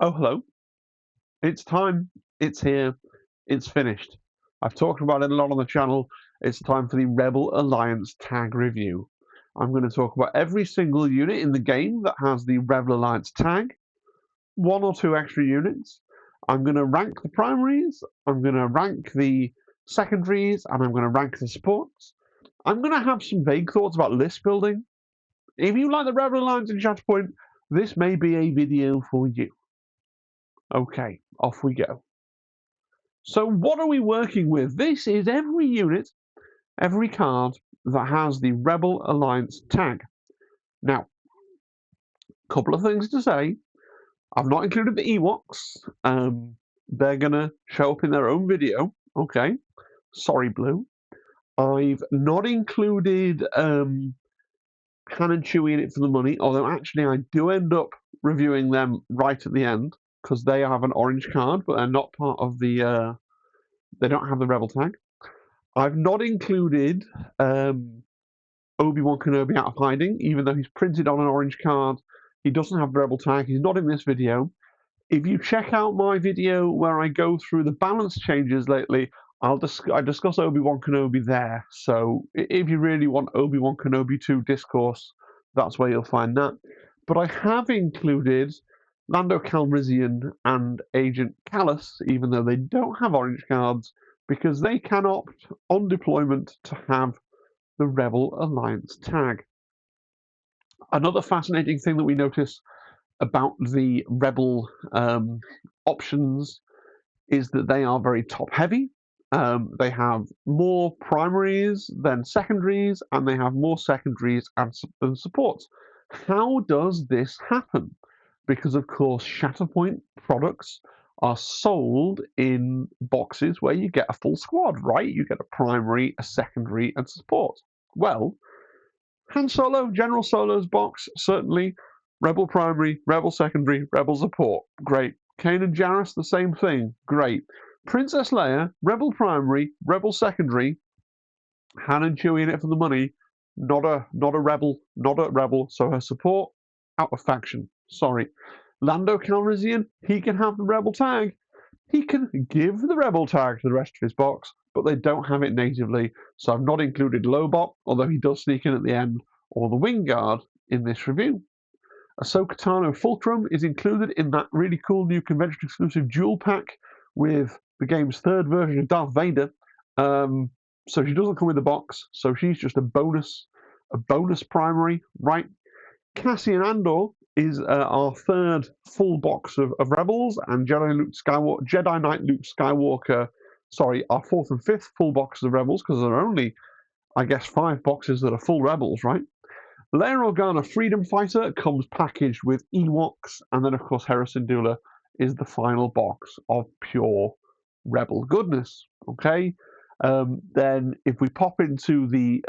Oh, hello. It's time. It's here. It's finished. I've talked about it a lot on the channel. It's time for the Rebel Alliance tag review. I'm going to talk about every single unit in the game that has the Rebel Alliance tag, one or two extra units. I'm going to rank the primaries, I'm going to rank the secondaries, and I'm going to rank the supports. I'm going to have some vague thoughts about list building. If you like the Rebel Alliance in Shatterpoint, this may be a video for you. Okay, off we go. So what are we working with? This is every unit, every card that has the Rebel Alliance tag. Now, a couple of things to say. I've not included the Ewoks. They're going to show up in their own video. Okay. Sorry, Blue. I've not included Han and Chewie in it for the money, although actually I do end up reviewing them right at the end because they have an orange card, but they're not part of the... they don't have the Rebel tag. I've not included Obi-Wan Kenobi out of hiding, even though he's printed on an orange card. He doesn't have the Rebel tag. He's not in this video. If you check out my video where I go through the balance changes lately, I discuss Obi-Wan Kenobi there. So if you really want Obi-Wan Kenobi 2 discourse, that's where you'll find that. But I have included Lando Calrissian and Agent Callus, even though they don't have orange cards, because they can opt on deployment to have the Rebel Alliance tag. Another fascinating thing that we notice about the Rebel options is that they are very top heavy. They have more primaries than secondaries, and they have more secondaries than supports. How does this happen? Because, of course, Shatterpoint products are sold in boxes where you get a full squad, right? You get a primary, a secondary, and support. Well, Han Solo, General Solo's box, certainly. Rebel primary, Rebel secondary, Rebel support. Great. Kanan Jarrus, the same thing. Great. Princess Leia, Rebel primary, Rebel secondary. Han and Chewie in it for the money. Not a rebel, not a rebel. So her support out of faction. Sorry. Lando Calrissian, he can have the Rebel tag. He can give the Rebel tag to the rest of his box, but they don't have it natively. So I've not included Lobot, although he does sneak in at the end, or the Wingguard in this review. Ahsoka Tano Fulcrum is included in that really cool new convention exclusive duel pack with the game's third version of Darth Vader. So she doesn't come with the box, so she's just a bonus primary, right? Cassian Andor is our third full box of Rebels, and Jedi Knight Luke Skywalker. Sorry, our fourth and fifth full box of Rebels, because there are only, I guess, 5 boxes that are full Rebels, right? Leia Organa Freedom Fighter comes packaged with Ewoks, and then, of course, Hera Syndulla is the final box of pure Rebel goodness. Okay. Then, if we pop into the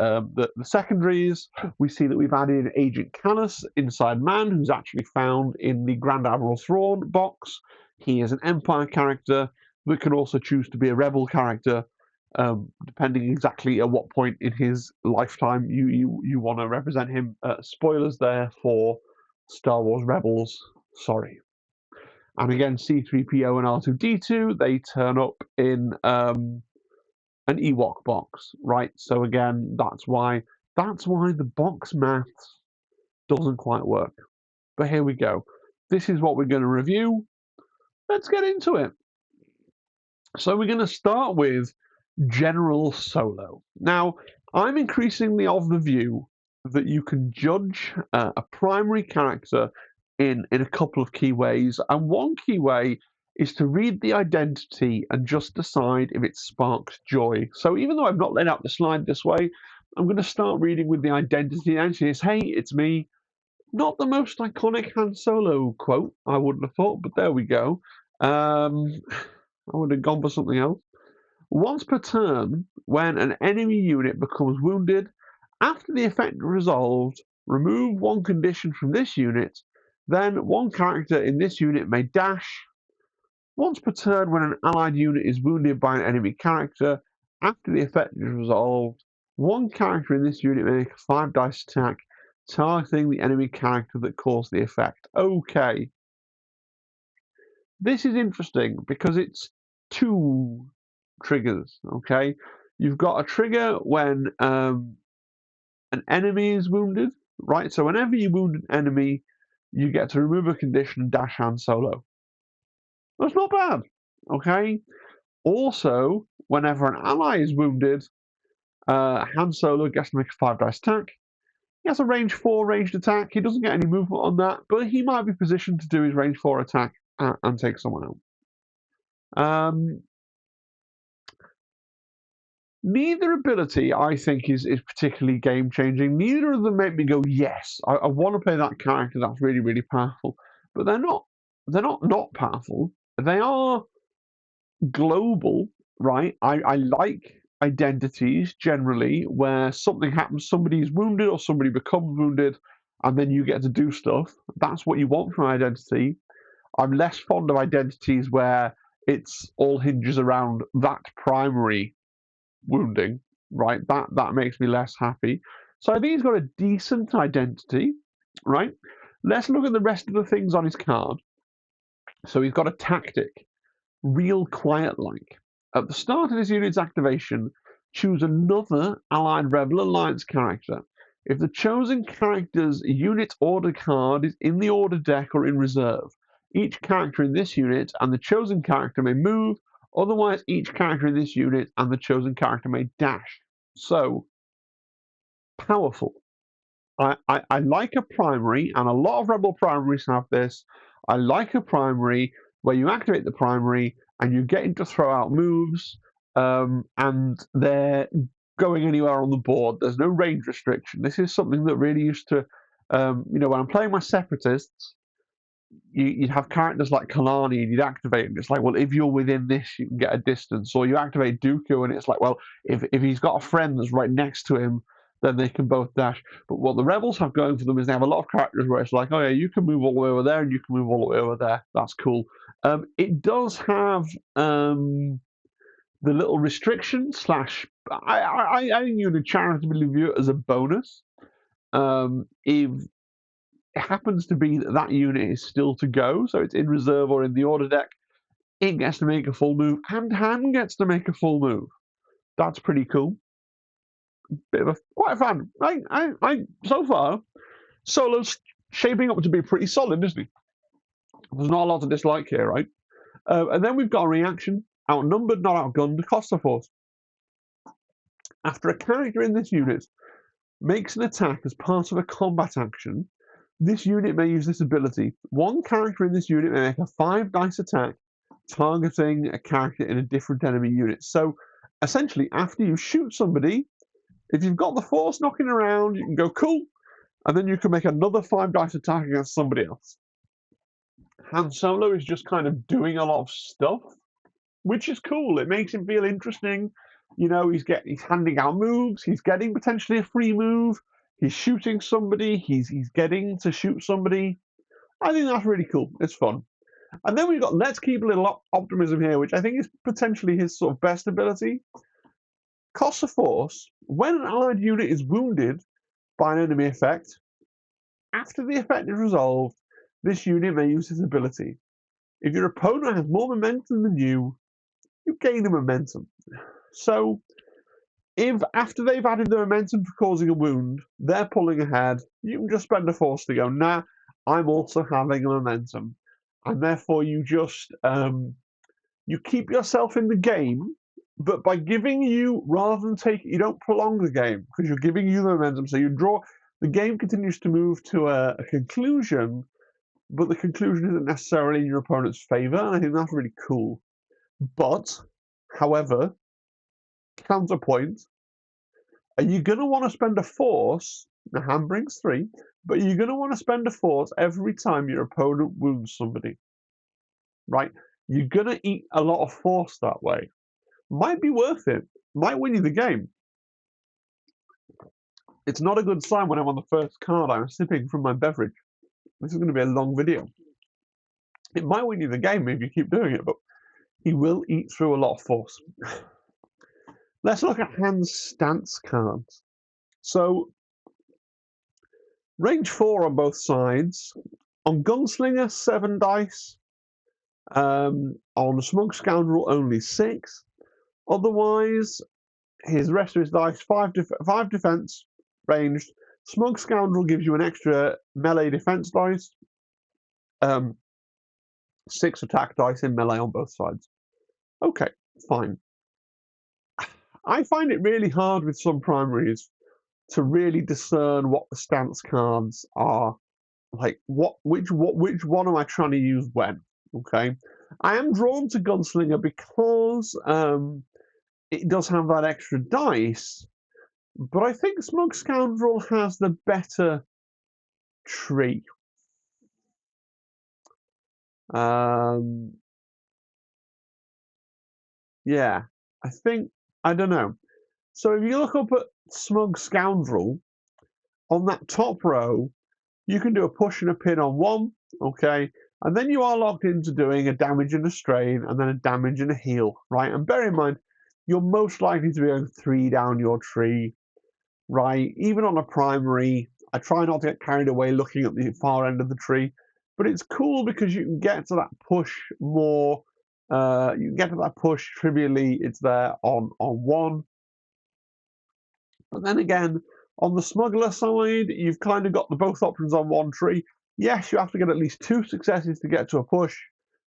secondaries, we see that we've added Agent Callus, Inside Man, who's actually found in the Grand Admiral Thrawn box. He is an Empire character, but can also choose to be a Rebel character, depending exactly at what point in his lifetime you want to represent him. Spoilers there for Star Wars Rebels. Sorry. And again, C-3PO and R2-D2, they turn up in an Ewok box, right? So again, that's why the box maths doesn't quite work. But here we go. This is what we're going to review. Let's get into it. So we're going to start with General Solo. Now, I'm increasingly of the view that you can judge a primary character in a couple of key ways, and one key way is to read the identity and just decide if it sparks joy. So even though I've not laid out the slide this way, I'm going to start reading with the identity, and actually it's, hey, it's me. Not the most iconic Han Solo quote, I wouldn't have thought, but there we go. I would have gone for something else. Once per turn, when an enemy unit becomes wounded, after the effect is resolved, remove one condition from this unit, then one character in this unit may dash. Once per turn, when an allied unit is wounded by an enemy character, after the effect is resolved, one character in this unit may make a 5 dice attack, targeting the enemy character that caused the effect. Okay. this is interesting because it's two triggers, okay? You've got a trigger when an enemy is wounded, right? So whenever you wound an enemy, you get to remove a condition and dash Han Solo. That's not bad, okay? Also, whenever an ally is wounded, Han Solo gets to make a 5-dice attack. He has a range 4 ranged attack. He doesn't get any movement on that, but he might be positioned to do his range 4 attack and take someone out. Neither ability, I think, is particularly game-changing. Neither of them make me go, yes, I want to play that character. That's really, really powerful. But they're not powerful. They are global, right? I like identities generally where something happens, somebody's wounded or somebody becomes wounded, and then you get to do stuff. That's what you want from an identity. I'm less fond of identities where it's all hinges around that primary wounding, right? That makes me less happy. So I think he's got a decent identity, right? Let's look at the rest of the things on his card. So he's got a tactic, real quiet like. At the start of this unit's activation, choose another Allied Rebel Alliance character. If the chosen character's unit order card is in the order deck or in reserve, each character in this unit and the chosen character may move, otherwise each character in this unit and the chosen character may dash. So, powerful. I like a primary, and a lot of Rebel primaries have this. I like a primary where you activate the primary and you get him to throw out moves, and they're going anywhere on the board. There's no range restriction. This is something that really used to, when I'm playing my Separatists, you'd have characters like Kalani and you'd activate and it's like, well, if you're within this, you can get a distance. Or you activate Dooku and it's like, well, if he's got a friend that's right next to him, then they can both dash. But what the Rebels have going for them is they have a lot of characters where it's like, oh yeah, you can move all the way over there and you can move all the way over there. That's cool. It does have the little restriction slash. I think you would charitably view it as a bonus. If it happens to be that that unit is still to go, so it's in reserve or in the order deck, it gets to make a full move, and Han gets to make a full move. That's pretty cool. Bit of quite a fan. I so far, Solo's shaping up to be pretty solid, isn't he? There's not a lot to dislike here, right? And then we've got a reaction: outnumbered, not outgunned, cost of force. After a character in this unit makes an attack as part of a combat action, this unit may use this ability. One character in this unit may make a 5-dice attack targeting a character in a different enemy unit. So essentially, after you shoot somebody, if you've got the force knocking around, you can go cool, and then you can make another 5-dice attack against somebody else. Han Solo is just kind of doing a lot of stuff, which is cool. It makes him feel interesting. You know, he's handing out moves. He's getting potentially a free move. He's shooting somebody. He's getting to shoot somebody. I think that's really cool. It's fun. And then we've got let's keep a little optimism here, which I think is potentially his sort of best ability. Cost of force. When an allied unit is wounded by an enemy effect, after the effect is resolved, this unit may use his ability. If your opponent has more momentum than you gain a momentum. So, if after they've added the momentum for causing a wound, they're pulling ahead, you can just spend a force to go, nah, I'm also having a momentum. And therefore you just, you keep yourself in the game, but by giving you, rather than take, you don't prolong the game, because you're giving you the momentum, so you draw, the game continues to move to a conclusion, but the conclusion isn't necessarily in your opponent's favor, and I think that's really cool. But, however, counterpoint, are you going to want to spend a force? The hand brings 3, but you're going to want to spend a force every time your opponent wounds somebody, right? You're going to eat a lot of force that way. Might be worth it. Might win you the game. It's not a good sign when I'm on the first card. I'm sipping from my beverage. This is going to be a long video. It might win you the game if you keep doing it, but he will eat through a lot of force. Let's look at Han's stance cards. So, range 4 on both sides. On Gunslinger, 7 dice. On Smug Scoundrel, only 6. Otherwise, his rest of his dice, 5 defense, ranged. Smug Scoundrel gives you an extra melee defense dice, 6 attack dice in melee on both sides. Okay, fine. I find it really hard with some primaries to really discern what the stance cards are. Like, which one am I trying to use when? Okay, I am drawn to Gunslinger because it does have that extra dice, but I think Smug Scoundrel has the better tree. Yeah, I don't know. So if you look up at Smug Scoundrel, on that top row, you can do a push and a pin on 1, okay? And then you are locked into doing a damage and a strain, and then a damage and a heal, right? And bear in mind, you're most likely to be going 3 down your tree, right? Even on a primary, I try not to get carried away looking at the far end of the tree, but it's cool because you can get to that push more. You can get to that push trivially. It's there on 1. But then again, on the smuggler side, you've kind of got the both options on 1 tree. Yes, you have to get at least 2 successes to get to a push,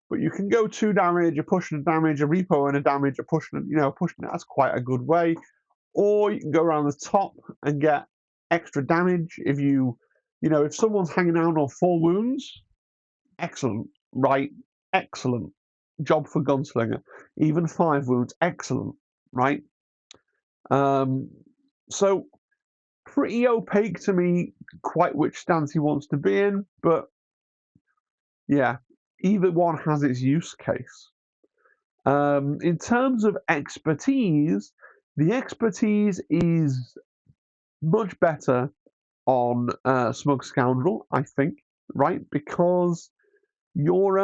but you can go 2 damage, a push and a damage, a repo and a damage, a push and push. That's quite a good way. Or you can go around the top and get extra damage if if someone's hanging out on 4 wounds. Excellent, right? Excellent job for Gunslinger. Even 5 wounds, excellent, right? So pretty opaque to me quite which stance he wants to be in, but yeah, either one has its use case. In terms of expertise, the expertise is much better on Smug Scoundrel, I think, right? Because your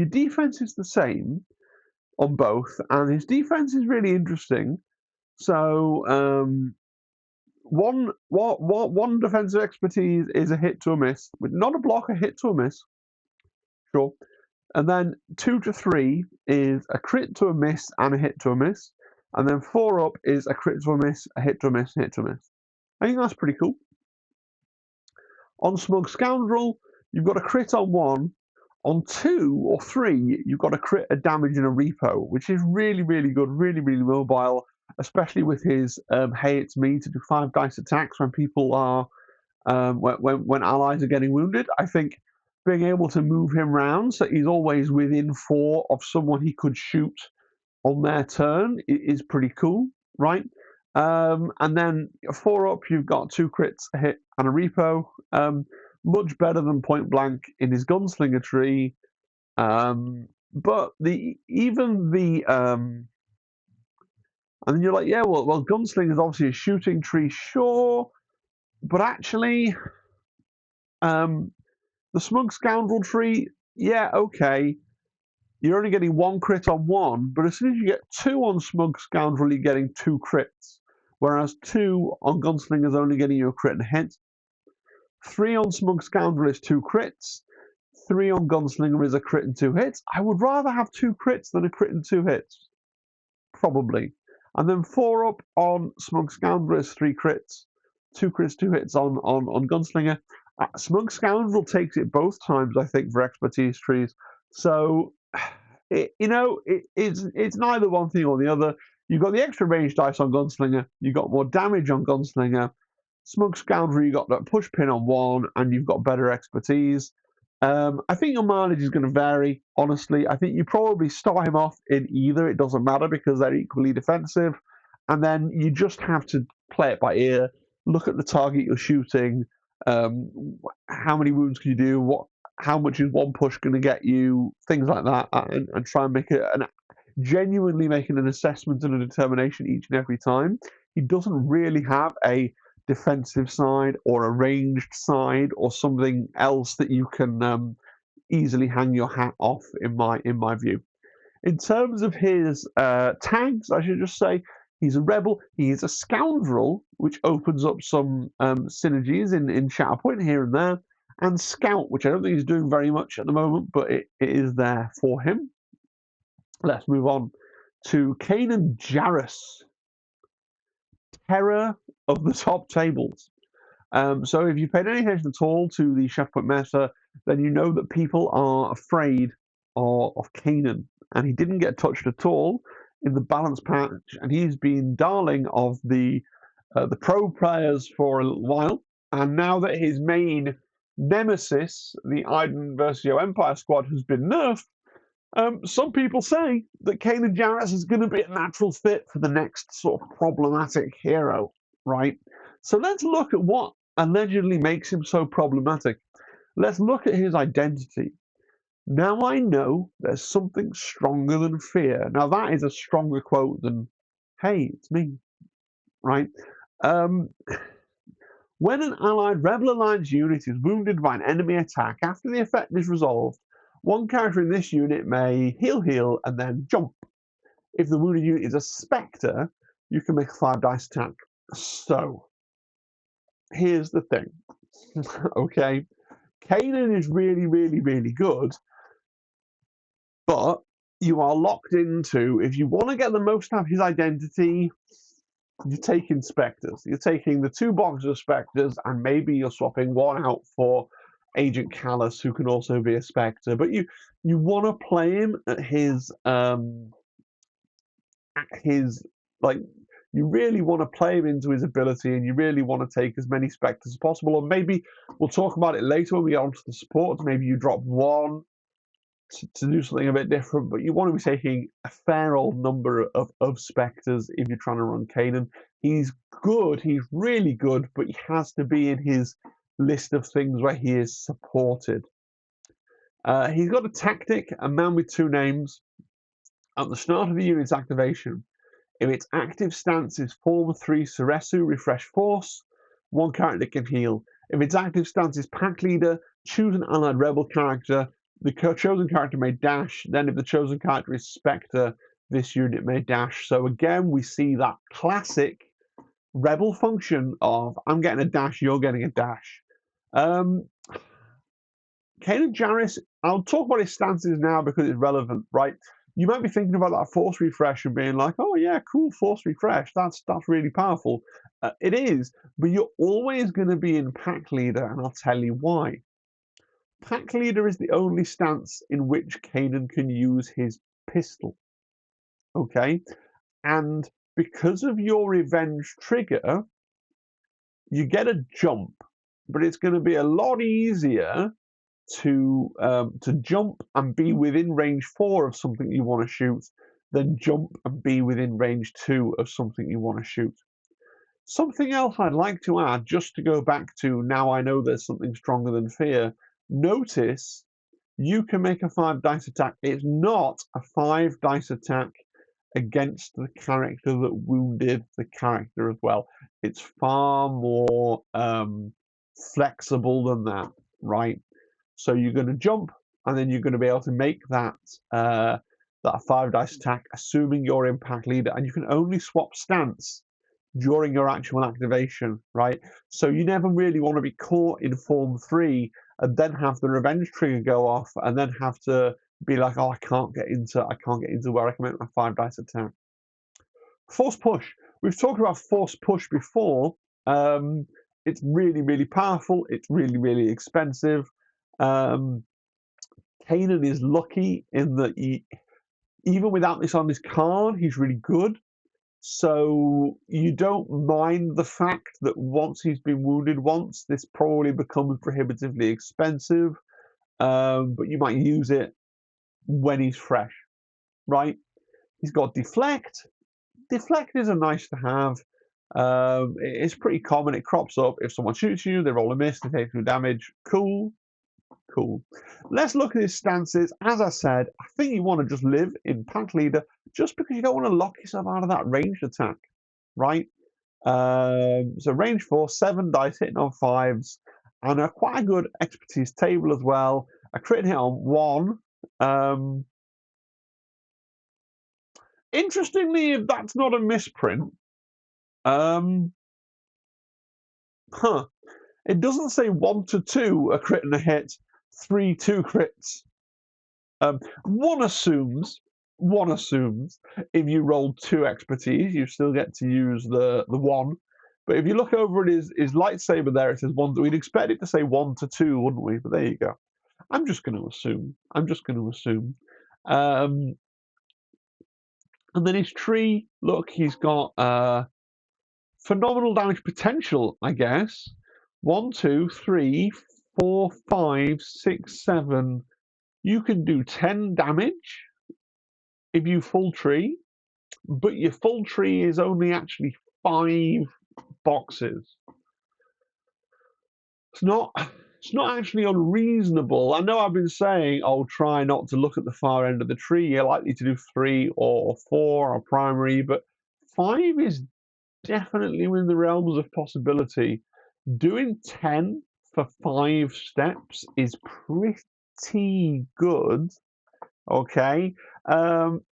defense is the same on both, and his defense is really interesting. So one defensive expertise is a hit to a miss, with not a block, a hit to a miss. Sure. And then 2 to 3 is a crit to a miss and a hit to a miss. And then 4 up is a crit to a miss, a hit to a miss, a hit to a miss. I think that's pretty cool. On Smug Scoundrel, you've got a crit on 1. On 2 or 3, you've got a crit, a damage, and a repo, which is really, really good, really, really mobile, especially with his hey, it's me to do 5 dice attacks when people are when allies are getting wounded. I think being able to move him around so he's always within 4 of someone he could shoot on their turn is pretty cool, right? And then 4 up, you've got 2 crits, a hit, and a repo. Much better than point blank in his gunslinger tree. But and then you're like, yeah, well, gunslinger is obviously a shooting tree, sure, but actually, the Smug Scoundrel tree, yeah, okay. You're only getting 1 crit on 1, but as soon as you get 2 on Smug Scoundrel, you're getting 2 crits. Whereas 2 on Gunslinger is only getting you a crit and a hit. 3 on Smug Scoundrel is 2 crits. 3 on Gunslinger is a crit and 2 hits. I would rather have 2 crits than a crit and 2 hits. Probably. And then 4 up on Smug Scoundrel is 3 crits. 2 crits, 2 hits on Gunslinger. Smug Scoundrel takes it both times, I think, for expertise trees. So, it's neither one thing or the other. You've got the extra range dice on Gunslinger. You've got more damage on Gunslinger. Smug Scoundrel, you've got that push pin on 1, and you've got better expertise. I think your mileage is going to vary, honestly. I think you probably start him off in either. It doesn't matter because they're equally defensive. And then you just have to play it by ear. Look at the target you're shooting. How many wounds can you do? How much is 1 push going to get you? Things like that, and try and make it genuinely making an assessment and a determination each and every time. He doesn't really have a defensive side or a ranged side or something else that you can easily hang your hat off, in my view. In terms of his tags, I should just say he's a rebel, he is a scoundrel, which opens up some synergies in Shatterpoint here and there. and Scout, which I don't think he's doing very much at the moment, but it is there for him. Let's move on to Kanan Jarrus, terror of the top tables. So if you've paid any attention at all to the Shatterpoint meta, then you know that people are afraid of Kanan, and he didn't get touched at all in the balance patch, and he's been darling of the pro players for a little while. And now that his main nemesis, the Iden Versio Empire squad, has been nerfed, some people say that Kanan Jarrus is going to be a natural fit for the next sort of problematic hero, right? So let's look at what allegedly makes him so problematic. Let's look at his identity. Now I know there's something stronger than fear. Now that is a stronger quote than, hey, it's me, right? When an allied Rebel Alliance unit is wounded by an enemy attack after the effect is resolved, one character in this unit may heal, and then jump. If the wounded unit is a Spectre, you can make a 5 dice attack. So, here's the thing. Okay, Kanan is really, really, really good, but you are locked into, if you want to get the most out of his identity, you're taking Spectres. You're taking the 2 boxes of Spectres, and maybe you're swapping one out for Agent Callus, who can also be a Spectre. But you want to play him at his like, you really want to play him into his ability, and you really want to take as many Spectres as possible. Or maybe we'll talk about it later when we get onto the supports. Maybe you drop one to do something a bit different, but you want to be taking a fair old number of Spectres if you're trying to run Kanan. He's good, he's really good, but he has to be in his list of things where he is supported. He's got a tactic, a man with 2 names. At the start of the unit's activation, if its active stance is Form 3 Suresu Refresh Force, one character can heal. If its active stance is Pack Leader, choose an allied rebel character. The chosen character may dash. Then if the chosen character is Spectre, this unit may dash. So again, we see that classic rebel function of, I'm getting a dash, you're getting a dash. Kanan Jarrus, I'll talk about his stances now because it's relevant, right? You might be thinking about that force refresh and being like, oh yeah, cool, force refresh, that's really powerful. It is, but you're always going to be in Pack Leader, and I'll tell you why. Pack Leader is the only stance in which Kanan can use his pistol. Okay? And because of your revenge trigger, you get a jump, but it's going to be a lot easier to jump and be within range 4 of something you want to shoot than jump and be within range 2 of something you want to shoot. Something else I'd like to add, just to go back to now I know there's something stronger than fear. Notice you can make a 5 dice attack. It's not a 5 dice attack against the character that wounded the character as well. It's far more flexible than that, right? So you're going to jump, and then you're going to be able to make that 5 dice attack, assuming you're in Pack Leader, and you can only swap stance during your actual activation, right? So you never really want to be caught in Form 3 and then have the revenge trigger go off, and then have to be like, oh, I can't get into where I can make my 5 dice attack. Force push. We've talked about force push before. It's really, really powerful. It's really, really expensive. Kanan is lucky in that even without this on his card, he's really good. So you don't mind the fact that once he's been wounded once, this probably becomes prohibitively expensive, but you might use it when he's fresh, right? He's got deflect. Deflect is a nice to have. It's pretty common. It crops up if someone shoots you, they roll a miss, they take 2 damage. Cool. Let's look at his stances. As I said, I think you want to just live in Pack Leader just because you don't want to lock yourself out of that ranged attack, right? So range 4, 7 dice hitting on 5s, and quite a good expertise table as well. A crit hit on 1. Interestingly, that's not a misprint. It doesn't say 1 to 2 a crit and a hit, 3 2 crits. One assumes if you roll 2 expertise, you still get to use the 1. But if you look over at his lightsaber there, it says 1. We'd expect it to say 1 to 2, wouldn't we? But there you go. I'm just going to assume. And then his tree, look, he's got phenomenal damage potential, I guess. 1, 2, 3, 4, 5, 6, 7. You can do 10 damage if you full tree, but your full tree is only actually 5 boxes. It's not actually unreasonable. I know I've been saying, oh, try not to look at the far end of the tree. You're likely to do 3 or 4 or primary, but 5 is definitely within the realms of possibility. Doing 10 for 5 steps is pretty good. Okay.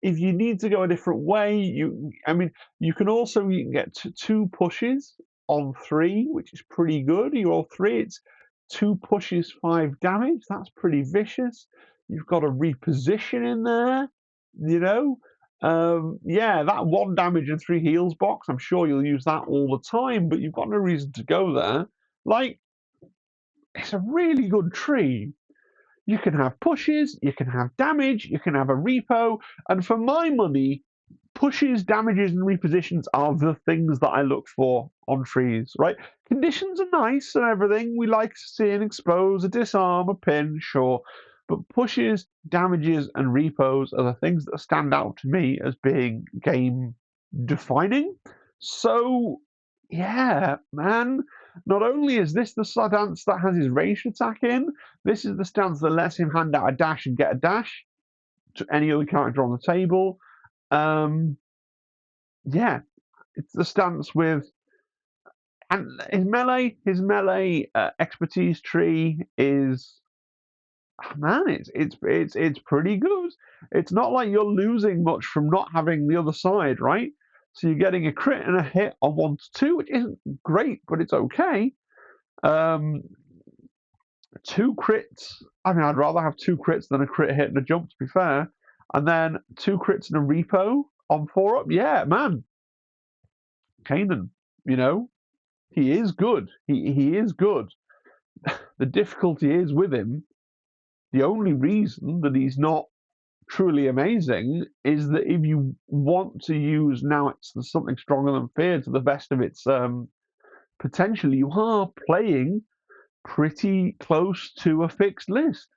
If you need to go a different way, you can get 2 pushes on 3, which is pretty good. You roll 3, it's 2 pushes, 5 damage. That's pretty vicious. You've got a reposition in there, you know. Yeah, that 1 damage and 3 heals box, I'm sure you'll use that all the time, but you've got no reason to go there. Like, it's a really good tree. You can have pushes, you can have damage, you can have a repo, and for my money, pushes, damages, and repositions are the things that I look for on trees, right? Conditions are nice and everything. We like to see an expose, a disarm, a pin, sure. But pushes, damages, and repos are the things that stand out to me as being game defining. So, yeah, man. Not only is this the stance that has his ranged attack in, this is the stance that lets him hand out a dash and get a dash to any other character on the table. Yeah, it's the stance with, and his melee expertise tree is, man, it's pretty good. It's not like you're losing much from not having the other side, right? So you're getting a crit and a hit on 1 to 2, which isn't great, but it's okay. 2 crits. I mean, I'd rather have 2 crits than a crit hit and a jump, to be fair. And then 2 crits and a repo on 4 up. Yeah, man. Kanan, he is good. He is good. The difficulty is with him. The only reason that he's not truly amazing is that if you want to use now it's something stronger than fear to the best of its potential, you are playing pretty close to a fixed list.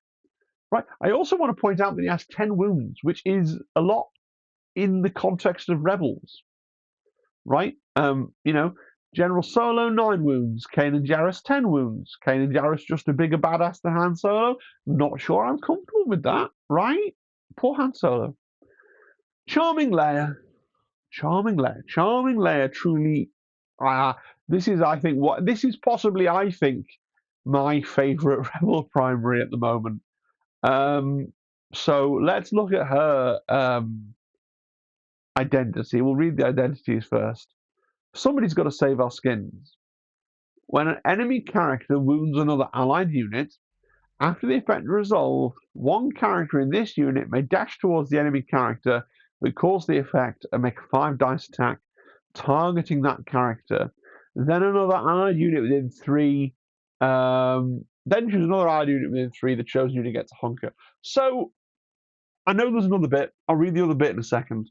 Right. I also want to point out that he has 10 wounds, which is a lot in the context of Rebels. Right? General Solo 9 wounds, Kanan Jarrus 10 wounds. Kanan Jarrus just a bigger badass than Han Solo. Not sure I'm comfortable with that, right? Poor Han Solo. Charming Leia. Truly. This is possibly, I think, my favourite Rebel primary at the moment. So let's look at her identity. We'll read the identities first. Somebody's got to save our skins. When an enemy character wounds another allied unit, after the effect is resolved, one character in this unit may dash towards the enemy character that caused the effect and make a 5 dice attack targeting that character. Then another allied unit within 3. Then choose another allied unit within 3. The chosen unit gets a hunker. So I know there's another bit. I'll read the other bit in a second.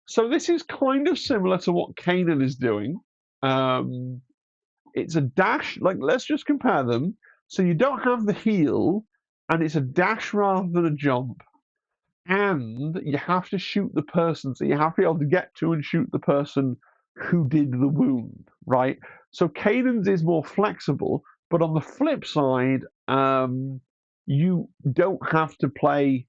So this is kind of similar to what Kanan is doing. It's a dash. Like, let's just compare them. So you don't have the heal, and it's a dash rather than a jump. And you have to shoot the person. So you have to be able to get to and shoot the person who did the wound, right? So Kanan's is more flexible, but on the flip side, you don't have to play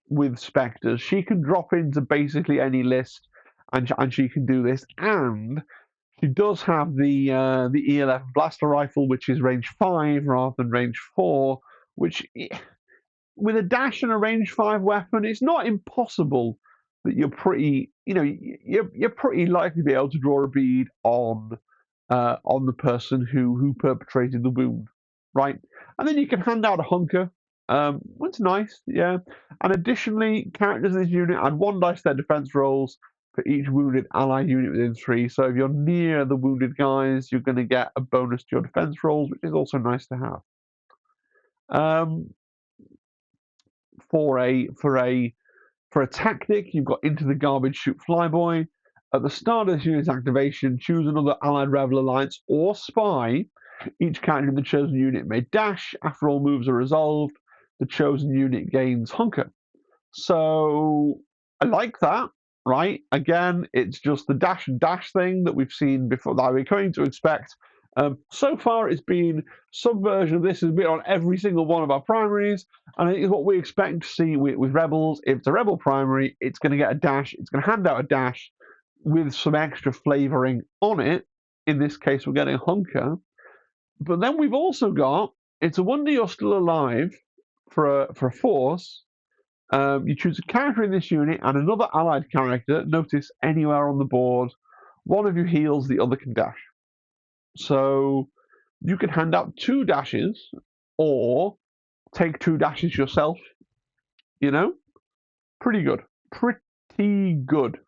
with Spectres. She can drop into basically any list, and she can do this. And she does have the E11 blaster rifle, which is range 5 rather than range 4, which, with a dash and a range 5 weapon, it's not impossible that you're pretty likely to be able to draw a bead on on the person who perpetrated the wound, right? And then you can hand out a hunker. It's nice, yeah. And additionally, characters in this unit add 1 dice to their defense rolls for each wounded allied unit within 3. So if you're near the wounded guys, you're going to get a bonus to your defense rolls, which is also nice to have. For a tactic, you've got Into the Garbage, Shoot Flyboy. At the start of this unit's activation, choose another Allied Rebel Alliance or Spy. Each character in the chosen unit may dash. After all moves are resolved, the chosen unit gains Hunker. So I like that, right? Again, it's just the dash and dash thing that we've seen before, that we're coming to expect. So far, it's been some version of this has been on every single one of our primaries, and I think it's what we expect to see with Rebels. If it's a Rebel primary, it's going to get a dash. It's going to hand out a dash with some extra flavoring on it. In this case, we're getting a Hunker. But then we've also got, it's a wonder you're still alive for a force. You choose a character in this unit and another allied character. Notice anywhere on the board. One of you heals, the other can dash. So you can hand out 2 dashes or take 2 dashes yourself. You know? Pretty good. Pretty good.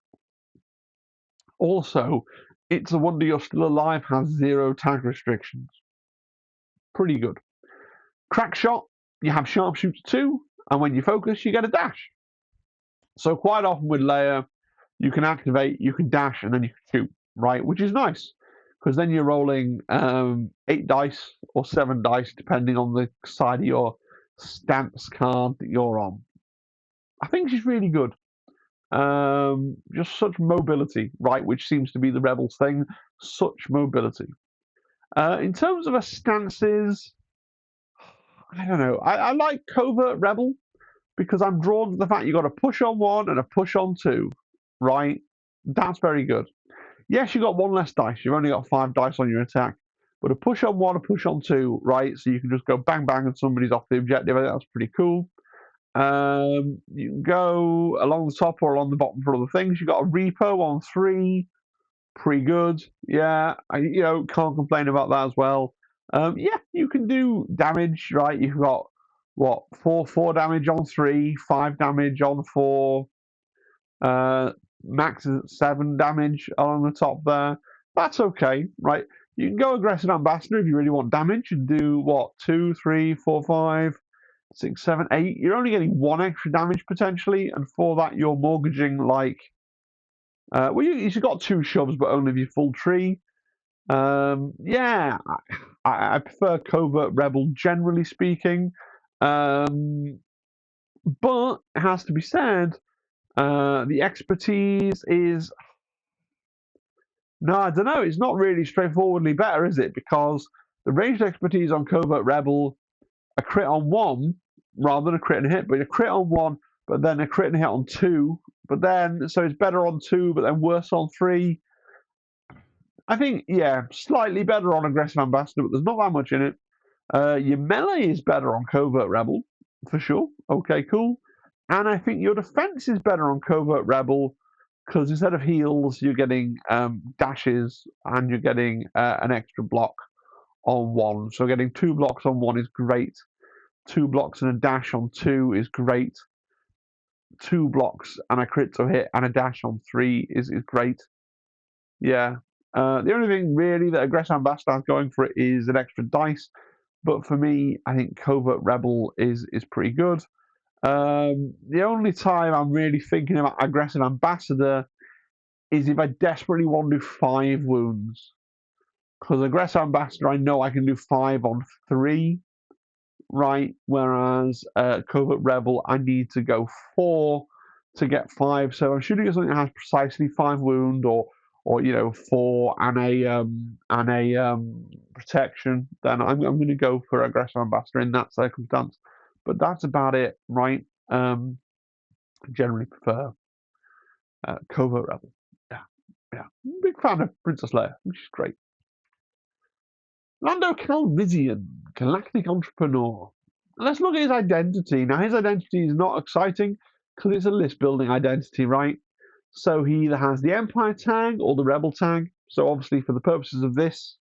Also, It's a Wonder You're Still Alive has 0 tag restrictions. Pretty good. Crack Shot, you have Sharpshooter 2, and when you focus, you get a dash. So quite often with Leia, you can activate, you can dash, and then you can shoot, right? Which is nice, because then you're rolling 8 dice or 7 dice, depending on the side of your stance card that you're on. I think she's really good. Just such mobility, right? Which seems to be the Rebels thing. Such mobility. In terms of her stances, I don't know. I like Covert Rebel because I'm drawn to the fact you've got a push on 1 and a push on 2, right? That's very good. Yes, you got 1 less dice. You've only got 5 dice on your attack. But a push on 1, a push on 2, right? So you can just go bang, bang, and somebody's off the objective. I think that's pretty cool. You can go along the top or along the bottom for other things. You've got a repo on 3. Pretty good. Yeah, can't complain about that as well. Yeah, you can do damage, right? You've got, 4 damage on 3, 5 damage on 4. Max is at 7 damage along the top there. That's okay, right? You can go Aggressive Ambassador if you really want damage and do 2, 3, 4, 5, 6, 7, 8. You're only getting 1 extra damage potentially, and for that you're mortgaging like. You've got 2 shoves, but only if you full tree. Yeah, I prefer Covert Rebel generally speaking. But it has to be said, the expertise is. No, I don't know. It's not really straightforwardly better, is it? Because the ranged expertise on Covert Rebel, a crit on 1 rather than a crit and hit, but a crit on 1, but then a crit and hit on 2. But then, so it's better on 2, but then worse on 3. I think, yeah, slightly better on Aggressive Ambassador, but there's not that much in it. Your melee is better on Covert Rebel, for sure. Okay, cool. And I think your defense is better on Covert Rebel, because instead of heals, you're getting dashes, and you're getting an extra block on 1. So getting 2 blocks on 1 is great. 2 blocks and a dash on 2 is great. 2 blocks and a crit to hit and a dash on 3 is great. Yeah. The only thing really that Aggressive Ambassador has going for it is an extra dice. But for me, I think Covert Rebel is pretty good. The only time I'm really thinking about Aggressive Ambassador is if I desperately want to do 5 wounds. Because Aggressive Ambassador, I know I can do 5 on 3, right? Whereas Covert Rebel, I need to go 4 to get 5. So I'm shooting at something that has precisely 5 wound or 4 and a protection. Then I'm going to go for Aggressive Ambassador in that circumstance. But that's about it, right? Generally prefer Covert Rebel. Yeah. Big fan of Princess Leia, which is great. Lando Calrissian, Galactic Entrepreneur. Let's look at his identity. Now, his identity is not exciting because it's a list-building identity, right? So he either has the Empire tag or the Rebel tag. So obviously, for the purposes of this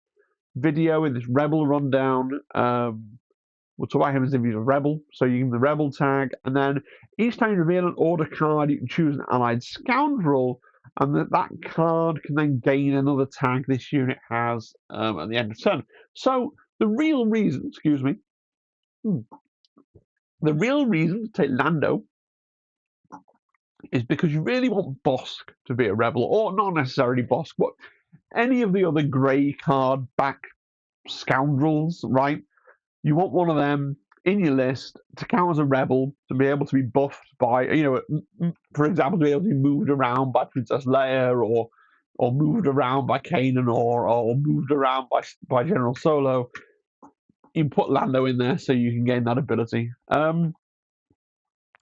video, in this rebel rundown, we'll talk about him as if he's a rebel. So you give him the rebel tag, and then each time you reveal an order card, you can choose an allied scoundrel, and that card can then gain another tag this unit has at the end of turn. So the real reason, excuse me, the real reason to take Lando is because you really want Bosk to be a rebel, or not necessarily Bosk, but any of the other grey card back scoundrels, right? You want one of them in your list to count as a rebel, to be able to be buffed by, for example, to be able to be moved around by Princess Leia, or moved around by Kanan, or moved around by General Solo. You can put Lando in there so you can gain that ability.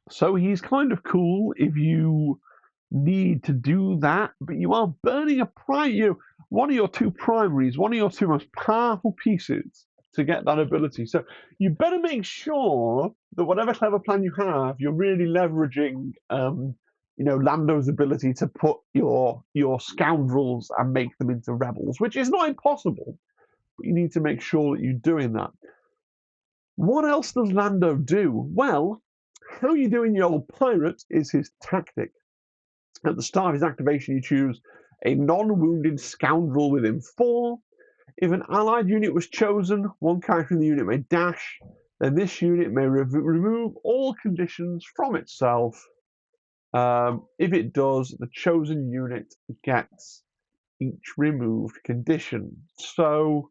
So he's kind of cool if you need to do that, but you are burning one of your two primaries, one of your two most powerful pieces to get that ability. So you better make sure that whatever clever plan you have, you're really leveraging, Lando's ability to put your scoundrels and make them into rebels, which is not impossible, but you need to make sure that you're doing that. What else does Lando do? Well, how you do in your old pirate is his tactic. At the start of his activation, you choose a non-wounded scoundrel within 4. If an allied unit was chosen, one character in the unit may dash. Then this unit may remove all conditions from itself. If it does, the chosen unit gets each removed condition. So,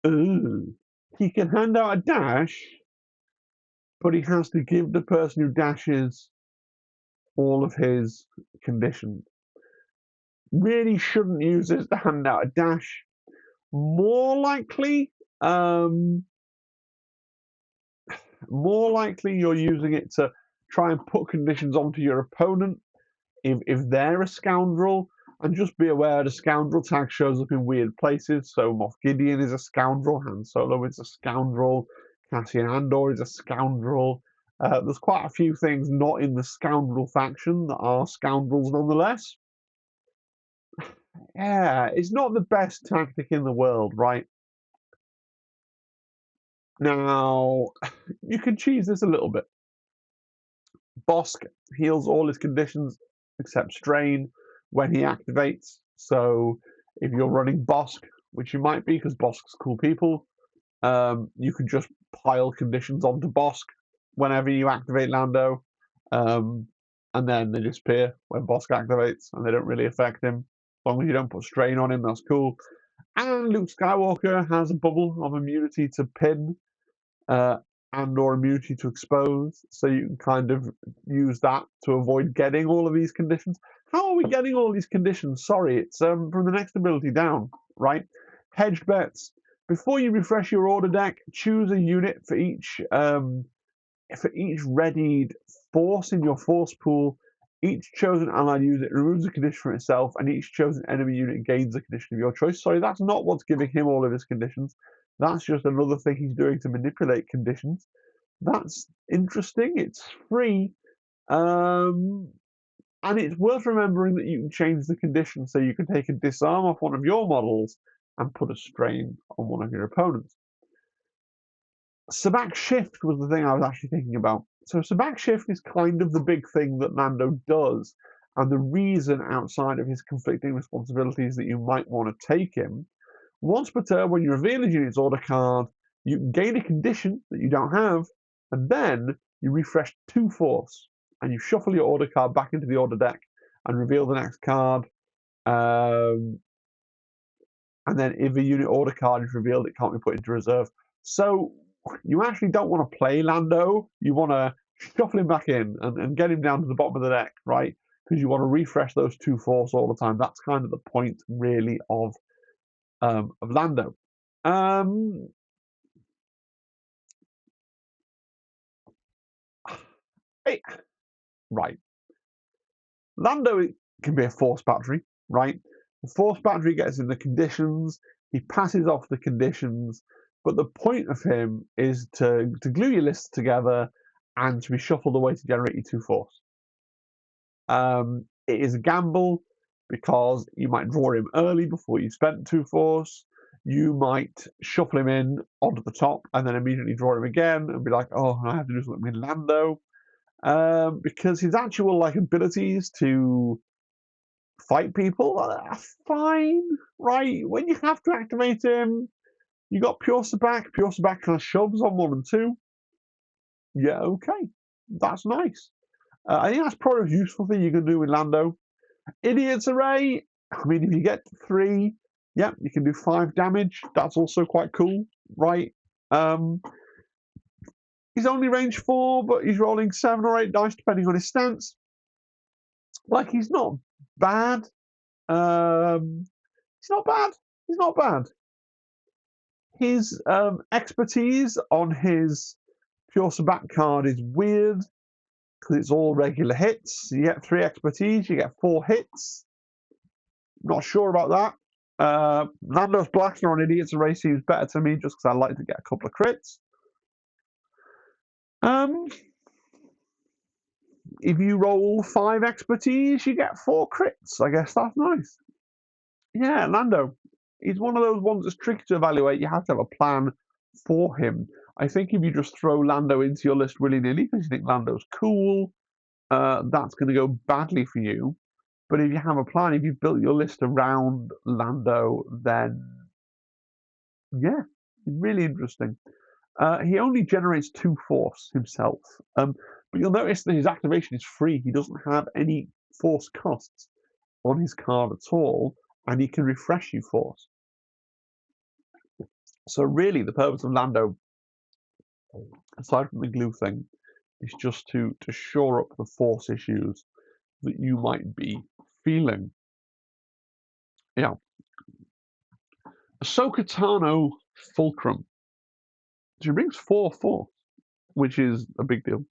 he can hand out a dash, but he has to give the person who dashes all of his conditions. Really shouldn't use this to hand out a dash. More likely you're using it to try and put conditions onto your opponent if they're a scoundrel. And just be aware the scoundrel tag shows up in weird places. So Moff Gideon is a scoundrel, Han Solo is a scoundrel, Cassian Andor is a scoundrel. There's quite a few things not in the scoundrel faction that are scoundrels nonetheless. Yeah, it's not the best tactic in the world, right? Now, you can cheese this a little bit. Bosk heals all his conditions except strain when he activates. So if you're running Bosk, which you might be because Bosk's cool people, you can just pile conditions onto Bosk whenever you activate Lando, and then they disappear when Bosk activates, and they don't really affect him. As long as you don't put strain on him, that's cool. And Luke Skywalker has a bubble of immunity to pin, and/or immunity to expose, so you can kind of use that to avoid getting all of these conditions. How are we getting all these conditions? Sorry, it's from the next ability down, right? Hedged bets. Before you refresh your order deck, choose a unit for each readied force in your force pool. Each chosen allied unit removes a condition from itself, and each chosen enemy unit gains a condition of your choice. Sorry, that's not what's giving him all of his conditions. That's just another thing he's doing to manipulate conditions. That's interesting. It's free. And it's worth remembering that you can change the condition, so you can take a disarm off one of your models and put a strain on one of your opponents. Sabak Shift was the thing I was actually thinking about. So Sabak Shift is kind of the big thing that Lando does, and the reason outside of his conflicting responsibilities that you might want to take him. Once per turn, when you reveal a unit's order card, you can gain a condition that you don't have, and then you refresh 2 force, and you shuffle your order card back into the order deck and reveal the next card. And then if a unit order card is revealed, it can't be put into reserve. So you actually don't want to play Lando. You want to shuffle him back in and get him down to the bottom of the deck, right? Because you want to refresh those 2 force all the time. That's kind of the point, really, of Lando. Right. Lando can be a force battery, right? The force battery gets in the conditions, he passes off the conditions, but the point of him is to glue your lists together and to be shuffled away to generate your 2 force. It is a gamble. because you might draw him early before you spent 2 force. You might shuffle him in onto the top and then immediately draw him again and be like, oh, I have to do something with Lando. Because his actual abilities to fight people are fine, right? When you have to activate him, you got Pure Sabacc. Pure Sabacc kind of shoves on 1 and 2. Yeah, okay, that's nice. I think that's probably the most useful thing you can do with Lando. Idiot's Array. I mean, if you get 3, yeah, you can do 5 damage. That's also quite cool, right? He's only range 4, but he's rolling 7 or 8 dice depending on his stance. He's not bad. He's not bad. He's not bad. His expertise on his Pure Sabacc card is weird because it's all regular hits. You get 3 expertise, you get 4 hits. Not sure about that. Lando's Blaster on Idiot's Array seems better to me just because I like to get a couple of crits. If you roll 5 expertise, you get 4 crits. I guess that's nice. Yeah, Lando. He's one of those ones that's tricky to evaluate. You have to have a plan for him. I think if you just throw Lando into your list willy-nilly because you think Lando's cool, that's going to go badly for you. But if you have a plan, if you've built your list around Lando, then yeah, really interesting. He only generates 2 force himself, but you'll notice that his activation is free. He doesn't have any force costs on his card at all, and he can refresh you force. So really, the purpose of Lando, aside from the glue thing, is just to shore up the force issues that you might be feeling. Yeah. Ahsoka Tano Fulcrum. She brings 4 force, which is a big deal.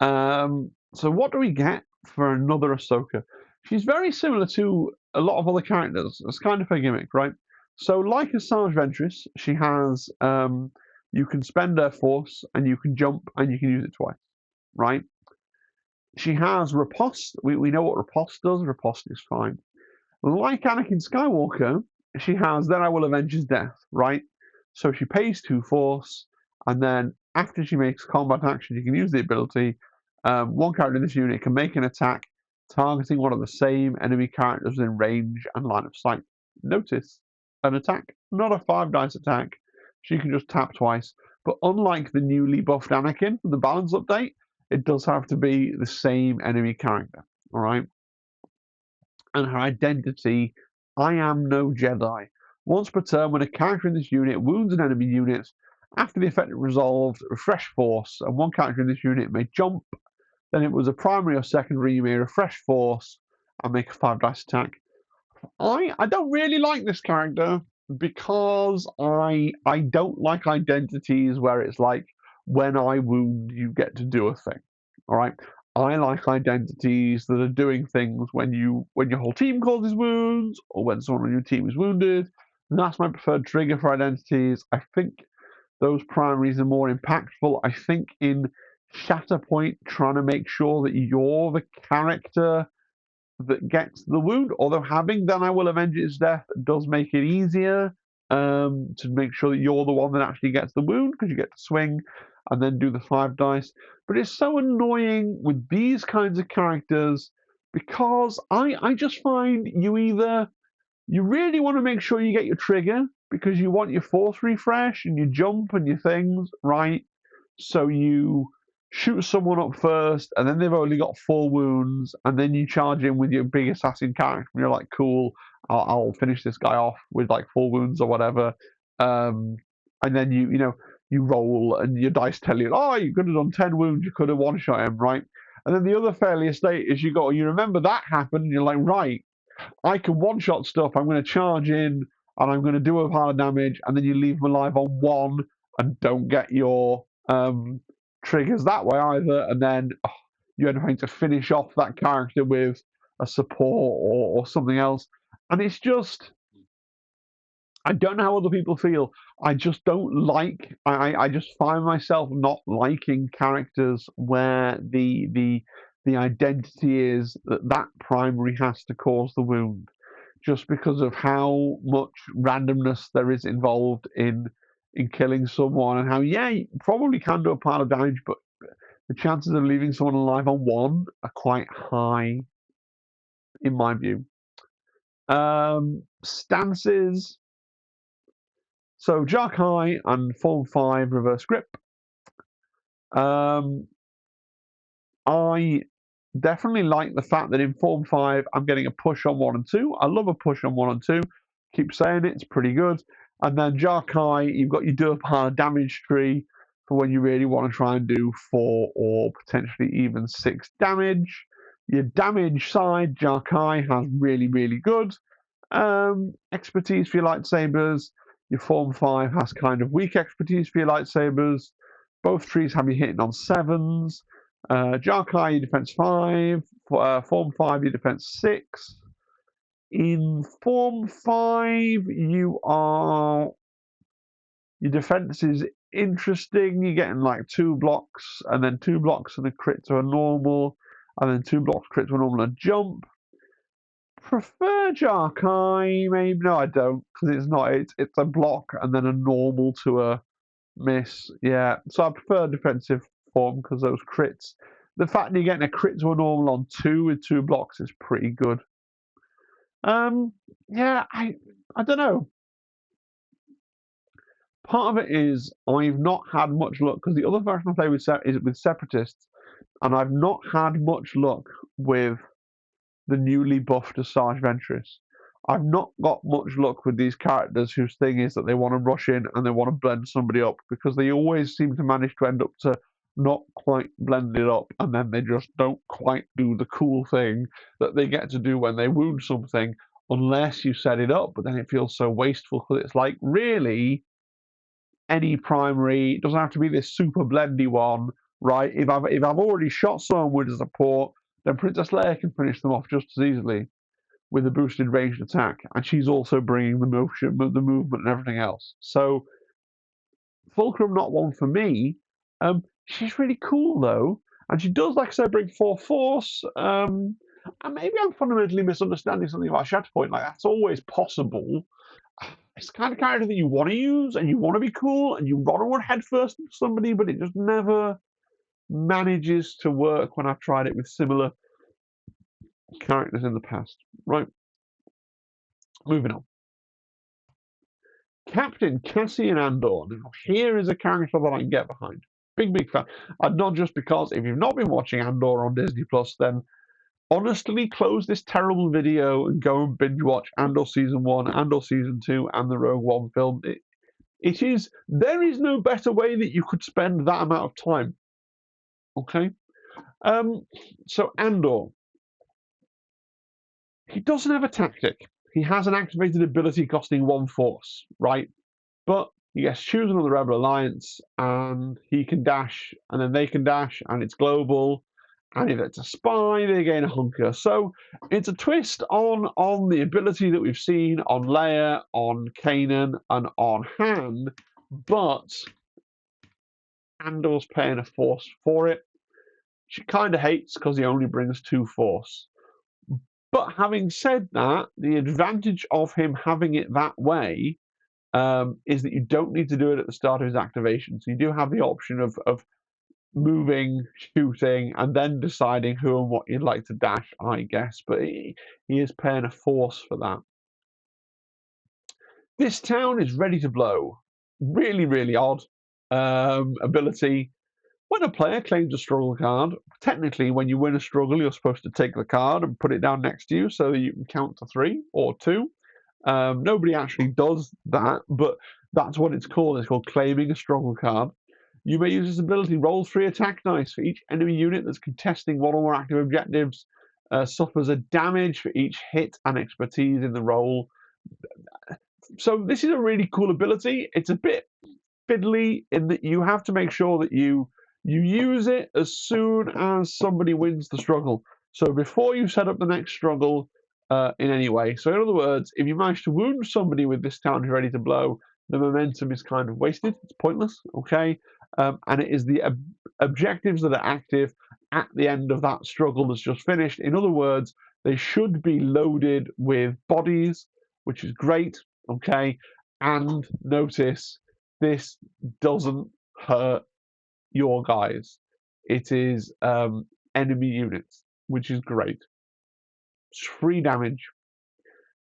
So what do we get for another Ahsoka? She's very similar to a lot of other characters. It's kind of a gimmick, right? So like Asajj Ventress, she has you can spend her force and you can jump and you can use it twice, right? She has Riposte. We know what Riposte does. Riposte is fine. Like Anakin Skywalker, she has Then I Will Avenge His Death, right? So she pays 2 force, and then after she makes combat action, you can use the ability. One character in this unit can make an attack targeting one of the same enemy characters within range and line of sight. Notice, an attack, not a 5 dice attack. She can just tap twice. But unlike the newly buffed Anakin from the balance update, it does have to be the same enemy character, all right? And her identity, I am no Jedi. Once per turn, when a character in this unit wounds an enemy unit, after the effect is resolved, refresh force, and one character in this unit may jump, then it was a primary or secondary, you may refresh force and make a 5 dice attack. I don't really like this character because I don't like identities where it's like when I wound you get to do a thing. Alright? I like identities that are doing things when your whole team causes wounds or when someone on your team is wounded. And that's my preferred trigger for identities. I think those primaries are more impactful. I think in Shatterpoint, trying to make sure that you're the character that gets the wound, although having Then I Will Avenge His Death does make it easier to make sure that you're the one that actually gets the wound because you get to swing and then do the 5 dice. But it's so annoying with these kinds of characters because I just find you really want to make sure you get your trigger because you want your force refresh and your jump and your things, right? So you shoot someone up first, and then they've only got 4 wounds, and then you charge in with your big assassin character, and you're like, cool, I'll finish this guy off with like 4 wounds or whatever. And then you roll, and your dice tell you, oh, you could have done 10 wounds, you could have one-shot him, right? And then the other failure state is you remember that happened, and you're like, right, I can one-shot stuff, I'm going to charge in, and I'm going to do a pile of damage, and then you leave them alive on 1 and don't get your triggers that way either, and then you end up having to finish off that character with a support or something else. And it's just, I don't know how other people feel. I just don't like. I just find myself not liking characters where the the identity is that primary has to cause the wound, just because of how much randomness there is involved in killing someone, and how you probably can do a pile of damage, but the chances of leaving someone alive on one are quite high, in my view. Stances. So Jark High and Form 5 reverse grip. I definitely like the fact that in Form 5 I'm getting a push on 1 and 2. I love a push on 1 and 2. Keep saying it, it's pretty good. And then Jark High, you've got your do a pile of damage tree for when you really want to try and do 4 or potentially even 6 damage. Your damage side, Jark High, has really, really good expertise for your lightsabers. Your Form 5 has kind of weak expertise for your lightsabers. Both trees have you hitting on 7s. Jark High, your defense 5. Form 5, your defense 6. In Form 5, your defense is interesting. You're getting like 2 blocks, and then 2 blocks and a crit to a normal, and then 2 blocks, crit to a normal, and a jump. Prefer Jark High, maybe. No, I don't, because it's not. It's a block and then a normal to a miss. Yeah, so I prefer defensive form because those crits. The fact that you're getting a crit to a normal on 2 with 2 blocks is pretty good. Yeah, I don't know. Part of it is I've not had much luck because the other version I play with is with Separatists, and I've not had much luck with the newly buffed Asajj Ventress. I've not got much luck with these characters whose thing is that they want to rush in and they want to blend somebody up, because they always seem to manage to end up to not quite blend it up, and then they just don't quite do the cool thing that they get to do when they wound something, unless you set it up, but then it feels so wasteful because it's like, really, any primary, it doesn't have to be this super blendy one, right? If I've already shot someone with a support, then Princess Leia can finish them off just as easily with a boosted ranged attack, and she's also bringing the motion, the movement, and everything else. So Fulcrum, not one for me. She's really cool though, and she does, like I said, bring 4 force. And maybe I'm fundamentally misunderstanding something about Shatterpoint. Like, that's always possible. It's the kind of character that you want to use, and you want to be cool, and you want to run headfirst into somebody, but it just never manages to work when I've tried it with similar characters in the past. Right. Moving on. Captain Cassian Andor. Now, here is a character that I can get behind. Big fan. And not just because, if you've not been watching Andor on Disney Plus, then honestly close this terrible video and go and binge watch Andor Season 1, Andor Season 2, and the Rogue One film. There is no better way that you could spend that amount of time. Okay? So Andor. He doesn't have a tactic. He has an activated ability costing 1 force, right? But he gets chosen on the Rebel Alliance, and he can dash, and then they can dash, and it's global. And if it's a spy, they gain a hunker. So it's a twist on the ability that we've seen on Leia, on Kanan, and on Han, but Andor's paying a force for it. She kind of hates because he only brings 2 force. But having said that, the advantage of him having it that way is that you don't need to do it at the start of his activation. So you do have the option of moving, shooting, and then deciding who and what you'd like to dash, I guess. But he is paying a force for that. This town is ready to blow. Really, really odd ability. When a player claims a struggle card, technically when you win a struggle, you're supposed to take the card and put it down next to you so that you can count to 3 or 2. Nobody actually does that, but that's what it's called. It's called claiming a struggle card. You may use this ability, roll 3 attack dice for each enemy unit that's contesting 1 or more active objectives, suffers a damage for each hit and expertise in the roll. So this is a really cool ability. It's a bit fiddly in that you have to make sure that you use it as soon as somebody wins the struggle. So before you set up the next struggle in any way. So in other words, if you manage to wound somebody with this town who's ready to blow, the momentum is kind of wasted. It's pointless, okay? And it is the objectives that are active at the end of that struggle that's just finished. In other words, they should be loaded with bodies, which is great, okay? And notice this doesn't hurt your guys. It is enemy units, which is great. It's free damage.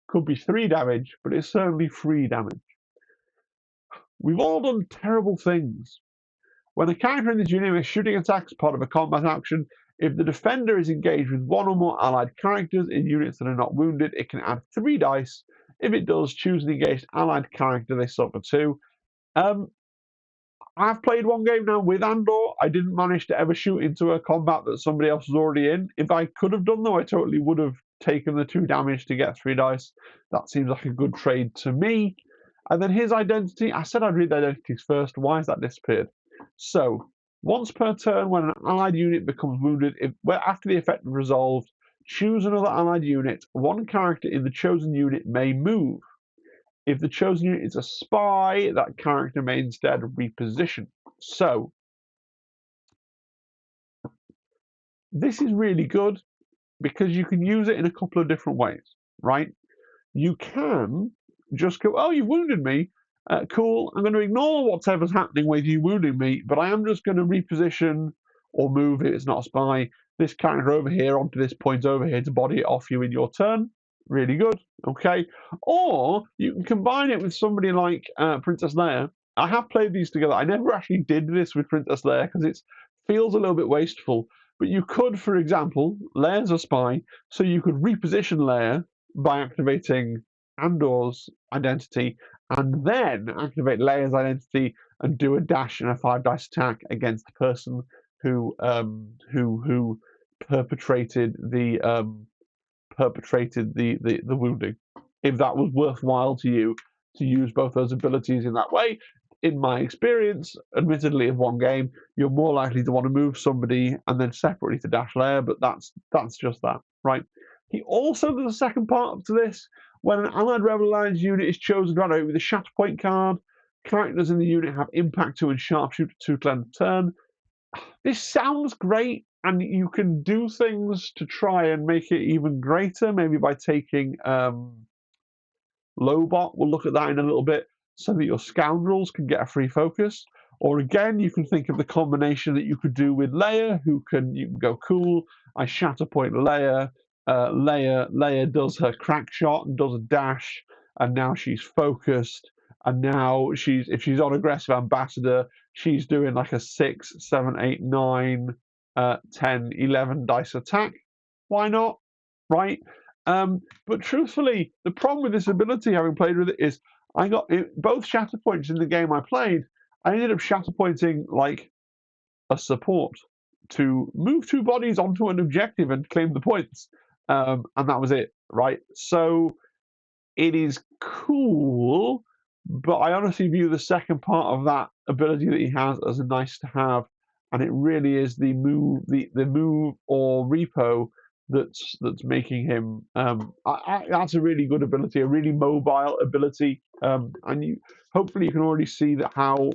Could be 3 damage, but it's certainly free damage. We've all done terrible things. When a character in this unit makes shooting attacks part of a combat action, if the defender is engaged with one or more allied characters in units that are not wounded, it can add 3 dice. If it does, choose an engaged allied character, they suffer 2. I've played one game now with Andor. I didn't manage to ever shoot into a combat that somebody else was already in. If I could have done, though, I totally would have taken the 2 damage to get 3 dice. That seems like a good trade to me. And then his identity, I said I'd read the identities first. Why has that disappeared? So, once per turn, when an allied unit becomes wounded, after the effect is resolved, choose another allied unit. One character in the chosen unit may move. If the chosen unit is a spy, that character may instead reposition. So, this is really good because you can use it in a couple of different ways, right? You can just go, oh, you've wounded me. Cool, I'm going to ignore whatever's happening with you wounding me, but I am just going to reposition or move if it's not a spy this character over here onto this point over here to body it off you in your turn. Really good, okay? Or you can combine it with somebody like Princess Leia. I have played these together. I never actually did this with Princess Leia because it feels a little bit wasteful. But you could, for example, Leia's a spy, so you could reposition Leia by activating Andor's identity and then activate Leia's identity and do a dash and a 5 dice attack against the person who perpetrated the wounding. If that was worthwhile to you to use both those abilities in that way, in my experience, admittedly of one game, you're more likely to want to move somebody and then separately to dash Leia, but that's just that, right? He also does a second part to this. When an Allied Rebel Alliance unit is chosen right with a Shatterpoint card, characters in the unit have impact 2 and sharpshooter 2 to end the turn. This sounds great, and you can do things to try and make it even greater, maybe by taking Lobot. We'll look at that in a little bit, so that your scoundrels can get a free focus. Or again, you can think of the combination that you could do with Leia, you can go, cool, I Shatterpoint Leia, Leia does her crack shot and does a dash, and now she's focused, and now if she's on aggressive ambassador, she's doing like a 6, 7, 8, 9, 10, 11 dice attack. Why not? Right? But truthfully, the problem with this ability, having played with it, is I got both Shatterpoints in the game I played. I ended up Shatterpointing like a support to move 2 bodies onto an objective and claim the points. And that was it, right? So it is cool, but I honestly view the second part of that ability that he has as a nice to have, and it really is the move or repo that's making him. That's a really good ability, a really mobile ability, and hopefully you can already see that how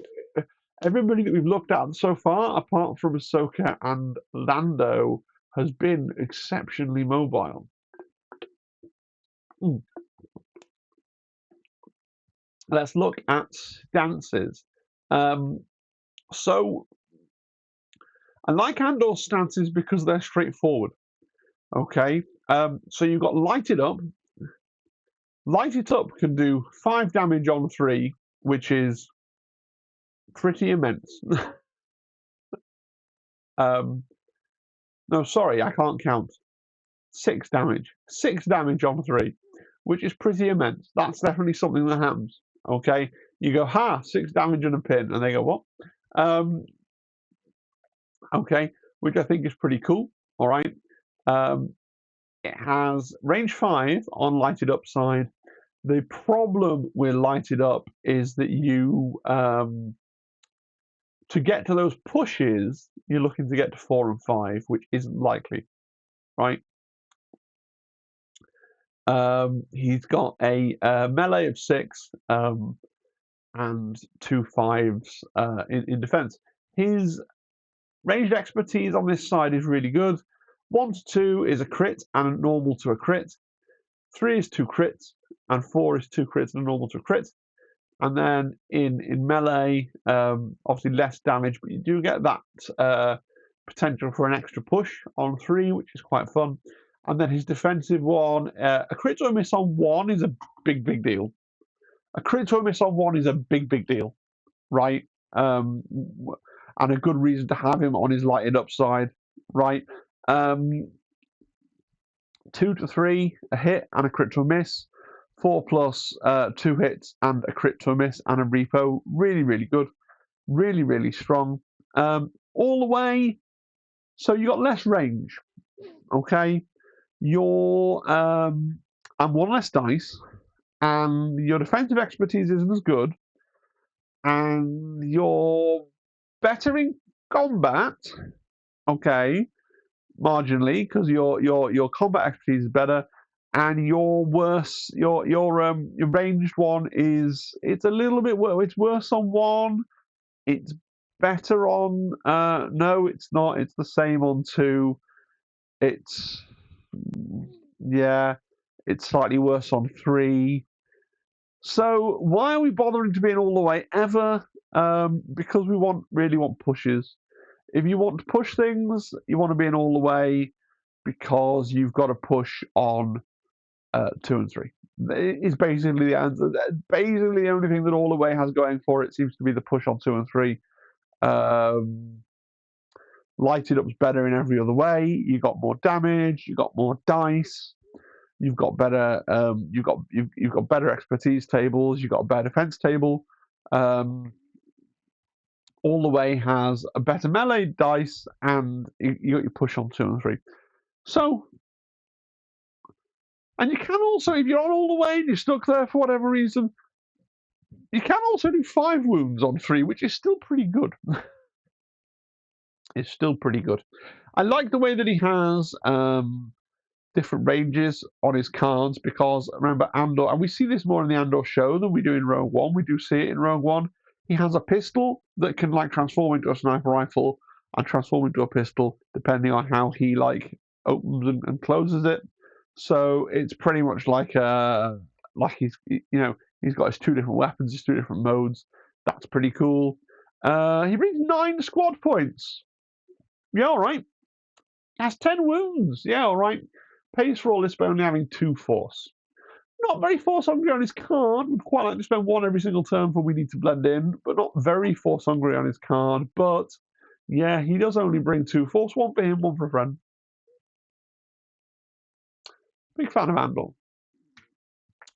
everybody that we've looked at so far, apart from Ahsoka and Lando, has been exceptionally mobile. Let's look at stances. So I like Andor's stances because they're straightforward. Okay, so you've got Light It Up. Light It Up can do 5 damage on 3, which is pretty immense. No, sorry, I can't count. 6 damage. 6 damage on 3, which is pretty immense. That's definitely something that happens. Okay, you go, 6 damage on a pin, and they go, what? Okay, which I think is pretty cool. All right. It has range 5 on Lighted Up side. The problem with Lighted Up is that you, to get to those pushes, you're looking to get to 4 and 5, which isn't likely, right? He's got a melee of 6 and 2 5s in defense. His Ranged expertise on this side is really good. 1 to 2 is a crit and a normal to a crit. 3 is 2 crits, and 4 is 2 crits and a normal to a crit. And then in melee, obviously less damage, but you do get that potential for an extra push on 3, which is quite fun. And then his defensive one, a crit or a miss on 1 is a big deal. A crit or a miss on 1 is a big deal, right? And a good reason to have him on his lighted upside, right? 2 to 3, a hit and a crit to a miss. 4 plus 2 hits and a crit to a miss and a repo. Really good. Really strong. All the way. So you got less range. Okay. You're and 1 less dice. And your defensive expertise isn't as good. And you're better in combat. Okay. Marginally, because your combat expertise is better. And your worse, your ranged one it's a little bit worse. It's worse on 1. It's better on no, it's not. It's the same on 2. It's it's slightly worse on 3. So why are we bothering to be in all the way ever? Because we really want pushes. If you want to push things, you want to be in all the way because you've got to push on 2 and 3. It's basically the answer. Basically, the only thing that All the Way has going for it seems to be the push on 2 and 3. Lighted up's better in every other way. You got more damage. You got more dice. You've got better. You've got better expertise tables. You've got a better defense table. All the Way has a better melee dice, and you got your push on 2 and 3. So. And you can also, if you're on All the Way and you're stuck there for whatever reason, you can also do 5 wounds on 3, which is still pretty good. It's still pretty good. I like the way that he has different ranges on his cards, because remember Andor, and we see this more in the Andor show than we do in Rogue One. We do see it in Rogue One. He has a pistol that can transform into a sniper rifle and transform into a pistol depending on how he opens and closes it. So it's pretty much like he's got his 2 different weapons, his 2 different modes. That's pretty cool. He brings 9 squad points. Yeah, all right. Has 10 wounds. Yeah, all right. Pays for all this by only having 2 force. Not very force hungry on his card. Would quite like to spend 1 every single turn for We Need to Blend In, but not very force hungry on his card. But yeah, he does only bring 2 force. 1 for him, 1 for a friend. Big fan of Andor.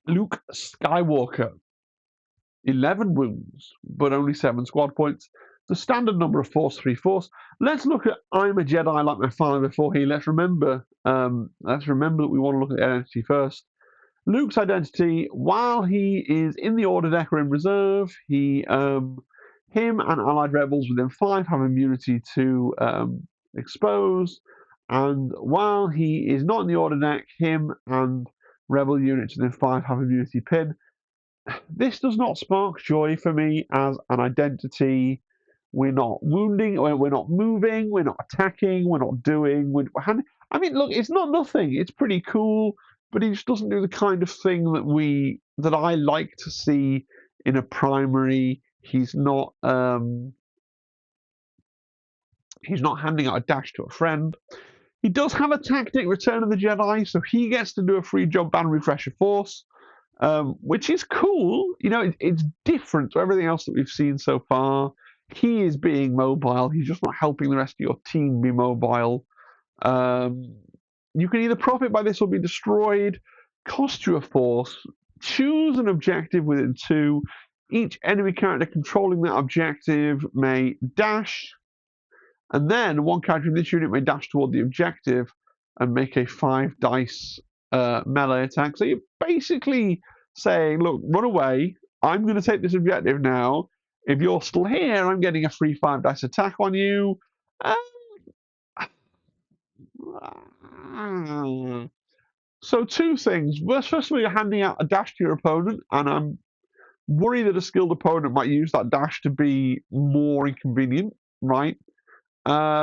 Luke Skywalker. 11 wounds, but only 7 squad points. The standard number of force, 3 force. Let's look at I'm a Jedi like my father before he. Let's remember that we want to look at identity first. Luke's identity, while he is in the Order deck or in reserve, him and allied rebels within 5 have immunity to expose. And while he is not in the Order deck, him and rebel units within 5 have immunity pin. This does not spark joy for me as an identity. We're not wounding, we're not moving, we're not attacking, we're not doing. I mean, look, it's not nothing. It's pretty cool, but he just doesn't do the kind of thing that I like to see in a primary. He's not handing out a dash to a friend. He does have a tactic, Return of the Jedi, so he gets to do a free jump and refresh a force. Which is cool. It's different to everything else that we've seen so far. He is being mobile. He's just not helping the rest of your team be mobile. You can either profit by this or be destroyed. Cost you a force. Choose an objective within 2. Each enemy character controlling that objective may dash. And then 1 character in this unit may dash toward the objective and make a 5 dice melee attack. So you're basically saying, look, run away. I'm going to take this objective now. If you're still here, I'm getting a free 5 dice attack on you. So 2 things. First of all, you're handing out a dash to your opponent, and I'm worried that a skilled opponent might use that dash to be more inconvenient, right? I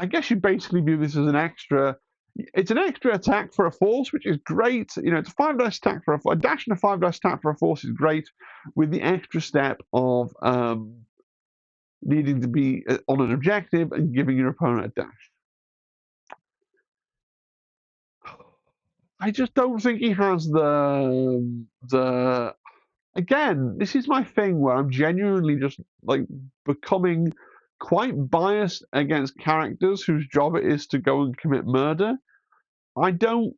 guess you basically view this as an extra. It's an extra attack for a force, which is great. It's a 5 dice attack for a dash and a 5 dice attack for a force is great, with the extra step of needing to be on an objective and giving your opponent a dash. I just don't think he has the. Again, this is my thing where I'm genuinely just like becoming quite biased against characters whose job it is to go and commit murder. I don't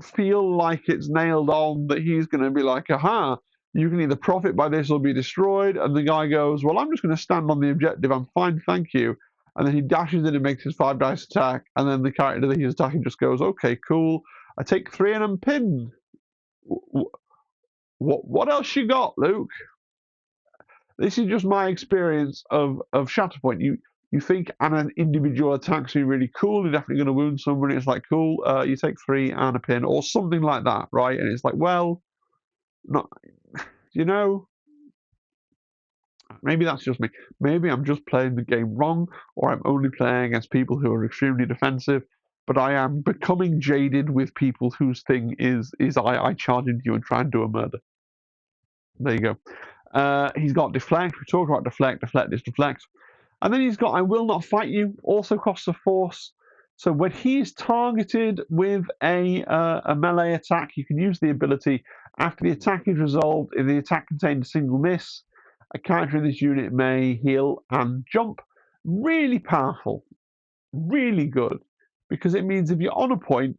feel like it's nailed on that he's going to be like, aha, you can either profit by this or be destroyed. And the guy goes, well, I'm just going to stand on the objective. I'm fine, thank you. And then he dashes in and makes his 5 dice attack. And then the character that he's attacking just goes, okay, cool. I take 3 and I'm pinned. What else you got, Luke? This is just my experience of Shatterpoint. You think an individual attack's really cool, you're definitely going to wound somebody. It's like, cool, you take 3 and a pin, or something like that, right? And it's like, well, not, maybe that's just me. Maybe I'm just playing the game wrong, or I'm only playing against people who are extremely defensive. But I am becoming jaded with people whose thing is I charge into you and try and do a murder. There you go. He's got deflect. We talked about deflect, deflect. And then he's got I will not fight you. Also costs a force. So when he's targeted with a melee attack, you can use the ability after the attack is resolved. If the attack contains a single miss, a character in this unit may heal and jump. Really powerful. Really good. Because it means if you're on a point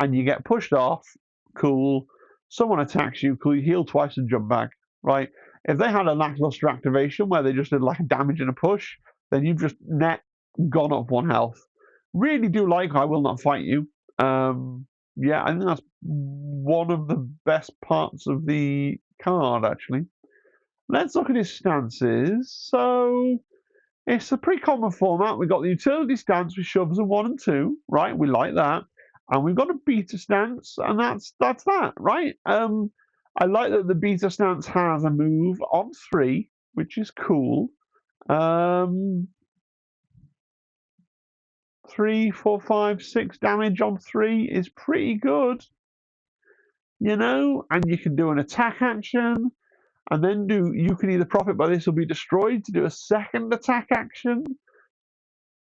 and you get pushed off, cool. Someone attacks you, cool. You heal twice and jump back, right? If they had a lackluster activation where they just did like a damage and a push, then you've just net gone up 1 health. Really do like I will not fight you. Yeah, I think that's one of the best parts of the card, actually. Let's look at his stances. So it's a pretty common format. We've got the utility stance with shoves and 1 and 2, right? We like that. And we've got a beta stance, and that's that, right? I like that the beta stance has a move on 3, which is cool. 3, 4, 5, 6 damage on 3 is pretty good, and you can do an attack action, and then you can either profit by this or be destroyed to do a second attack action.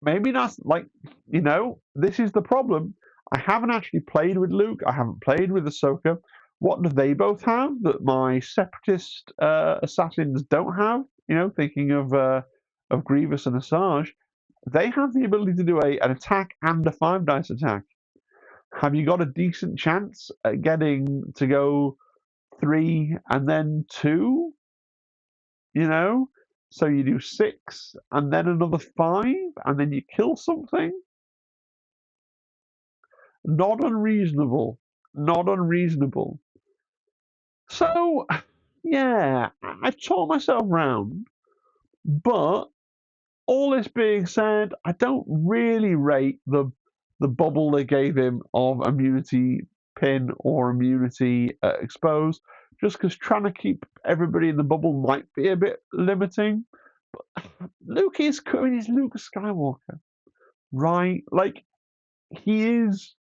Maybe that's like, this is the problem. I haven't actually played with Luke. I haven't played with Ahsoka. What do they both have that my separatist assassins don't have? Thinking of Grievous and Asajj, they have the ability to do an attack and a 5 dice attack. Have you got a decent chance at getting to go 3 and then 2? So you do 6 and then another 5 and then you kill something? Not unreasonable. Not unreasonable. So, yeah, I've taught myself round, but all this being said, I don't really rate the bubble they gave him of immunity pin or immunity exposed, just because trying to keep everybody in the bubble might be a bit limiting. But Luke is Luke Skywalker, right? Like, he is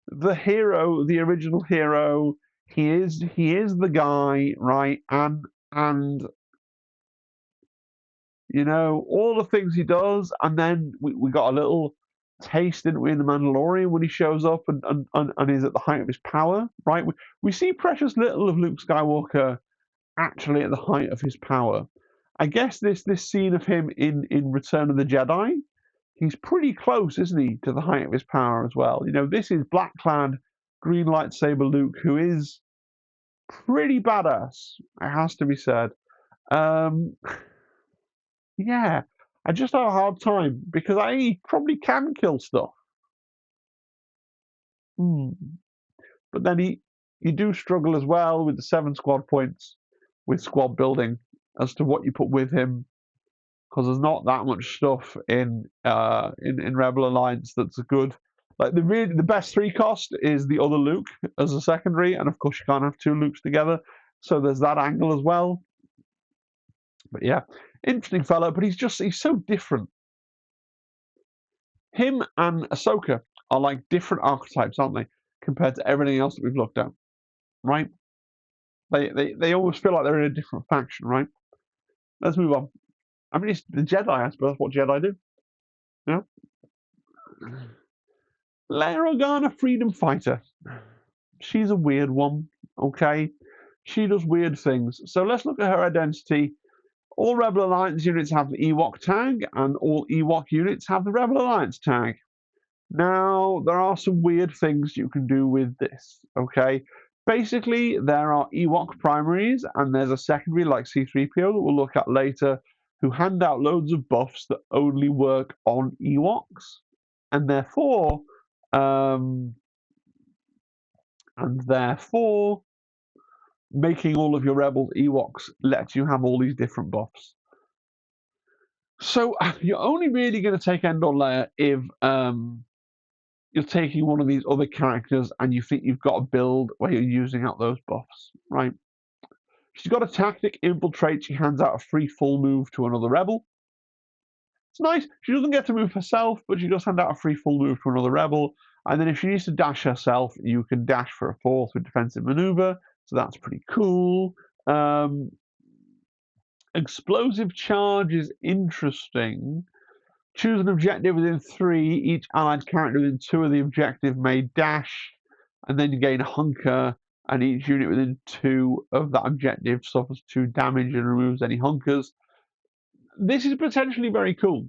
the hero, the original hero. He is the guy, right? And all the things he does, and then we got a little taste, didn't we, in The Mandalorian when he shows up and is at the height of his power, right? We see precious little of Luke Skywalker actually at the height of his power. I guess this scene of him in Return of the Jedi, he's pretty close, isn't he, to the height of his power as well. This is black-clad, green lightsaber Luke, who is pretty badass, it has to be said. Yeah, I just have a hard time because I probably can kill stuff. But then you do struggle as well with the 7 squad points with squad building as to what you put with him, because there's not that much stuff in Rebel Alliance that's good. Like the best 3 cost is the other Luke as a secondary, and of course you can't have 2 Lukes together, so there's that angle as well. But yeah, interesting fellow, but he's so different. him and Ahsoka are like different archetypes, aren't they, compared to everything else that we've looked at, right? They always feel like they're in a different faction, right? Let's move on. I mean, it's the Jedi, I suppose. What Jedi do, you know? Leia Organa, Freedom Fighter. She's a weird one, okay? She does weird things. So let's look at her identity. All Rebel Alliance units have the Ewok tag, and all Ewok units have the Rebel Alliance tag. Now, there are some weird things you can do with this, okay? Basically, there are Ewok primaries, and there's a secondary like C-3PO that we'll look at later, who hand out loads of buffs that only work on Ewoks, and therefore, making all of your Rebel Ewoks lets you have all these different buffs. So you're only really going to take Endor Leia if you're taking one of these other characters and you think you've got a build where you're using out those buffs, right? She's got a tactic, Infiltrate. She hands out a free full move to another Rebel. It's nice. She doesn't get to move herself, but she does hand out a free full move to another Rebel. And then if she needs to dash herself, you can dash for a fourth with Defensive Maneuver. So that's pretty cool. Explosive Charge is interesting. Choose an objective within 3. Each allied character within 2 of the objective may dash, and then you gain a hunker, and each unit within 2 of that objective suffers 2 damage and removes any hunkers. This is potentially very cool.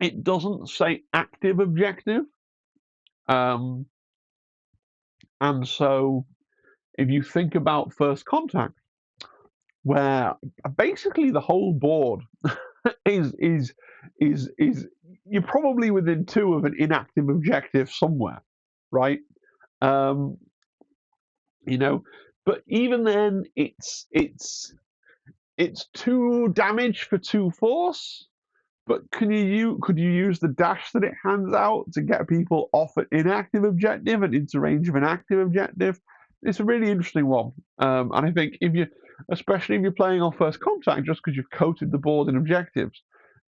It doesn't say active objective, and so if you think about First Contact, where basically the whole board is you're probably within 2 of an inactive objective somewhere, right? You know, but even then, it's 2 damage for 2 force. But could you use the dash that it hands out to get people off an inactive objective and into range of an active objective? It's a really interesting one, and I think especially if you're playing on First Contact, just because you've coated the board in objectives,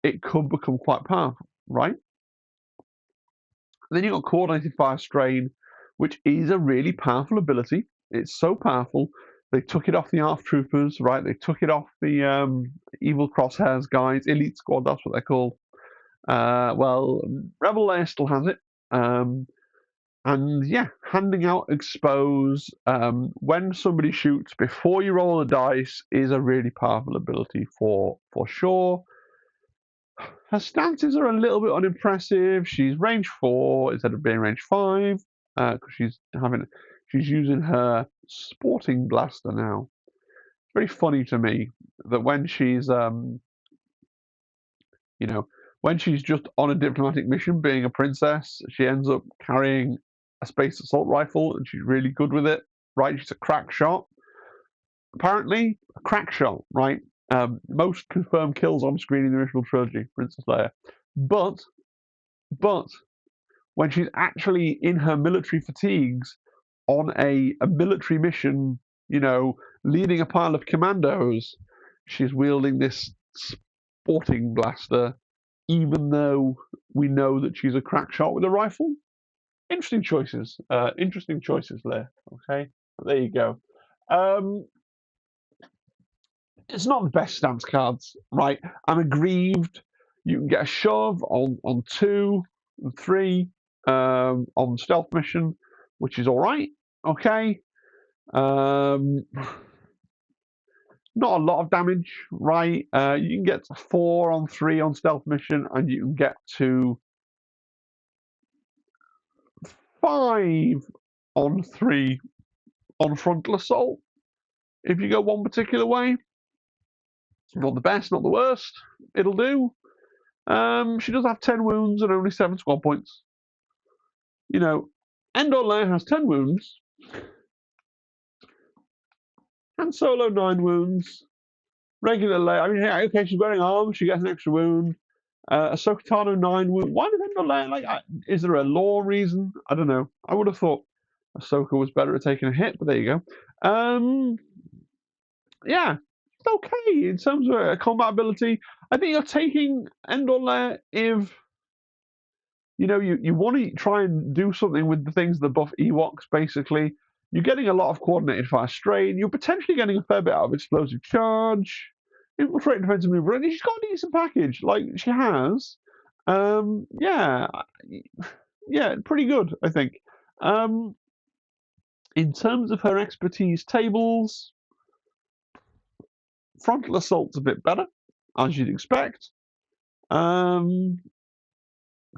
it could become quite powerful, right? Then you've got Coordinated Fire Strain, which is a really powerful ability. It's so powerful. They took it off the ARF Troopers, right? They took it off the Evil Crosshairs guys, Elite Squad, that's what they're called. Well, Rebel Leia still has it. And yeah, handing out Expose when somebody shoots before you roll the dice is a really powerful ability for sure. Her stances are a little bit unimpressive. She's range 4 instead of being range 5 because she's using her sporting blaster now. It's very funny to me that when she's when she's just on a diplomatic mission being a princess, she ends up carrying a space assault rifle and she's really good with it, right? She's a crack shot. Apparently, a crack shot, right? Most confirmed kills on screen in the original trilogy, Princess Leia. But when she's actually in her military fatigues on a military mission, leading a pile of commandos, she's wielding this sporting blaster, even though we know that she's a crack shot with a rifle. Interesting choices there. Okay, there you go. It's not the best stance cards, right? I'm aggrieved. You can get a shove on 2 and 3 on stealth mission, which is all right. Okay. Not a lot of damage, right? You can get to 4 on 3 on stealth mission, and you can get to 5 on 3 on frontal assault if you go one particular way. Not the best, not the worst. It'll do. She does have 10 wounds and only 7 squad points. Endor Leia has 10 wounds. Han Solo 9 wounds. Regular Leia, I mean, okay, she's wearing armor, she gets an extra wound. Ahsoka Tano 9 wounds. Why does Endor Leia, is there a lore reason? I don't know. I would have thought Ahsoka was better at taking a hit, but there you go. Yeah, it's okay in terms of combat ability. I think you're taking Endor Lair if you want to try and do something with the things that buff Ewoks. Basically, you're getting a lot of coordinated fire strain. You're potentially getting a fair bit out of explosive charge, infiltrate defensive maneuver, and she's got a decent package. Like she has, yeah, pretty good, I think. In terms of her expertise tables, frontal assault's a bit better, as you'd expect, because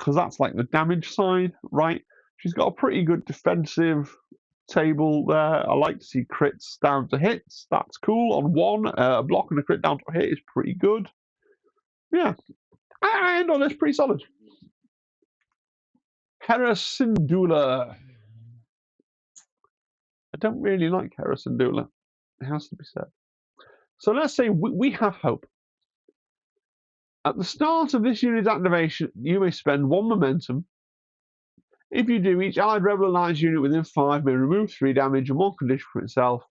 that's like the damage side, right? She's got a pretty good defensive table there. I like to see crits down to hits. That's cool. On one, a block and a crit down to a hit is pretty good. Yeah, I end on this pretty solid. Hera Syndulla. I don't really like Hera Syndulla. It has to be said. So let's say we have hope. At the start of this unit's activation, you may spend 1 momentum. If you do, each allied rebel alliance unit within 5 may remove 3 damage and 1 condition from itself.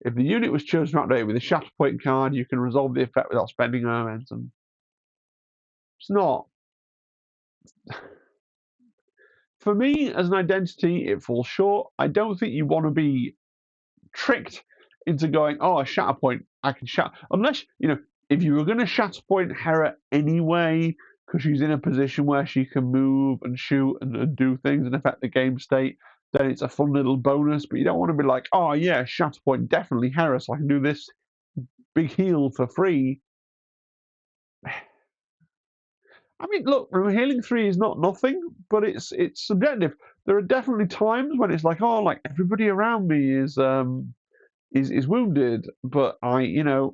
If the unit was chosen to activate with a Shatterpoint card, you can resolve the effect without spending momentum. It's not. For me, as an identity, it falls short. I don't think you want to be tricked into going, oh, a Shatterpoint, I can shatter. Unless, if you were going to Shatterpoint Hera anyway, because she's in a position where she can move and shoot and do things and affect the game state, then it's a fun little bonus. But you don't want to be like, oh, yeah, Shatterpoint, definitely Hera, so I can do this big heal for free. I mean, look, healing 3 is not nothing, but it's subjective. There are definitely times when it's like, oh, like everybody around me is wounded, but and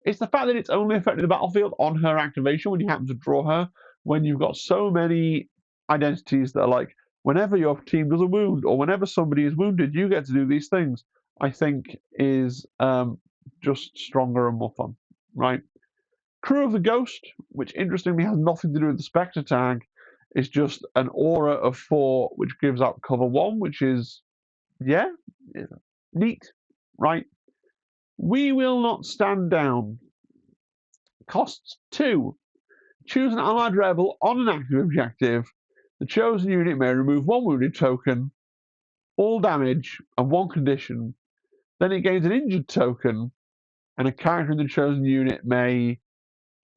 it's the fact that it's only affecting the battlefield on her activation when you happen to draw her. When you've got so many identities that are like, whenever your team does a wound or whenever somebody is wounded, you get to do these things. I think is just stronger and more fun, right? Crew of the Ghost, which interestingly has nothing to do with the Spectre tag, is just an aura of 4 which gives out cover 1, which is, yeah, neat, right? We will not stand down. Costs 2. Choose an allied rebel on an active objective. The chosen unit may remove 1 wounded token, all damage, and 1 condition. Then it gains an injured token, and a character in the chosen unit may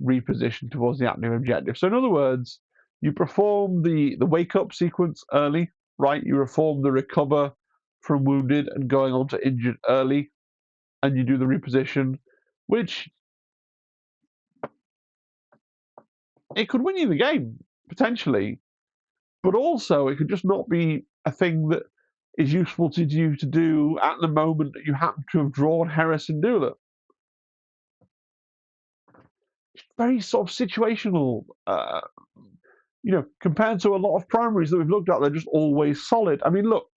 reposition towards the active objective. So in other words, you perform the wake up sequence early, right? You perform the recover from wounded and going on to injured early, and you do the reposition, which it could win you the game potentially, but also it could just not be a thing that is useful to you to do at the moment that you happen to have drawn Hera Syndulla. Very sort of situational, compared to a lot of primaries that we've looked at, they're just always solid. I mean, look,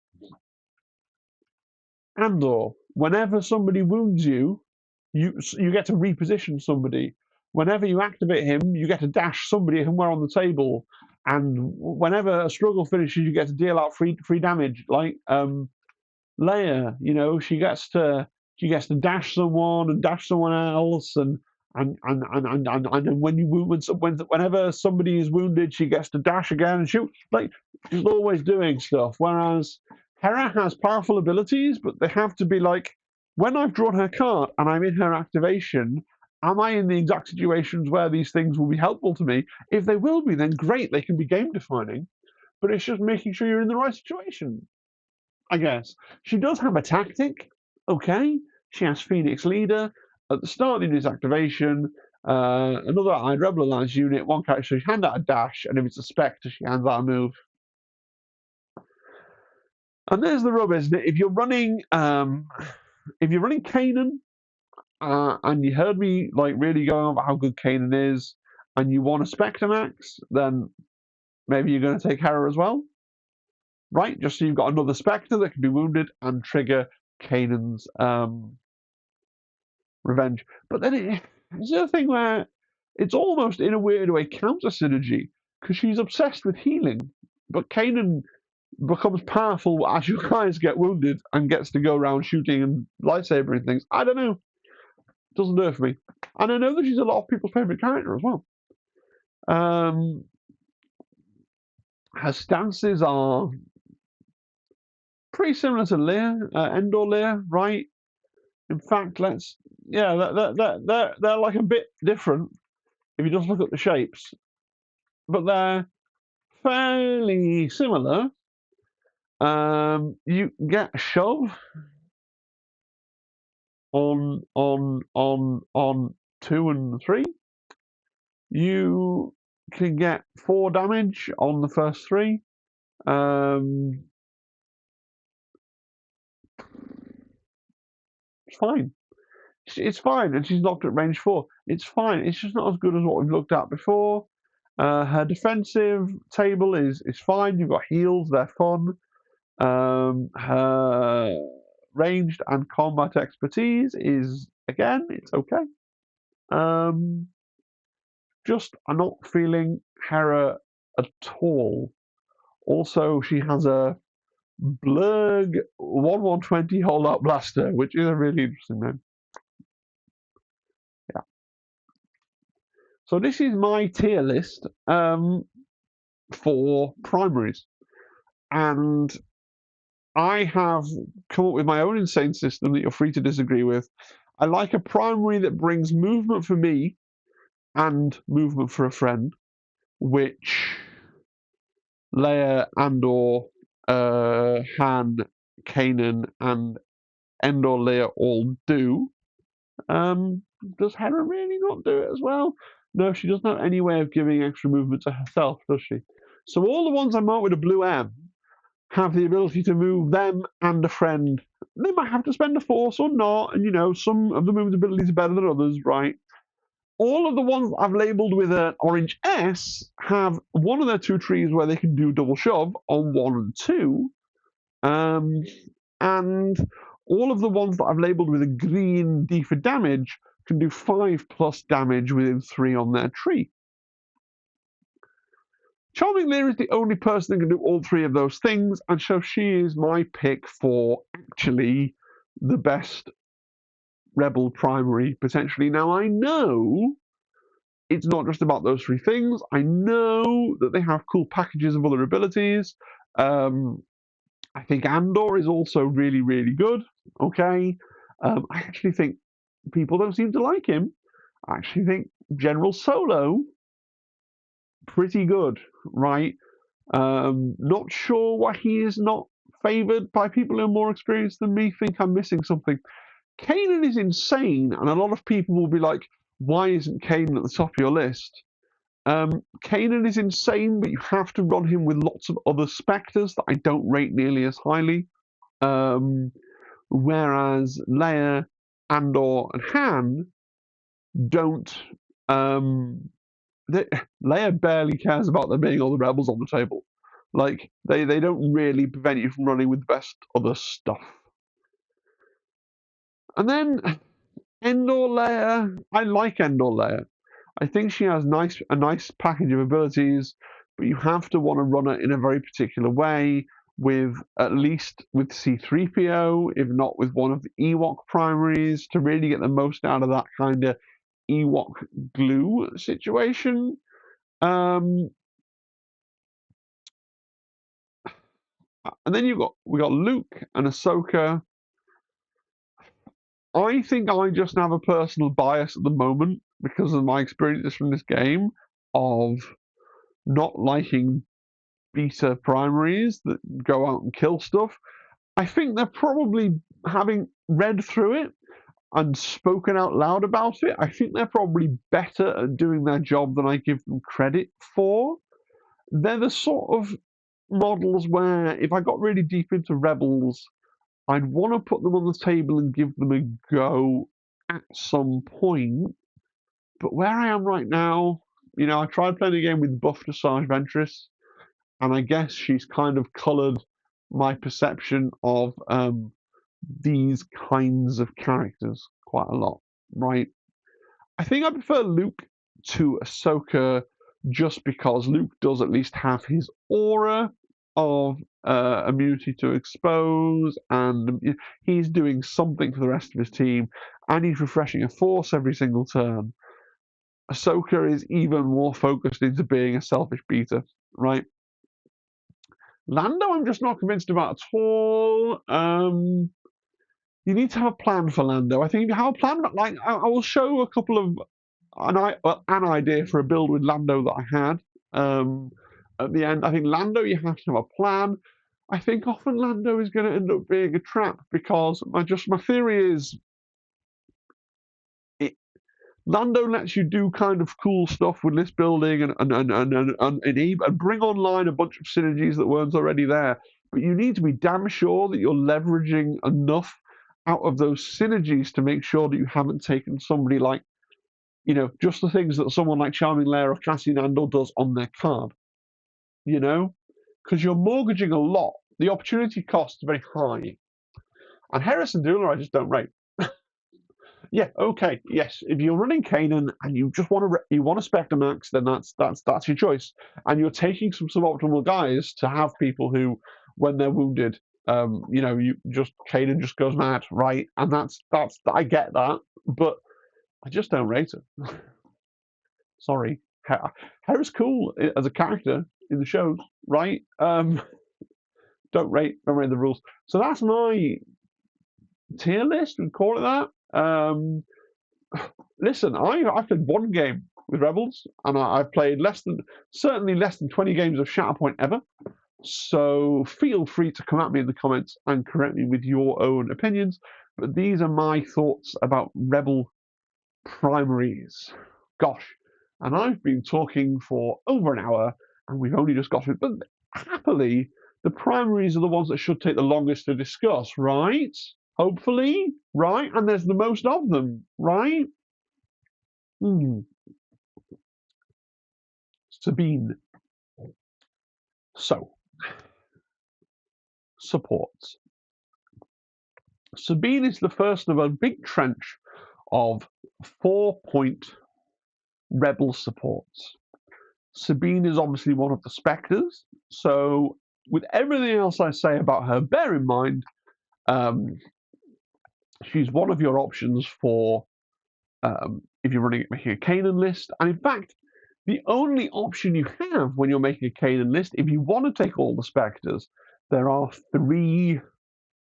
Andor, whenever somebody wounds you, you get to reposition somebody. Whenever you activate him, you get to dash somebody somewhere on the table. And whenever a struggle finishes, you get to deal out free damage. Like Leia, she gets to dash someone and dash someone else, and whenever somebody is wounded, she gets to dash again and shoot. Like she's always doing stuff. Whereas Hera has powerful abilities, but they have to be like, when I've drawn her card and I'm in her activation, am I in the exact situations where these things will be helpful to me? If they will be, then great, they can be game defining. But it's just making sure you're in the right situation, I guess. She does have a tactic, okay? She has Phoenix Leader. At the start of the unit's activation, another Allied Rebel Alliance unit, 1 character, she hands out a dash, and if it's a Spectre, she hands out a move. And there's the rub, isn't it? If you're running Kanan, and you heard me like really going on about how good Kanan is, and you want a Spectre Max, then maybe you're going to take Hera as well, right? Just so you've got another Spectre that can be wounded and trigger Kanan's revenge. But then it's the thing where it's almost in a weird way counter synergy, because she's obsessed with healing, but Kanan becomes powerful as your guys get wounded and gets to go around shooting and lightsabering things. I don't know. Doesn't do it for me. And I know that she's a lot of people's favourite character as well. Her stances are pretty similar to Endor Lear, right? In fact, they're like a bit different if you just look at the shapes, but they're fairly similar. You get a shove on 2 and 3. You can get 4 damage on the first 3. It's fine. It's fine, and she's knocked at range 4. It's fine. It's just not as good as what we've looked at before. Her defensive table is fine. You've got heals; they're fun. Her ranged and combat expertise is, again, it's okay. Just I'm not feeling Hera at all. Also, she has a Blurg 1120 hold-out blaster, which is a really interesting name. Yeah. So this is my tier list for primaries, and I have come up with my own insane system that you're free to disagree with. I like a primary that brings movement for me and movement for a friend, which Leia, Andor, Han, Kanan, and Endor Leia all do. Does Hera really not do it as well? No, she doesn't have any way of giving extra movement to herself, does she? So all the ones I marked with a blue M have the ability to move them and a friend. They might have to spend a force or not, and some of the movement abilities are better than others, right? All of the ones I've labelled with an orange S have one of their 2 trees where they can do double shove on 1 and 2. And all of the ones that I've labelled with a green D for damage can do 5+ damage within 3 on their tree. Charming Lear is the only person that can do all 3 of those things, and so she is my pick for actually the best Rebel primary, potentially. Now, I know it's not just about those 3 things. I know that they have cool packages of other abilities. I think Andor is also really, really good. Okay. I actually think people don't seem to like him. I actually think General Solo, pretty good, right? Not sure why he is not favoured by people who are more experienced than me. Think I'm missing something. Kanan is insane, and a lot of people will be like, why isn't Kanan at the top of your list? Kanan is insane, but you have to run him with lots of other Spectres that I don't rate nearly as highly. Whereas Leia, Andor, and Han don't. Leia barely cares about there being all the rebels on the table. Like, they don't really prevent you from running with the best other stuff. And then Endor Leia, I like Endor Leia. I think she has a nice package of abilities, but you have to want to run it in a very particular way, at least with C-3PO, if not with one of the Ewok primaries, to really get the most out of that kind of Ewok glue situation. And then we got Luke and Ahsoka. I think I just have a personal bias at the moment because of my experiences from this game of not liking beta primaries that go out and kill stuff. I think they're probably, having read through it and spoken out loud about it, I think they're probably better at doing their job than I give them credit for. They're the sort of models where if I got really deep into Rebels, I'd want to put them on the table and give them a go at some point. But where I am right now, I tried playing a game with buff Dressage Ventress, and I guess she's kind of coloured my perception of these kinds of characters quite a lot, right? I think I prefer Luke to Ahsoka just because Luke does at least have his aura of immunity to expose, and he's doing something for the rest of his team. and he's refreshing a force every single turn. Ahsoka is even more focused into being a selfish beater, right? Lando, I'm just not convinced about at all. You need to have a plan for Lando. I think if you have a plan, like I will show a couple of an idea for a build with Lando that I had at the end. I think Lando, you have to have a plan. I think often Lando is going to end up being a trap because my theory is Lando lets you do kind of cool stuff with list building and bring online a bunch of synergies that weren't already there. But you need to be damn sure that you're leveraging enough out of those synergies to make sure that you haven't taken somebody like, just the things that someone like Charming Lair or Cassian Andor does on their card. Because you're mortgaging a lot. The opportunity cost is very high. And Harrison Dula, I just don't rate. Yeah, okay, yes. If you're running Kanan and you just want to Spectre Max, then that's your choice. And you're taking some suboptimal guys to have people who, when they're wounded, Kanan just goes mad, right? And that's I get that, but I just don't rate it. Sorry, Hera's cool as a character in the shows, right? Don't rate the rules. So that's my tier list. We call it that. Listen, I've played one game with Rebels, and I've played certainly less than 20 games of Shatterpoint ever. So feel free to come at me in the comments and correct me with your own opinions. But these are my thoughts about Rebel primaries. Gosh, and I've been talking for over an hour, and we've only just got to it. But happily, the primaries are the ones that should take the longest to discuss, right? Hopefully, right? And there's the most of them, right? Sabine. So, supports. Sabine is the first of a big trench of 4-point rebel supports. Sabine is obviously one of the Spectres, so with everything else I say about her, bear in mind she's one of your options for if you're making a Kanan list. And in fact, the only option you have when you're making a Kanan list, if you want to take all the Spectres, there are 3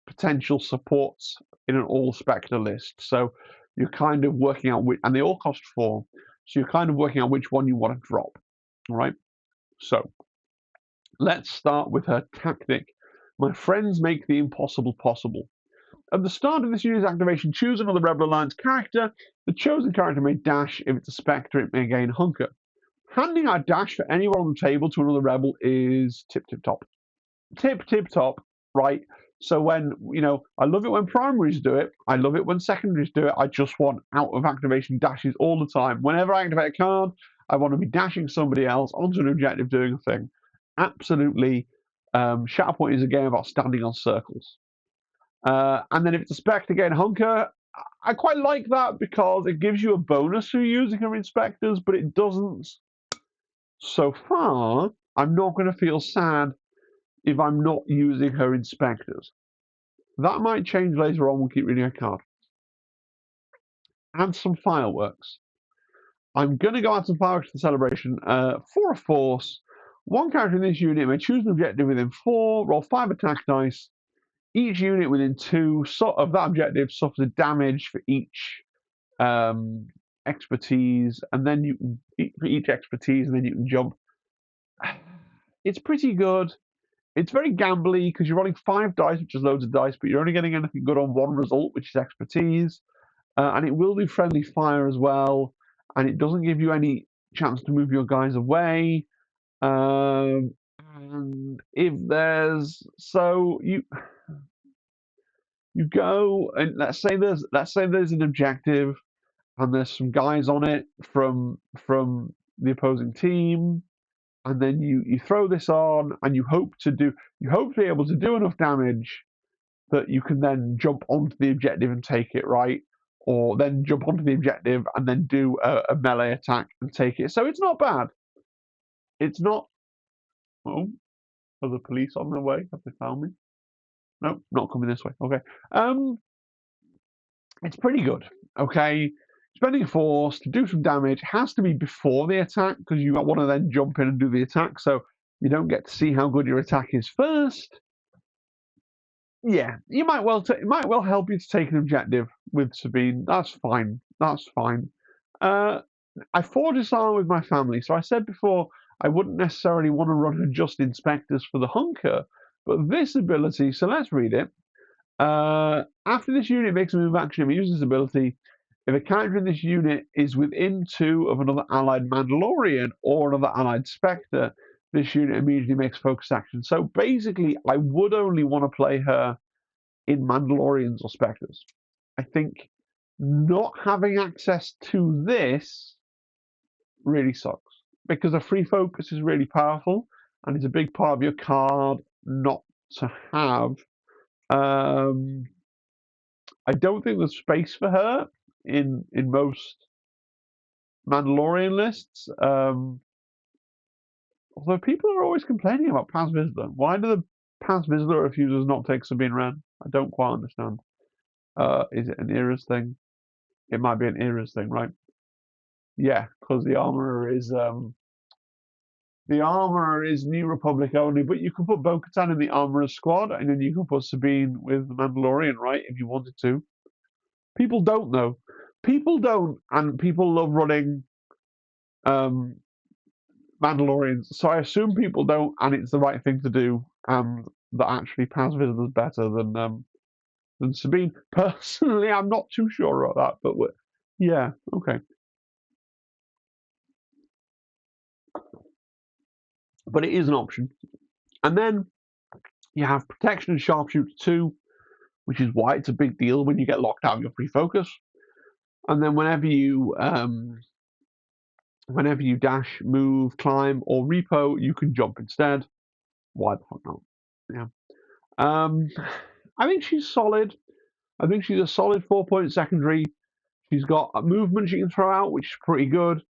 potential supports in an all Spectre list. So you're kind of working out which, and they all cost 4. So you're kind of working out which one you want to drop. All right. So let's start with her tactic. My friends make the impossible possible. At the start of this unit's activation, choose another Rebel Alliance character. The chosen character may dash. If it's a Spectre, it may gain Hunker. Handing out dash for anyone on the table to another Rebel is tip top. Tip top, right? So when, I love it when primaries do it. I love it when secondaries do it. I just want out of activation dashes all the time. Whenever I activate a card, I want to be dashing somebody else onto an objective doing a thing. Absolutely. Shatterpoint is a game about standing on circles. And then if it's a Spectre again, Hunker, I quite like that because it gives you a bonus for using her inspectors, but it doesn't. So far, I'm not going to feel sad if I'm not using her inspectors. That might change later on. We'll keep reading a card. Add some fireworks. I'm going to go add some fireworks to the celebration. For a force, one character in this unit may choose an objective within 4, roll 5 attack dice. Each unit within 2 of that objective suffers a damage for each expertise, and then you can for each expertise, and then you can jump. It's pretty good. It's very gambly because you're rolling 5 dice, which is loads of dice, but you're only getting anything good on one result, which is expertise. And it will do friendly fire as well, and it doesn't give you any chance to move your guys away. And if there's you go and let's say there's an objective and there's some guys on it from the opposing team, and then you throw this on and you hope to be able to do enough damage that you can then jump onto the objective and take it, right? Or then jump onto the objective and then do a melee attack and take it. So it's not bad. It's not. Oh, are the police on their way? Have they found me? No, not coming this way. Okay. It's pretty good. Okay, spending a force to do some damage has to be before the attack because you want to then jump in and do the attack. So you don't get to see how good your attack is first. Yeah, it might well help you to take an objective with Sabine. That's fine. That's fine. I fought Islam with my family, so I said before I wouldn't necessarily want to run just inspectors for the hunker, but this ability. So let's read it. After this unit makes a move action and uses this ability, if a character in this unit is within 2 of another allied Mandalorian or another allied Spectre, this unit immediately makes focus action. So basically, I would only want to play her in Mandalorians or Spectres. I think not having access to this really sucks because a free focus is really powerful and it's a big part of your card not to have. I don't think there's space for her in most Mandalorian lists. Although people are always complaining about Paz Vizsla. Why do the Paz Vizsla refusers not take Sabine Wren? I don't quite understand. Is it an eras thing? It might be an eras thing, right? Yeah, because the armorer is New Republic only, but you can put Bo-Katan in the armorer's squad, and then you can put Sabine with the Mandalorian, right? If you wanted to. People don't know. People don't, and people love running Mandalorians. So I assume people don't, and it's the right thing to do. And that actually Paz Vizsla is better than Sabine. Personally, I'm not too sure about that, but yeah, okay. But it is an option. And then you have protection and sharpshooter 2, which is why it's a big deal when you get locked out of your free focus. And then whenever you dash, move, climb, or repo, you can jump instead. Why the fuck not? Yeah. I think she's solid. I think she's a solid 4-point secondary. She's got a movement she can throw out, which is pretty good.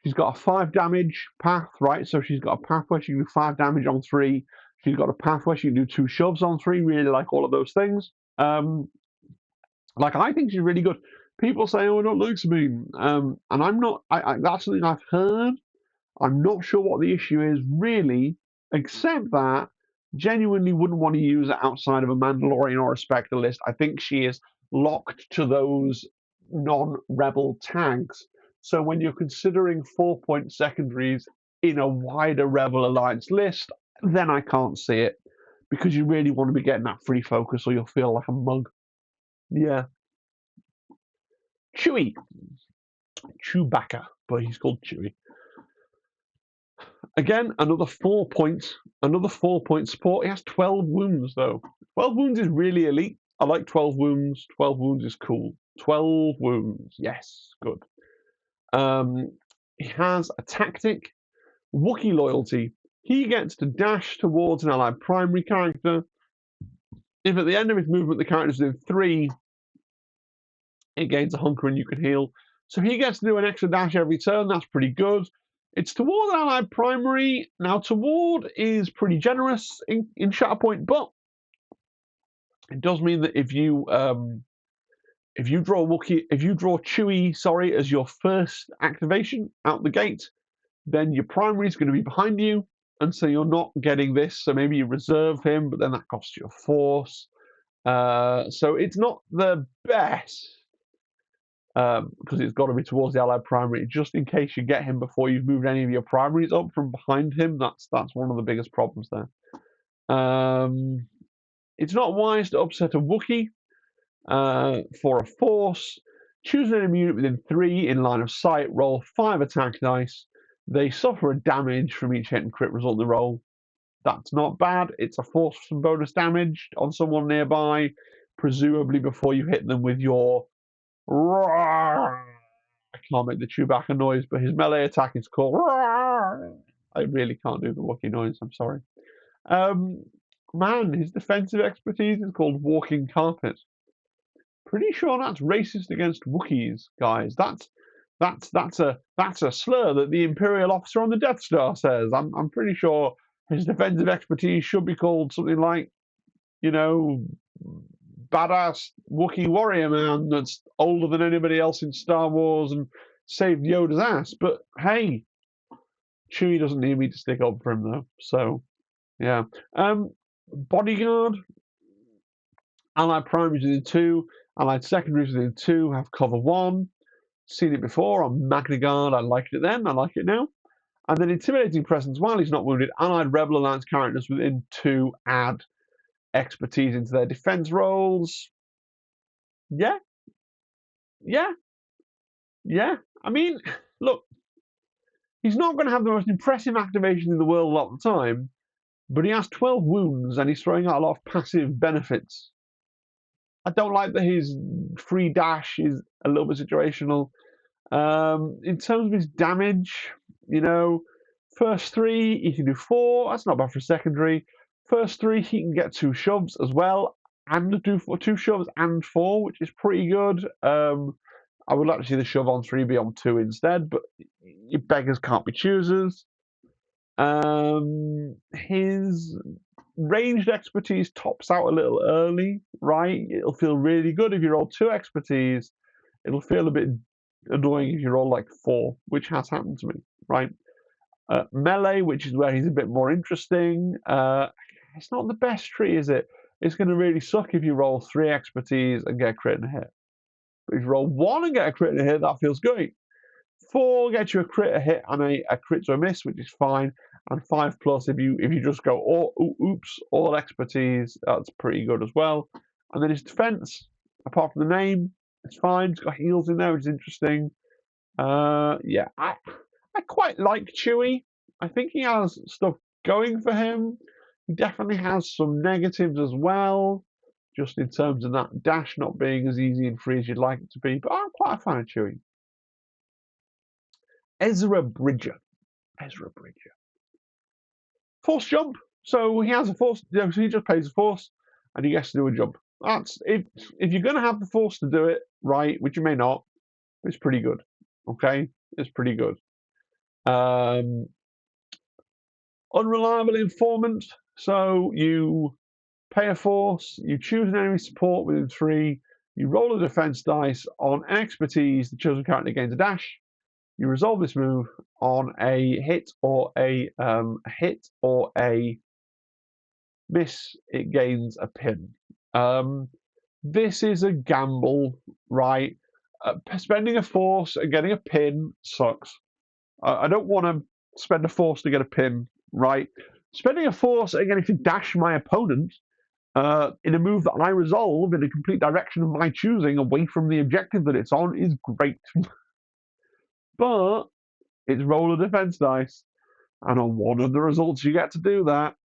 She's got a 5 damage path, right? So she's got a path where she can do 5 damage on 3. She's got a path where she can do 2 shoves on 3. Really like all of those things. I think she's really good. People say, "Oh, I don't like Sabine," and I'm not. That's something I've heard. I'm not sure what the issue is really, except that genuinely wouldn't want to use it outside of a Mandalorian or a Spectre list. I think she is locked to those non-rebel tags. So when you're considering 4-point secondaries in a wider Rebel Alliance list, then I can't see it because you really want to be getting that free focus or you'll feel like a mug. Yeah. Chewie. Chewbacca, but he's called Chewie. Again, another 4 points. Another 4-point support. He has 12 wounds, though. 12 wounds is really elite. I like 12 wounds. 12 wounds is cool. 12 wounds. Yes, good. He has a tactic, Wookiee loyalty. He gets to dash towards an allied primary character. If at the end of his movement the character's in 3, it gains a hunker and you can heal. So he gets to do an extra dash every turn. That's pretty good. It's toward an allied primary. Now, toward is pretty generous in Shatterpoint, but it does mean that if you draw Chewie, as your first activation out the gate, then your primary is going to be behind you, and so you're not getting this. So maybe you reserve him, but then that costs you a force. So it's not the best. Because it's got to be towards the allied primary, just in case you get him before you've moved any of your primaries up from behind him. That's one of the biggest problems there. It's not wise to upset a Wookiee for a force. Choose an enemy unit within 3 in line of sight. Roll 5 attack dice. They suffer a damage from each hit and crit result in the roll. That's not bad. It's a force for some bonus damage on someone nearby, presumably before you hit them with your roar. I can't make the Chewbacca noise, but his melee attack is called roar. I really can't do the Wookiee noise. I'm sorry. Man, his defensive expertise is called walking carpet. Pretty sure that's racist against Wookiees, guys. That's a slur that the Imperial officer on the Death Star says. I'm pretty sure his defensive expertise should be called something like, badass Wookiee warrior man that's older than anybody else in Star Wars and saved Yoda's ass. But hey, Chewie doesn't need me to stick up for him though. So yeah. Bodyguard, allied primaries within 2, allied secondaries within 2 have cover 1. Seen it before on Magna Guard. I liked it then. I like it now. And then intimidating presence while he's not wounded. Allied Rebel Alliance characters within 2 add expertise into their defense rolls. Yeah. I mean, look, he's not going to have the most impressive activation in the world a lot of the time, but he has 12 wounds and he's throwing out a lot of passive benefits. I don't like that his free dash is a little bit situational. In terms of his damage, first 3 he can do 4. That's not bad for a secondary. First 3 he can get 2 shoves as well, and do 2 shoves and 4, which is pretty good. I would like to see the shove on 3 be on 2 instead, but your beggars can't be choosers. His ranged expertise tops out a little early, right? It'll feel really good if you roll 2 expertise. It'll feel a bit annoying if you roll like 4, which has happened to me, right? Melee, which is where he's a bit more interesting. It's not the best tree, is it? It's going to really suck if you roll 3 expertise and get a crit and a hit. But if you roll 1 and get a crit and a hit, that feels great. 4 gets you a crit, a hit, and a crit to a miss, which is fine. And 5 plus if you just go all expertise, that's pretty good as well. And then his defense, apart from the name, it's fine. It's got heals in there, which is interesting. Yeah, I quite like Chewie. I think he has stuff going for him. He definitely has some negatives as well, just in terms of that dash not being as easy and free as you'd like it to be. But I'm quite a fan of Chewie. Ezra Bridger. Force jump. So he has a force. So he just pays a force, and he gets to do a jump. That's if you're going to have the force to do it right, which you may not. It's pretty good. Okay, it's pretty good. Unreliable informant. So you pay a force, you choose an enemy support within 3, you roll a defense dice on an expertise, the chosen character gains a dash. You resolve this move on a hit or a miss, it gains a pin. This is a gamble, right? Spending a force and getting a pin sucks. I don't want to spend a force to get a pin, right? Spending a force and getting to dash my opponent in a move that I resolve in a complete direction of my choosing away from the objective that it's on is great. But it's roll a defense dice, and on one of the results you get to do that.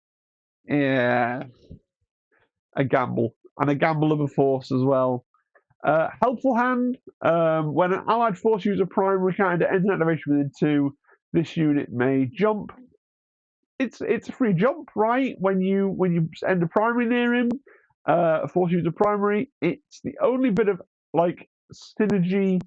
Yeah, a gamble, and a gamble of a force as well. Helpful hand. When an allied force user primary character ends an activation within 2, this unit may jump. It's a free jump, right? When you end a primary near him, force user primary. It's the only bit of like synergy.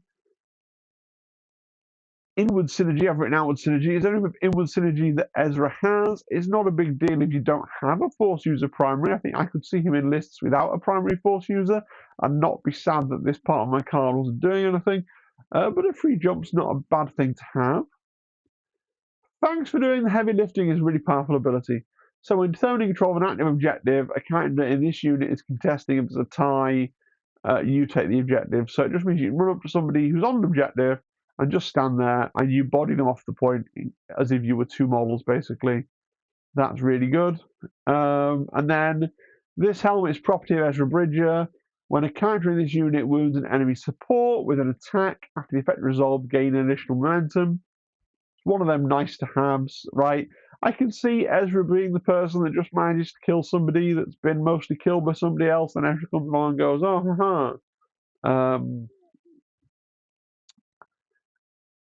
Inward synergy, I've written outward synergy. It's only with inward synergy that Ezra has. It's not a big deal if you don't have a force user primary. I think I could see him in lists without a primary force user and not be sad that this part of my card wasn't doing anything. But a free jump's not a bad thing to have. Thanks for doing the heavy lifting is a really powerful ability. So when determining control of an active objective, a character in this unit is contesting. If there's a tie, you take the objective. So it just means you can run up to somebody who's on an objective and just stand there and you body them off the point as if you were 2 models, basically. That's really good. And then this helmet is property of Ezra Bridger. When a character in this unit wounds an enemy support with an attack after the effect resolved, gain additional momentum. It's one of them nice to haves, right? I can see Ezra being the person that just manages to kill somebody that's been mostly killed by somebody else, and Ezra comes along and goes, oh, haha.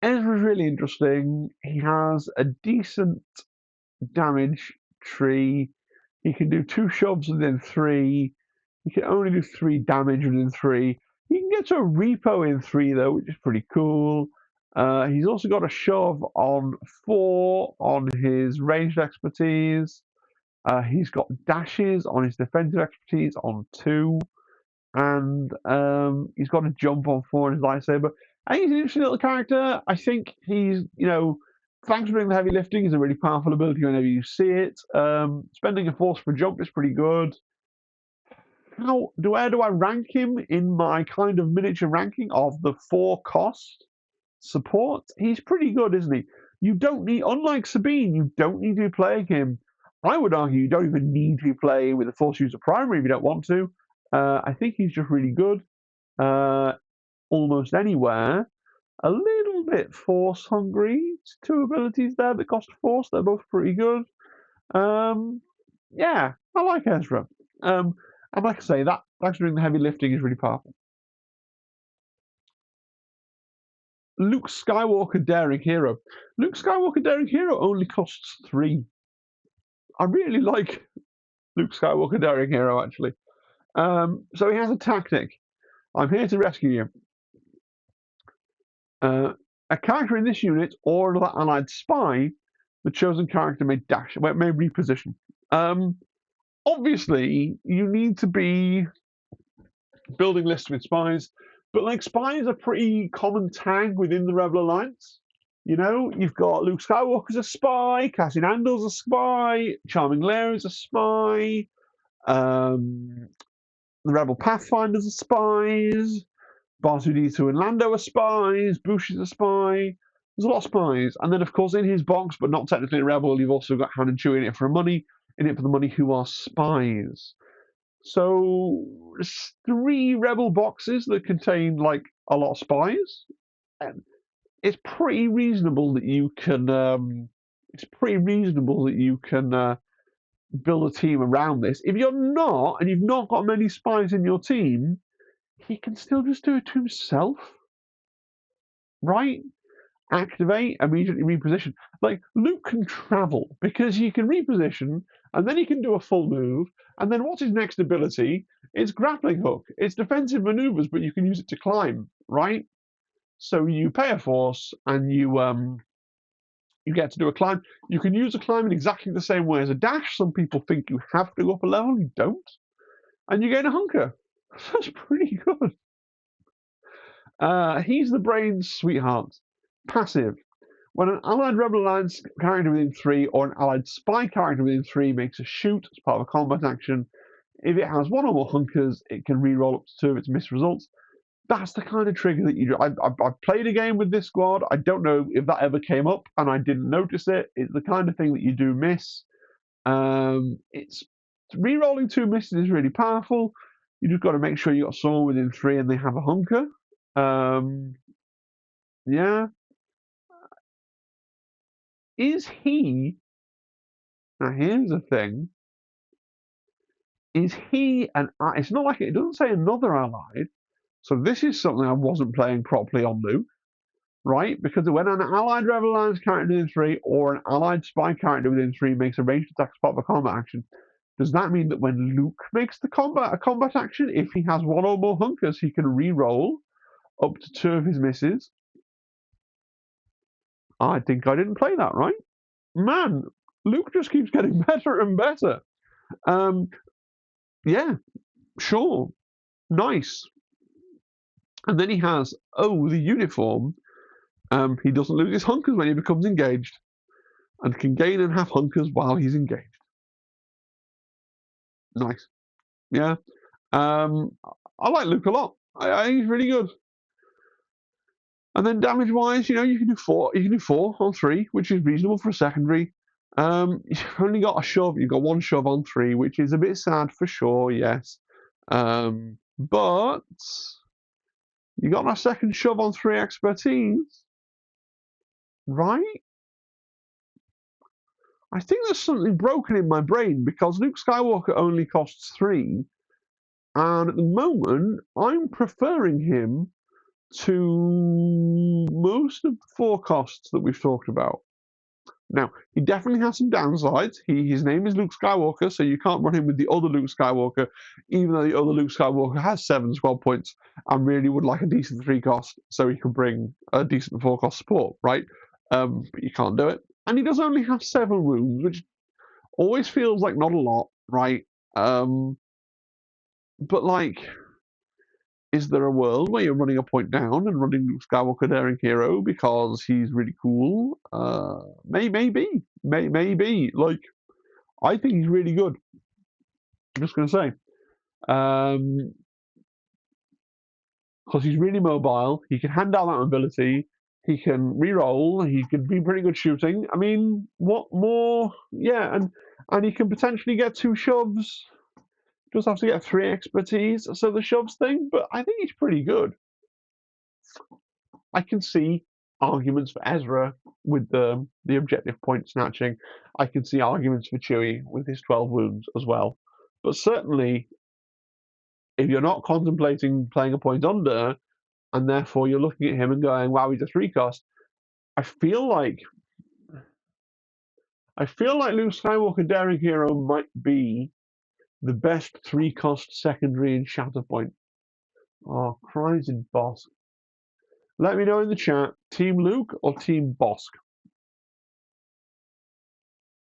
Ezra's really interesting. He has a decent damage tree. He can do 2 shoves within 3. He can only do 3 damage within 3. He can get to a repo in 3 though, which is pretty cool. He's also got a shove on 4 on his ranged expertise. He's got dashes on his defensive expertise on 2. and he's got a jump on 4 in his lightsaber. I think he's an interesting little character. I think he's, thanks for doing the heavy lifting. He's a really powerful ability whenever you see it. Spending a force for jump is pretty good. Where do I rank him in my kind of miniature ranking of the 4 cost support? He's pretty good, isn't he? You don't need, unlike Sabine, you don't need to be playing him. I would argue you don't even need to be playing with a Force User Primary if you don't want to. I think he's just really good. Almost anywhere. A little bit Force hungry. 2 abilities there that cost Force. They're both pretty good. Yeah, I like Ezra. And like I say, that thanks for doing the heavy lifting is really powerful. Luke Skywalker Daring Hero. Luke Skywalker Daring Hero only costs 3. I really like Luke Skywalker Daring Hero, actually. So he has a tactic. I'm here to rescue you. A character in this unit or another allied spy, the chosen character may dash, may reposition. Obviously, you need to be building lists with spies, but like spy is a pretty common tag within the Rebel Alliance. You've got Luke Skywalker's a spy, Cassian Andor's a spy, Charming Lair is a spy, the Rebel Pathfinders are spies, R2-D2 and Lando are spies, Bush is a spy. There's a lot of spies. And then, of course, in his box, but not technically a Rebel, you've also got Han and Chewie in it for the money, who are spies. So, there's 3 Rebel boxes that contain, like, a lot of spies. And it's pretty reasonable that you can, build a team around this. If you're not, and you've not got many spies in your team, he can still just do it to himself. Right? Activate, immediately reposition. Like, Luke can travel because he can reposition, and then he can do a full move, and then what's his next ability? It's grappling hook. It's defensive maneuvers, but you can use it to climb, right? So you pay a force, and you get to do a climb. You can use a climb in exactly the same way as a dash. Some people think you have to go up a level, you don't. And you gain a hunker. That's pretty good. He's the brain's sweetheart. Passive. When an allied Rebel Alliance character within 3 or an allied spy character within 3 makes a shoot as part of a combat action, if it has 1 or more hunkers, it can reroll up to 2 of its missed results. That's the kind of trigger that you do. I've played a game with this squad. I don't know if that ever came up, and I didn't notice it. It's the kind of thing that you do miss. It's rerolling 2 misses is really powerful. You just got to make sure you got someone within 3 and they have a hunker. Yeah. Is he? Now here's the thing. Is he an? It's not like it doesn't say another allied. So this is something I wasn't playing properly on Luke, right? Because when an allied Rebel Alliance character within 3 or an allied spy character within 3 makes a ranged attack as part of a combat action, does that mean that when Luke makes a combat action, if he has 1 or more hunkers, he can re-roll up to 2 of his misses? I think I didn't play that right. Man, Luke just keeps getting better and better. Yeah, sure, nice. And then he has, the uniform. He doesn't lose his hunkers when he becomes engaged, and can gain and have hunkers while he's engaged. Nice. Yeah. I like Luke a lot. He's really good. And then damage-wise, you can do 4. You can do 4 on 3, which is reasonable for a secondary. You've only got a shove. You've got 1 shove on 3, which is a bit sad for sure. Yes. But you got a second shove on 3 expertise, right? I think there's something broken in my brain because Luke Skywalker only costs 3, and at the moment I'm preferring him to most of the 4 costs that we've talked about. Now, he definitely has some downsides. His name is Luke Skywalker, so you can't run him with the other Luke Skywalker, even though the other Luke Skywalker has 7 squad points and really would like a decent 3 cost so he can bring a decent 4 cost support, right? But you can't do it. And he does only have 7 wounds, which always feels like not a lot, right? But like, is there a world where you're running a point down and running Luke Skywalker Daring Hero because he's really cool? Maybe. Like, I think he's really good. I'm just going to say. Because he's really mobile. He can hand down that mobility. He can re-roll. He can be pretty good shooting. I mean, what more? Yeah, and he can potentially get 2 shoves. Just have to get 3 expertise. So the shoves thing, but I think he's pretty good. I can see arguments for Ezra with the objective point snatching. I can see arguments for Chewie with his 12 wounds as well. But certainly, if you're not contemplating playing a point under, and therefore you're looking at him and going, "Wow, he's a 3-cost," I feel like Luke Skywalker Daring Hero might be the best 3-cost secondary in Shatterpoint. Oh, cries in Bosk. Let me know in the chat, Team Luke or Team Bosk?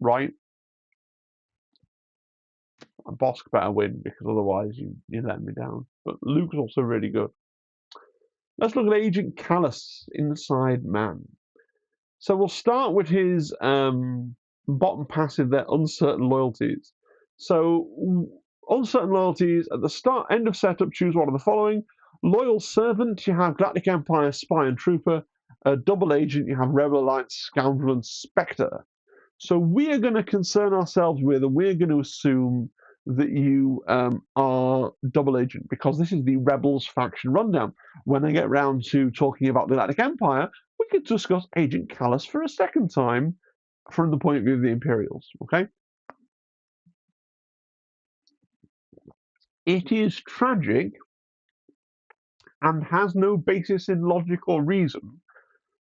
Right? Bosk better win, because otherwise you let me down. But Luke's also really good. Let's look at Agent Callus, Inside Man. So we'll start with his bottom passive there, Uncertain Loyalties. So uncertain loyalties at the end of setup, choose one of the following. Loyal Servant, you have Galactic Empire, Spy and Trooper. Double Agent, you have Rebel Alliance, Scoundrel and Spectre. So we're going to concern ourselves with, and we're going to assume that you are double agent, because this is the Rebels faction rundown. When I get round to talking about the Galactic Empire, we could discuss Agent Callus for a second time from the point of view of the Imperials, okay? It is tragic and has no basis in logic or reason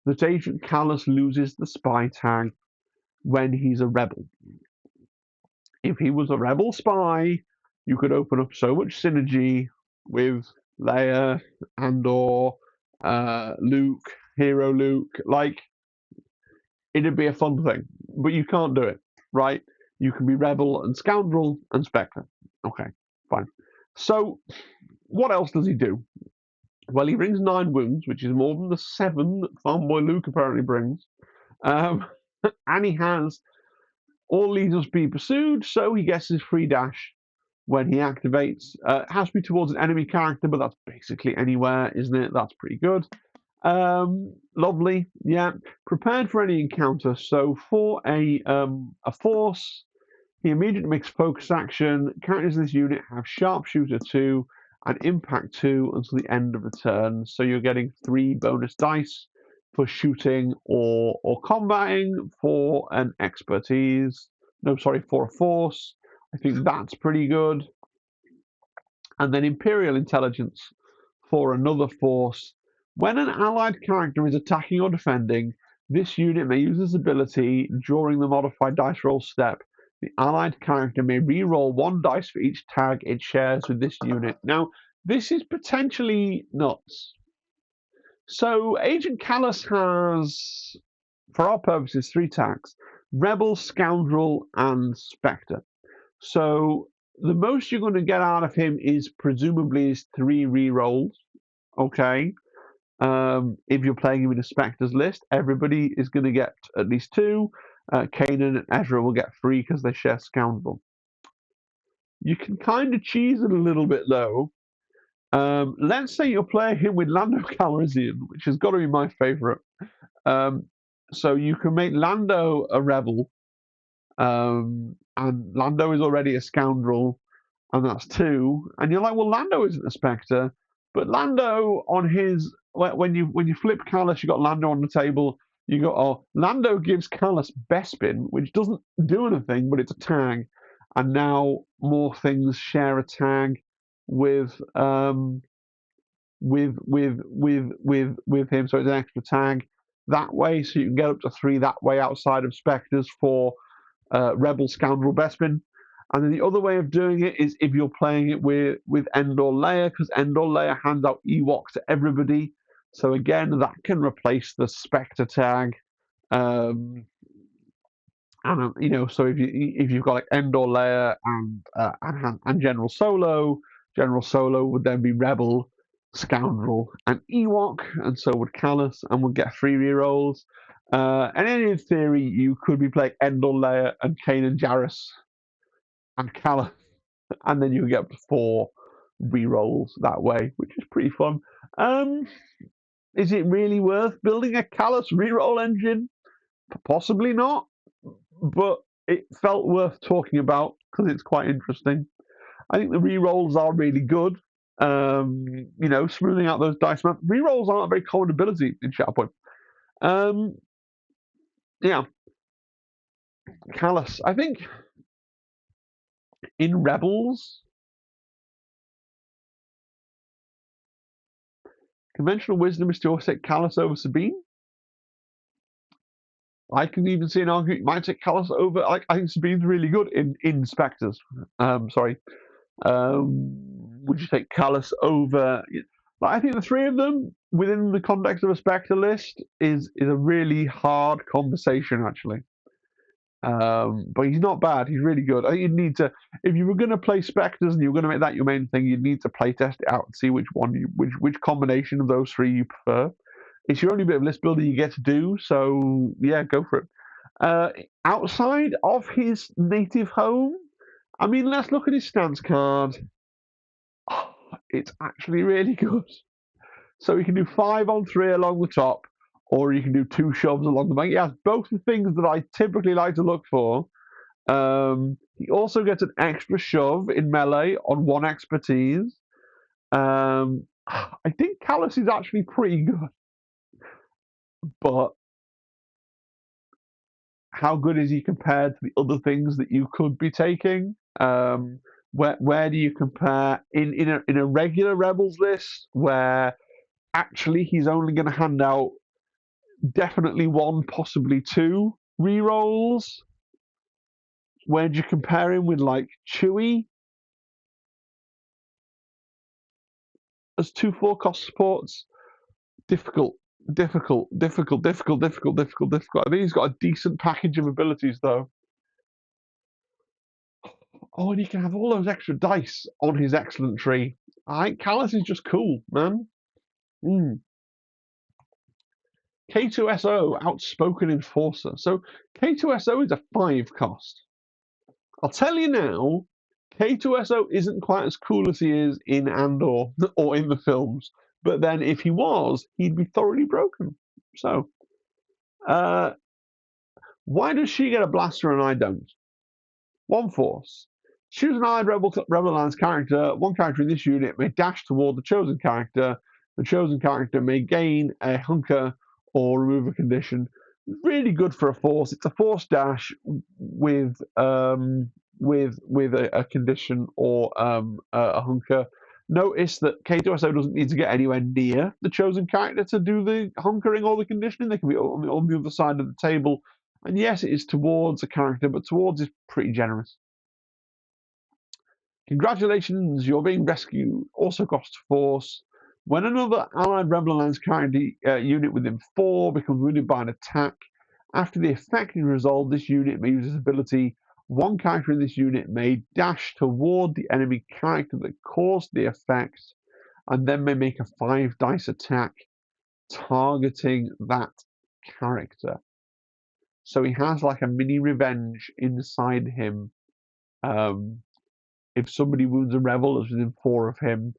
that Agent Callus loses the spy tag when he's a rebel. If he was a rebel spy, you could open up so much synergy with Leia, Andor, Luke, Hero Luke. Like, it'd be a fun thing, but you can't do it, right? You can be Rebel and Scoundrel and Spectre. Okay, fine. So, what else does he do? Well, he brings 9 wounds, which is more than the 7 that Fanboy Luke apparently brings. And he has all leaders be pursued, so he gets his free dash when he activates. It has to be towards an enemy character, but that's basically anywhere, isn't it? That's pretty good. Lovely, yeah. Prepared for any encounter. So for a force, he immediately makes focus action. Characters in this unit have Sharpshooter 2 and Impact 2 until the end of the turn. So you're getting 3 bonus dice for shooting or combating for an expertise. No, sorry, for a force. I think that's pretty good. And then Imperial Intelligence for another force. When an allied character is attacking or defending, this unit may use this ability during the modified dice roll step. The allied character may re-roll 1 dice for each tag it shares with this unit. Now, this is potentially nuts. So Agent Callus has, for our purposes, 3 tags: Rebel, Scoundrel, and Spectre. So the most you're going to get out of him is presumably his 3 re-rolls. Okay. If you're playing him in a Spectres list, everybody is going to get at least 2. Kanan and Ezra will get 3 because they share Scoundrel. You can kind of cheese it a little bit though. Let's say you're playing him with Lando Calrissian, which has got to be my favorite. So you can make Lando a rebel, and Lando is already a scoundrel, and that's 2. And you're like, well, Lando isn't a Spectre, but Lando on his, when you flip Callus, you got Lando on the table. You got Lando gives Callus Bespin, which doesn't do anything, but it's a tag, and now more things share a tag with him, so it's an extra tag that way, so you can get up to 3 that way outside of Spectres for Rebel, Scoundrel, Bespin. And then the other way of doing it is if you're playing it with Endor Leia, because Endor Leia hands out Ewok to everybody. So again, that can replace the Spectre tag. And so if you've got like Endor Leia and General Solo would then be Rebel, Scoundrel, and Ewok, and so would Callus, and would get 3 rerolls. And in theory, you could be playing Endor, Leia, and Kanan Jarrus, and Callus, and then you get up to 4 rerolls that way, which is pretty fun. Is it really worth building a Callus reroll engine? Possibly not, but it felt worth talking about because it's quite interesting. I think the rerolls are really good. Smoothing out those dice maps. Rerolls aren't a very common ability in Shatterpoint. Yeah. Callus. I think in Rebels, conventional wisdom is to always take Callus over Sabine. I can even see an argument you might take Callus over. I think Sabine's really good in Spectres. Sorry. Would you take Callus over? I think the 3 of them within the context of a Spectre list is a really hard conversation actually. But he's not bad. He's really good. I think you'd need to, if you were going to play Spectres and you were going to make that your main thing, you'd need to play test it out and see which combination of those 3 you prefer. It's your only bit of list building you get to do, so yeah, go for it. Outside of his native home, I mean, let's look at his stance card. Oh, it's actually really good. So you can do 5 on 3 along the top, or you can do 2 shoves along the back. He has both the things that I typically like to look for. He also gets an extra shove in melee on 1 expertise. I think Callus is actually pretty good, but how good is he compared to the other things that you could be taking? Where do you compare in a regular Rebels list where actually he's only going to hand out definitely 1, possibly 2 rerolls? Where do you compare him with like Chewie as 2 4-cost supports? Difficult. I think he's got a decent package of abilities though. Oh, and he can have all those extra dice on his excellent tree. I think Callus is just cool, man. K2SO, outspoken enforcer. So K2SO is a 5-cost. I'll tell you now, K2SO isn't quite as cool as he is in Andor or in the films. But then if he was, he'd be thoroughly broken. So, why does she get a blaster and I don't? 1 force. Choose an allied Rebel Alliance character. 1 character in this unit may dash toward the chosen character. The chosen character may gain a hunker or remove a condition. Really good for a force. It's a force dash with a condition or a hunker. Notice that K2SO doesn't need to get anywhere near the chosen character to do the hunkering or the conditioning. They can be on the other side of the table. And yes, it is towards a character, but towards is pretty generous. Congratulations, you're being rescued. Also costs force. When another allied Rebel Alliance character unit within 4 becomes wounded by an attack, after the effect is resolved, this unit may use its ability. 1 character in this unit may dash toward the enemy character that caused the effect, and then may make a 5 dice attack targeting that character. So he has like a mini revenge inside him. If somebody wounds a rebel that's within 4 of him.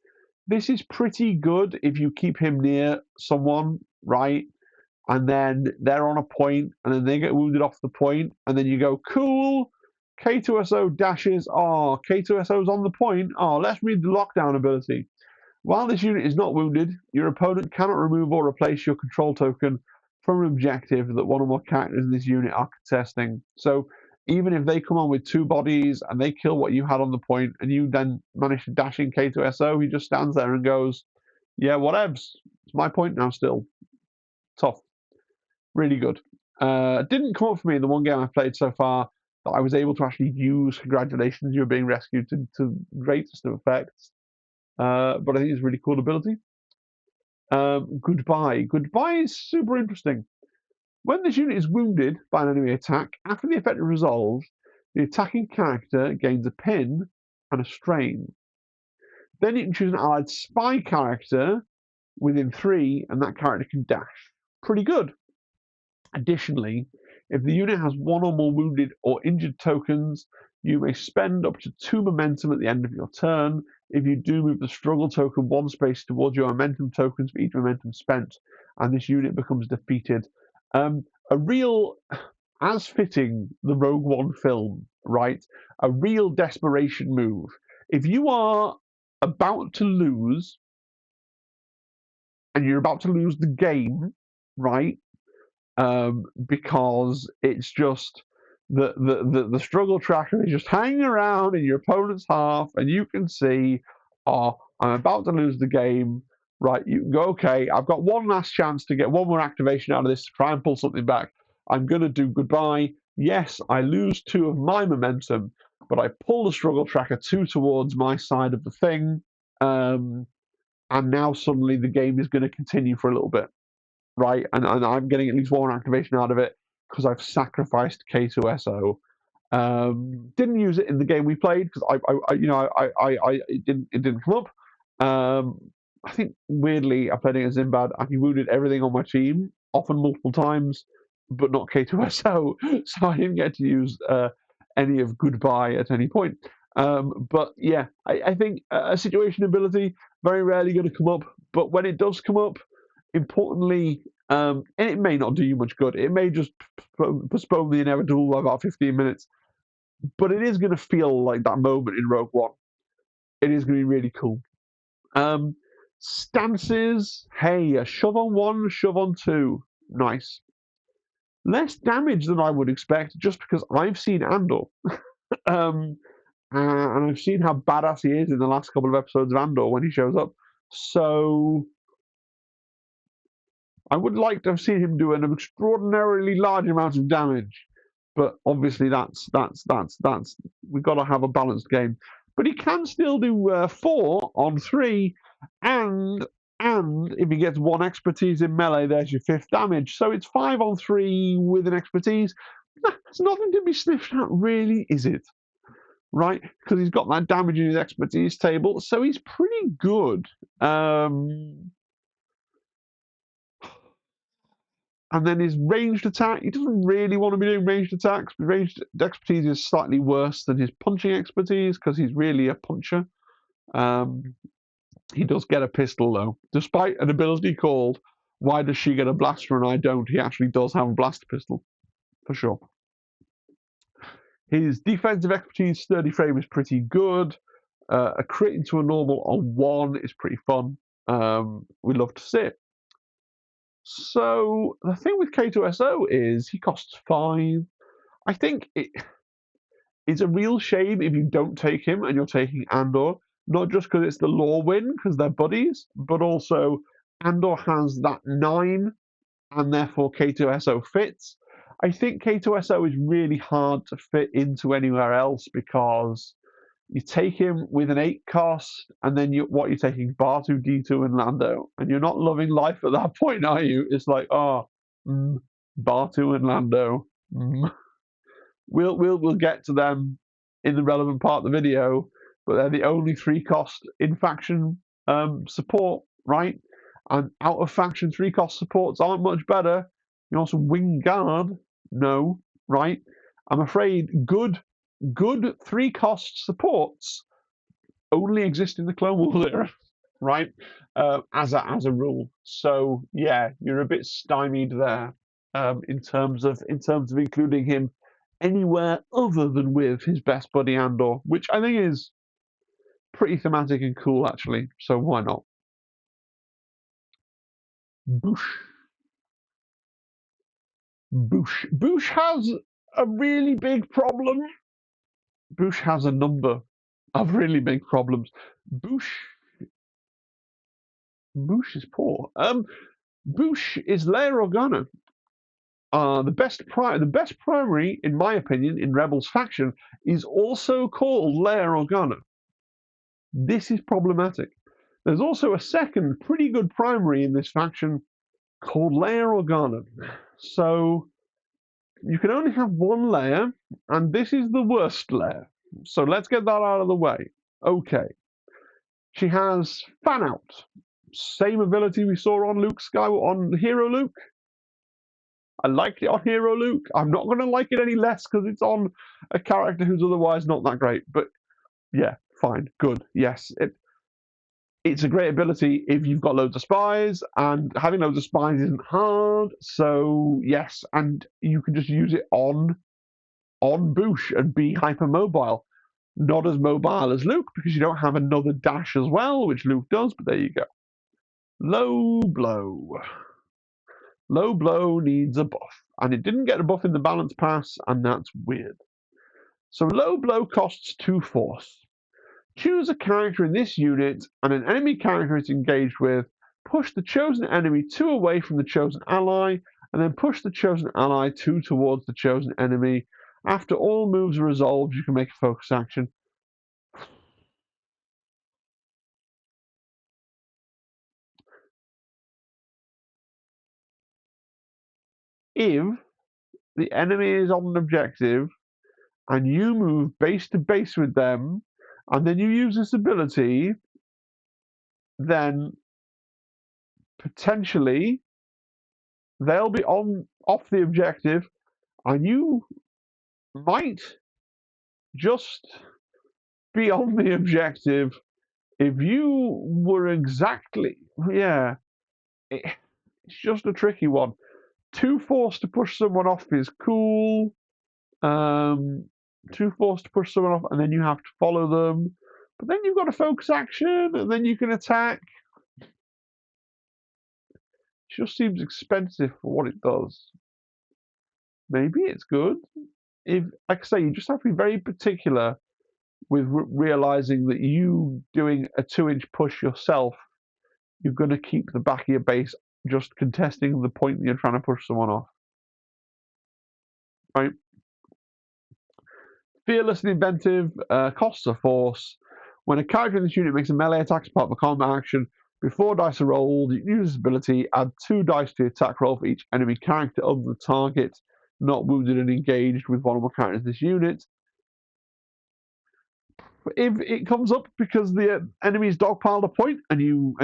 This is pretty good if you keep him near someone, right? And then they're on a point, and then they get wounded off the point, and then you go, cool, K2SO dashes, K2SO's on the point, let's read the lockdown ability. While this unit is not wounded, your opponent cannot remove or replace your control token from an objective that 1 or more characters in this unit are contesting. So even if they come on with 2 bodies and they kill what you had on the point, and you then manage to dash in K2SO, he just stands there and goes, yeah, whatevs. It's my point now still. Tough. Really good. Didn't come up for me in the 1 game I played so far that I was able to actually use congratulations, you're being rescued to greatest of effects. But I think it's a really cool ability. Goodbye. Goodbye is super interesting. When this unit is wounded by an enemy attack, after the effect is resolved, the attacking character gains a pin and a strain. Then you can choose an allied spy character within 3, and that character can dash. Pretty good. Additionally, if the unit has 1 or more wounded or injured tokens, you may spend up to 2 momentum at the end of your turn. If you do, move the struggle token 1 space towards your momentum tokens for each momentum spent, and this unit becomes defeated. A real, as fitting the Rogue One film, right? A real desperation move. If you are about to lose, and you're about to lose the game, right? Because it's just the struggle tracker is just hanging around in your opponent's half, and you can see, oh, I'm about to lose the game. Right, you can go, okay, I've got one last chance to get one more activation out of this to try and pull something back. I'm going to do goodbye. Yes, I lose 2 of my momentum, but I pull the struggle tracker 2 towards my side of the thing. And now suddenly the game is going to continue for a little bit. Right, and I'm getting at least 1 activation out of it because I've sacrificed K2SO. Didn't use it in the game we played because it didn't come up. I think weirdly I played against Zimbad and he wounded everything on my team, often multiple times, but not K2SO, so I didn't get to use any of goodbye at any point. But yeah, I think a situation ability very rarely going to come up, but when it does come up, importantly, and it may not do you much good. It may just postpone the inevitable by about 15 minutes, but it is going to feel like that moment in Rogue One. It is going to be really cool. Stances, hey, a shove on 1, shove on 2, nice. Less damage than I would expect, just because I've seen Andor. And I've seen how badass he is in the last couple of episodes of Andor when he shows up. So I would like to have seen him do an extraordinarily large amount of damage, but obviously that's we've got to have a balanced game. But he can still do 4 on 3, and if he gets 1 expertise in melee, there's your 5th damage. So it's 5 on 3 with an expertise. It's nothing to be sniffed at, really, is it? Right? Because he's got that damage in his expertise table, so he's pretty good. And then his ranged attack, he doesn't really want to be doing ranged attacks. But ranged expertise is slightly worse than his punching expertise because he's really a puncher. He does get a pistol, though. Despite an ability called Why Does She Get a Blaster and I Don't, he actually does have a blaster pistol, for sure. His defensive expertise, sturdy frame, is pretty good. A crit into a normal on 1 is pretty fun. We love to see it. So the thing with K2SO is he costs 5. I think it's a real shame if you don't take him and you're taking Andor, not just because it's the lore win, because they're buddies, but also Andor has that 9, and therefore K2SO fits. I think K2SO is really hard to fit into anywhere else because you take him with an 8 cost, and then you're taking Bartu, D2, and Lando, and you're not loving life at that point, are you? It's like, Bartu and Lando. We'll get to them in the relevant part of the video, but they're the only 3 cost in faction support, right? And out of faction 3 cost supports aren't much better. You also wing guard, no, right? I'm afraid good 3 cost supports only exist in the Clone Wars era, right? As a rule. So yeah, you're a bit stymied there in terms of including him anywhere other than with his best buddy Andor, which I think is pretty thematic and cool actually. So why not? Boush has a really big problem. Boush has a number of really big problems. Boush is poor. Boush is Leia Organa. The best primary, in my opinion, in Rebels faction is also called Leia Organa. This is problematic. There's also a second pretty good primary in this faction called Leia Organa. So you can only have 1 Leia, and this is the worst Leia. So let's get that out of the way. Okay. She has Fan Out. Same ability we saw on Luke Skywalker, on Hero Luke. I liked it on Hero Luke. I'm not going to like it any less because it's on a character who's otherwise not that great. But yeah, fine, good. Yes, it's a great ability if you've got loads of spies, and having loads of spies isn't hard. So yes, and you can just use it on Boosh and be hypermobile. Not as mobile as Luke because you don't have another dash as well, which Luke does. But there you go. Low blow. Low blow needs a buff, and it didn't get a buff in the balance pass, and that's weird. So low blow costs 2 force. Choose a character in this unit and an enemy character it's engaged with. Push the chosen enemy 2 away from the chosen ally, and then push the chosen ally 2 towards the chosen enemy. After all moves are resolved, you can make a focus action. If the enemy is on an objective and you move base to base with them, and then you use this ability, then potentially they'll be off the objective, and you might just be on the objective if you were exactly, yeah. It's just a tricky one. 2 force to push someone off is cool. 2 force to push someone off, and then you have to follow them. But then you've got a focus action, and then you can attack. It just seems expensive for what it does. Maybe it's good. If, like I say, you just have to be very particular with realizing that you doing a 2-inch push yourself, you're going to keep the back of your base just contesting the point that you're trying to push someone off. Right? Fearless and inventive costs a force. When a character in this unit makes a melee attack as part of a combat action, before dice are rolled, you use this ability, add 2 dice to the attack roll for each enemy character other than the target not wounded and engaged with one or more characters in this unit. If it comes up because the enemy's dogpiled a point and you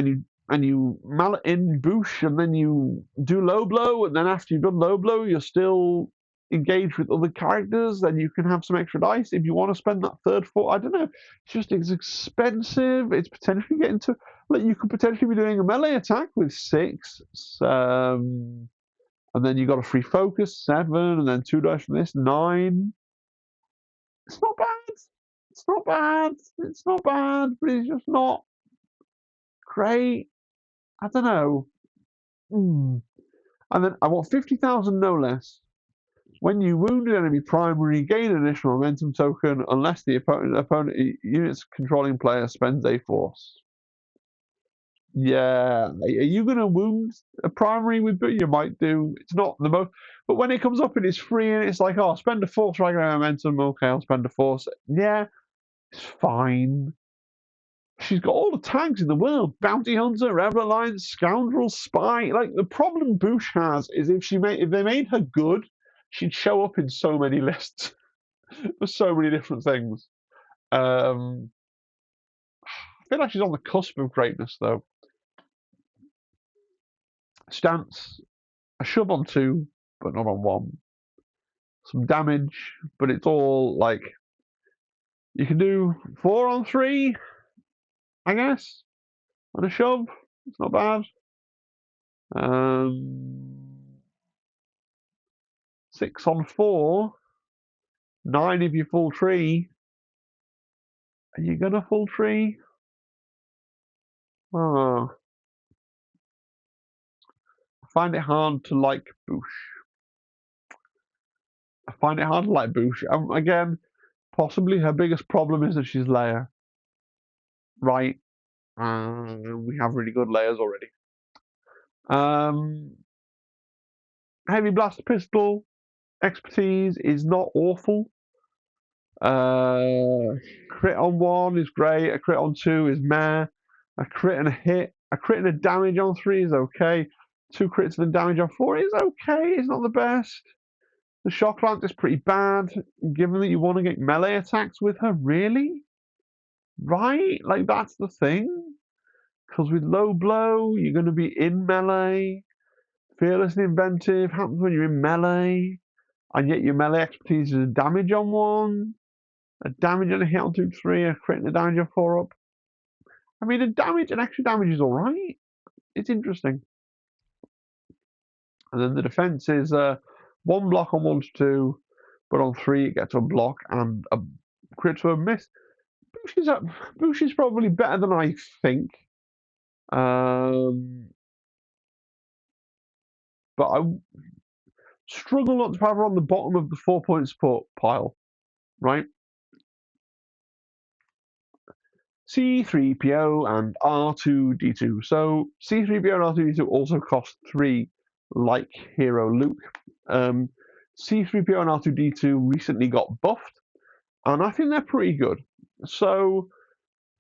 mallet in Boosh and then you do low blow, and then after you've done low blow you're still engaged with other characters, then you can have some extra dice if you want to spend that third four. I don't know. It's expensive. It's potentially getting to, like, you could potentially be doing a melee attack with 6, and then you got a free focus 7, and then 2 dice from this 9. It's not bad. It's not bad. It's not bad, but it's just not great. I don't know. And then I want 50,000 no less. When you wound an enemy primary, gain an additional momentum token unless the opponent unit's controlling player spends a force. Yeah, are you going to wound a primary with? You might do. It's not the most, but when it comes up and it's free and it's like, oh, spend a force, right? Momentum. Okay, I'll spend a force. Yeah, it's fine. She's got all the tags in the world: bounty hunter, rebel alliance, scoundrel, spy. Like, the problem Boosh has is if they made her good, she'd show up in so many lists for so many different things. I feel like she's on the cusp of greatness, though. Stance, a shove on 2, but not on 1. Some damage, but it's all like, you can do 4 on 3, I guess, and a shove. It's not bad. 6 on 4, 9 if you full tree. Are you gonna full tree? Oh, I find it hard to like Boosh. Again, possibly her biggest problem is that she's Leia. Right. We have really good layers already. Heavy blaster pistol expertise is not awful. Crit on 1 is great. A crit on 2 is meh. A crit and a hit. A crit and a damage on 3 is okay. 2 crits and a damage on 4 is okay. It's not the best. The shock lance is pretty bad. Given that you want to get melee attacks with her, really? Right? Like, that's the thing. Because with low blow, you're going to be in melee. Fearless and inventive happens when you're in melee. And yet your melee expertise is a damage on 1, a damage on a hit on 2, 3, a crit and a damage on 4 up. I mean, a damage, an extra damage is alright. It's interesting. And then the defense is 1 block on 1 to 2, but on 3 it gets a block and a crit to a miss. Bush is probably better than I think. But I struggle not to have her on the bottom of the 4-point support pile, right? C3PO and R2D2. So C3PO and R2D2 also cost 3, like Hero Luke. C3PO and R2D2 recently got buffed, and I think they're pretty good. So,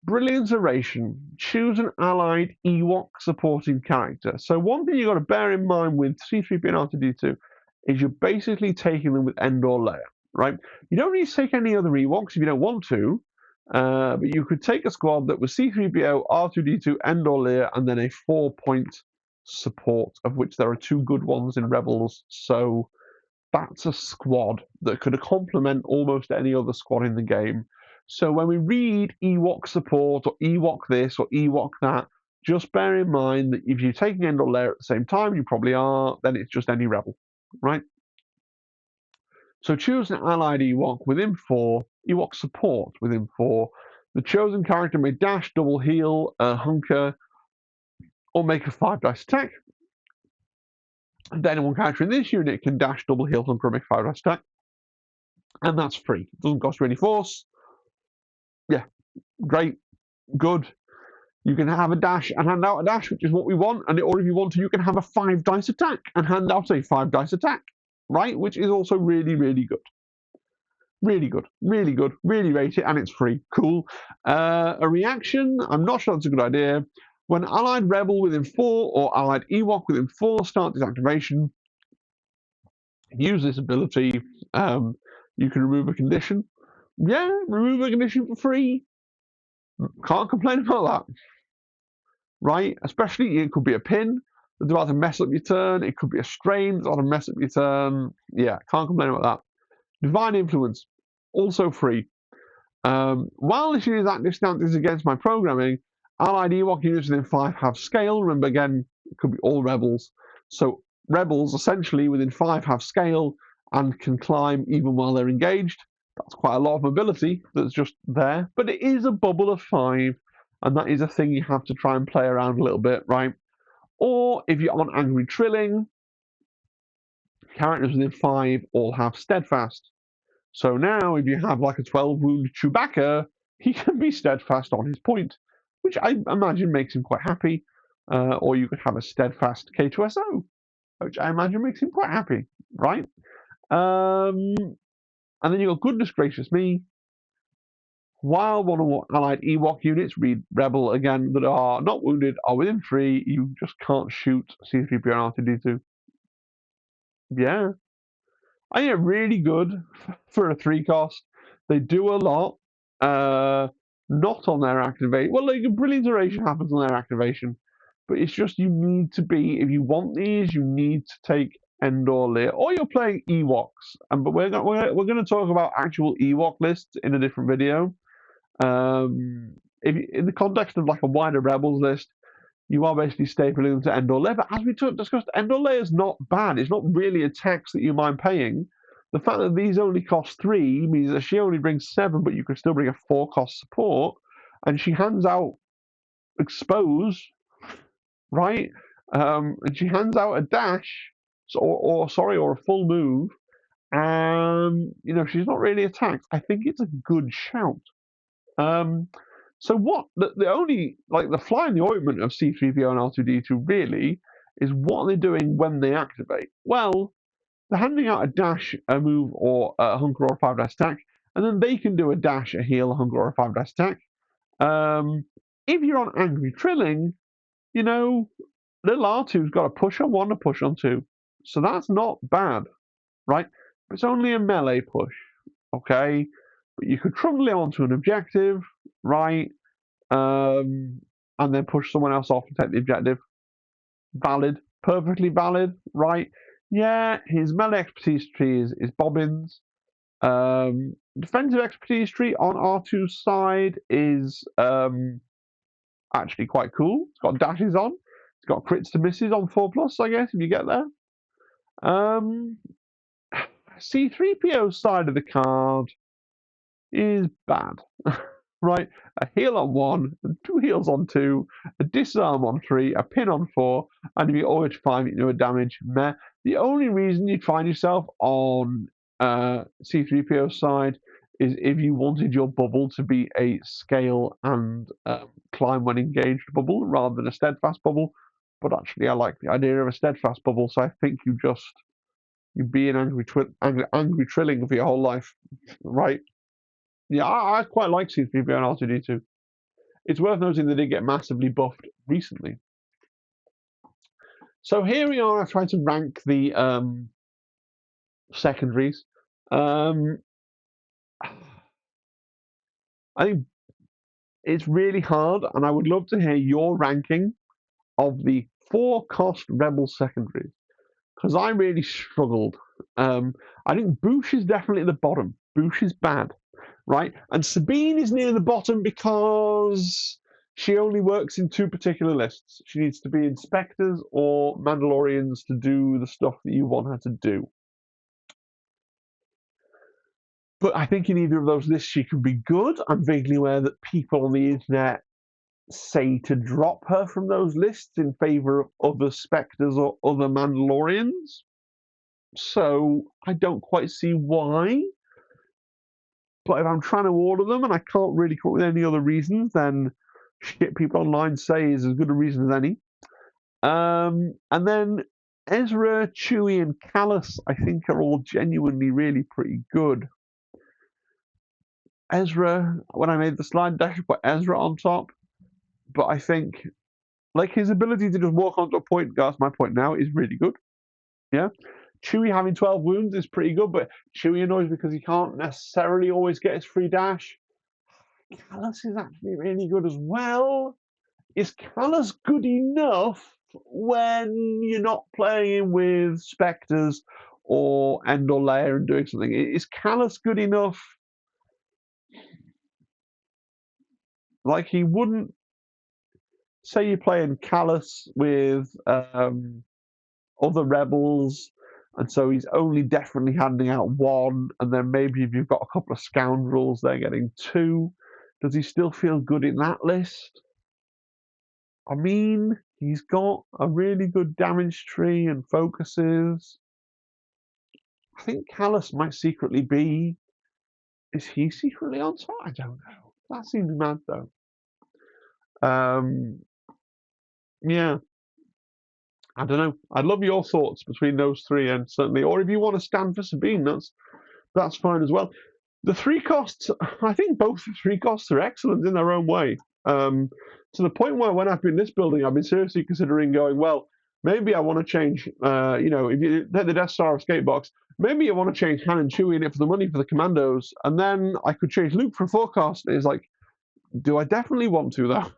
Brilliance Oration. Choose an allied Ewok supporting character. So one thing you've got to bear in mind with C3PO and R2D2 is you're basically taking them with Endor Leia, right? You don't need to take any other Ewoks if you don't want to, but you could take a squad that was C3PO, R2D2, Endor Leia, and then a 4-point support, of which there are 2 good ones in Rebels. So that's a squad that could complement almost any other squad in the game. So when we read Ewok support or Ewok this or Ewok that, just bear in mind that if you're taking Endor Leia at the same time, you probably are, then it's just any rebel, right? So choose an allied Ewok within 4, Ewok support within 4. The chosen character may dash, double heal, hunker, or make a 5-dice attack. And then one character in this unit can dash, double heal, hunker, or make a 5-dice attack. And that's free. It doesn't cost you any force. Yeah, great, good. You can have a dash and hand out a dash, which is what we want. Or if you want to, you can have a 5-dice attack and hand out a 5-dice attack, right? Which is also really, really good. Really good, really good, really rate it, and it's free. Cool. A reaction, I'm not sure that's a good idea. When allied rebel within 4 or allied Ewok within 4 start this activation, use this ability. You can remove a condition. Yeah, remove a condition for free. Can't complain about that. Right? Especially, it could be a pin that's about to mess up your turn. It could be a strain that's about to mess up your turn. Yeah, can't complain about that. Divine Influence, also free. While this unit's active stance is against my programming, allied Ewok units within 5 have scale. Remember, again, it could be all rebels. So rebels, essentially, within 5 have scale and can climb even while they're engaged. That's quite a lot of mobility that's just there. But it is a bubble of 5, and that is a thing you have to try and play around a little bit, right? Or if you're on Angry Trilling, characters within 5 all have Steadfast. So now, if you have like a 12-wound Chewbacca, he can be steadfast on his point, which I imagine makes him quite happy. Or you could have a steadfast K2SO, which I imagine makes him quite happy, right? And then you've got Goodness Gracious Me. While one or more allied Ewok units, read Rebel again, that are not wounded are within 3, you just can't shoot C3PO and R2D2. Yeah. I think really good for a 3 cost. They do a lot. Not on their activation. Well, like Brilliant Oration happens on their activation, but it's just you need to be, if you want these, you need to take Endor Leia, or you're playing Ewoks. But we're going to talk about actual Ewok lists in a different video. If in the context of like a wider Rebels list, you are basically stapling them to Endor Leia. But as we discussed, Endor Leia is not bad. It's not really a tax that you mind paying. The fact that these only cost 3 means that she only brings 7, but you can still bring a 4-cost support, and she hands out Expose, right? And she hands out a dash, or a full move, and she's not really a tax. I think it's a good shout. So what the only like the fly in the ointment of C3PO and R2D2 really is what are they doing when they activate? Well, they're handing out a dash, a move, or a hunker or a 5-dice attack, and then they can do a dash, a heal, a hunker, or a 5-dice attack. If you're on Angry Trilling, little R2's got a push on 1, a push on 2. So that's not bad, right? It's only a melee push, okay? But you could trundle it onto an objective, right? And then push someone else off and take the objective. Valid, perfectly valid, right? Yeah, his melee expertise tree is Bobbins. Defensive expertise tree on R2's side is actually quite cool. It's got dashes on. It's got crits to misses on 4+, I guess, if you get there. C3PO's side of the card is bad. Right? A heal on 1, 2 heals on 2, a disarm on 3, a pin on 4, and if you always 5, you do a damage. Meh. The only reason you'd find yourself on C3PO's side is if you wanted your bubble to be a scale and climb when engaged bubble rather than a steadfast bubble. But actually, I like the idea of a steadfast bubble, so I think you'd be an angry trilling for your whole life, right? Yeah, I quite like C3PO and R2D2. It's worth noting they did get massively buffed recently. So here we are. I've tried to rank the secondaries. I think it's really hard, and I would love to hear your ranking of the 4-cost Rebel secondaries, because I really struggled. I think Boosh is definitely at the bottom. Boosh is bad, right? And Sabine is near the bottom because she only works in 2 particular lists. She needs to be Inspectors or Mandalorians to do the stuff that you want her to do. But I think in either of those lists she can be good. I'm vaguely aware that people on the internet say to drop her from those lists in favor of other Spectres or other Mandalorians. So I don't quite see why. But if I'm trying to order them and I can't really come up with any other reasons, then shit people online say is as good a reason as any. And then Ezra, Chewie, and Callus, I think, are all genuinely really pretty good. Ezra, when I made the slide deck, I put Ezra on top, but I think like his ability to just walk onto a point, that's my point now, is really good. Yeah. Chewie having 12 wounds is pretty good, but Chewie annoys because he can't necessarily always get his free dash. Callus is actually really good as well. Is Callus good enough when you're not playing with Spectres or Endor Layer and doing something? Is Callus good enough? Like, he wouldn't say you're playing Callus with other rebels, and so he's only definitely handing out 1, and then maybe if you've got a couple of scoundrels, they're getting 2. Does he still feel good in that list? I mean, he's got a really good damage tree and focuses. I think Callus might secretly be. Is he secretly on top? I don't know. That seems mad though. Yeah. I don't know. I'd love your thoughts between those 3, and certainly, or if you want to stand for Sabine, that's fine as well. The 3 costs, I think both the 3 costs are excellent in their own way. To the point where when I've been list building, I've been seriously considering going, well, maybe I want to change, if you take the Death Star escape box, maybe I want to change Han and Chewie in it for the money for the commandos, and then I could change Luke for a 4-cost. It's like, do I definitely want to, though?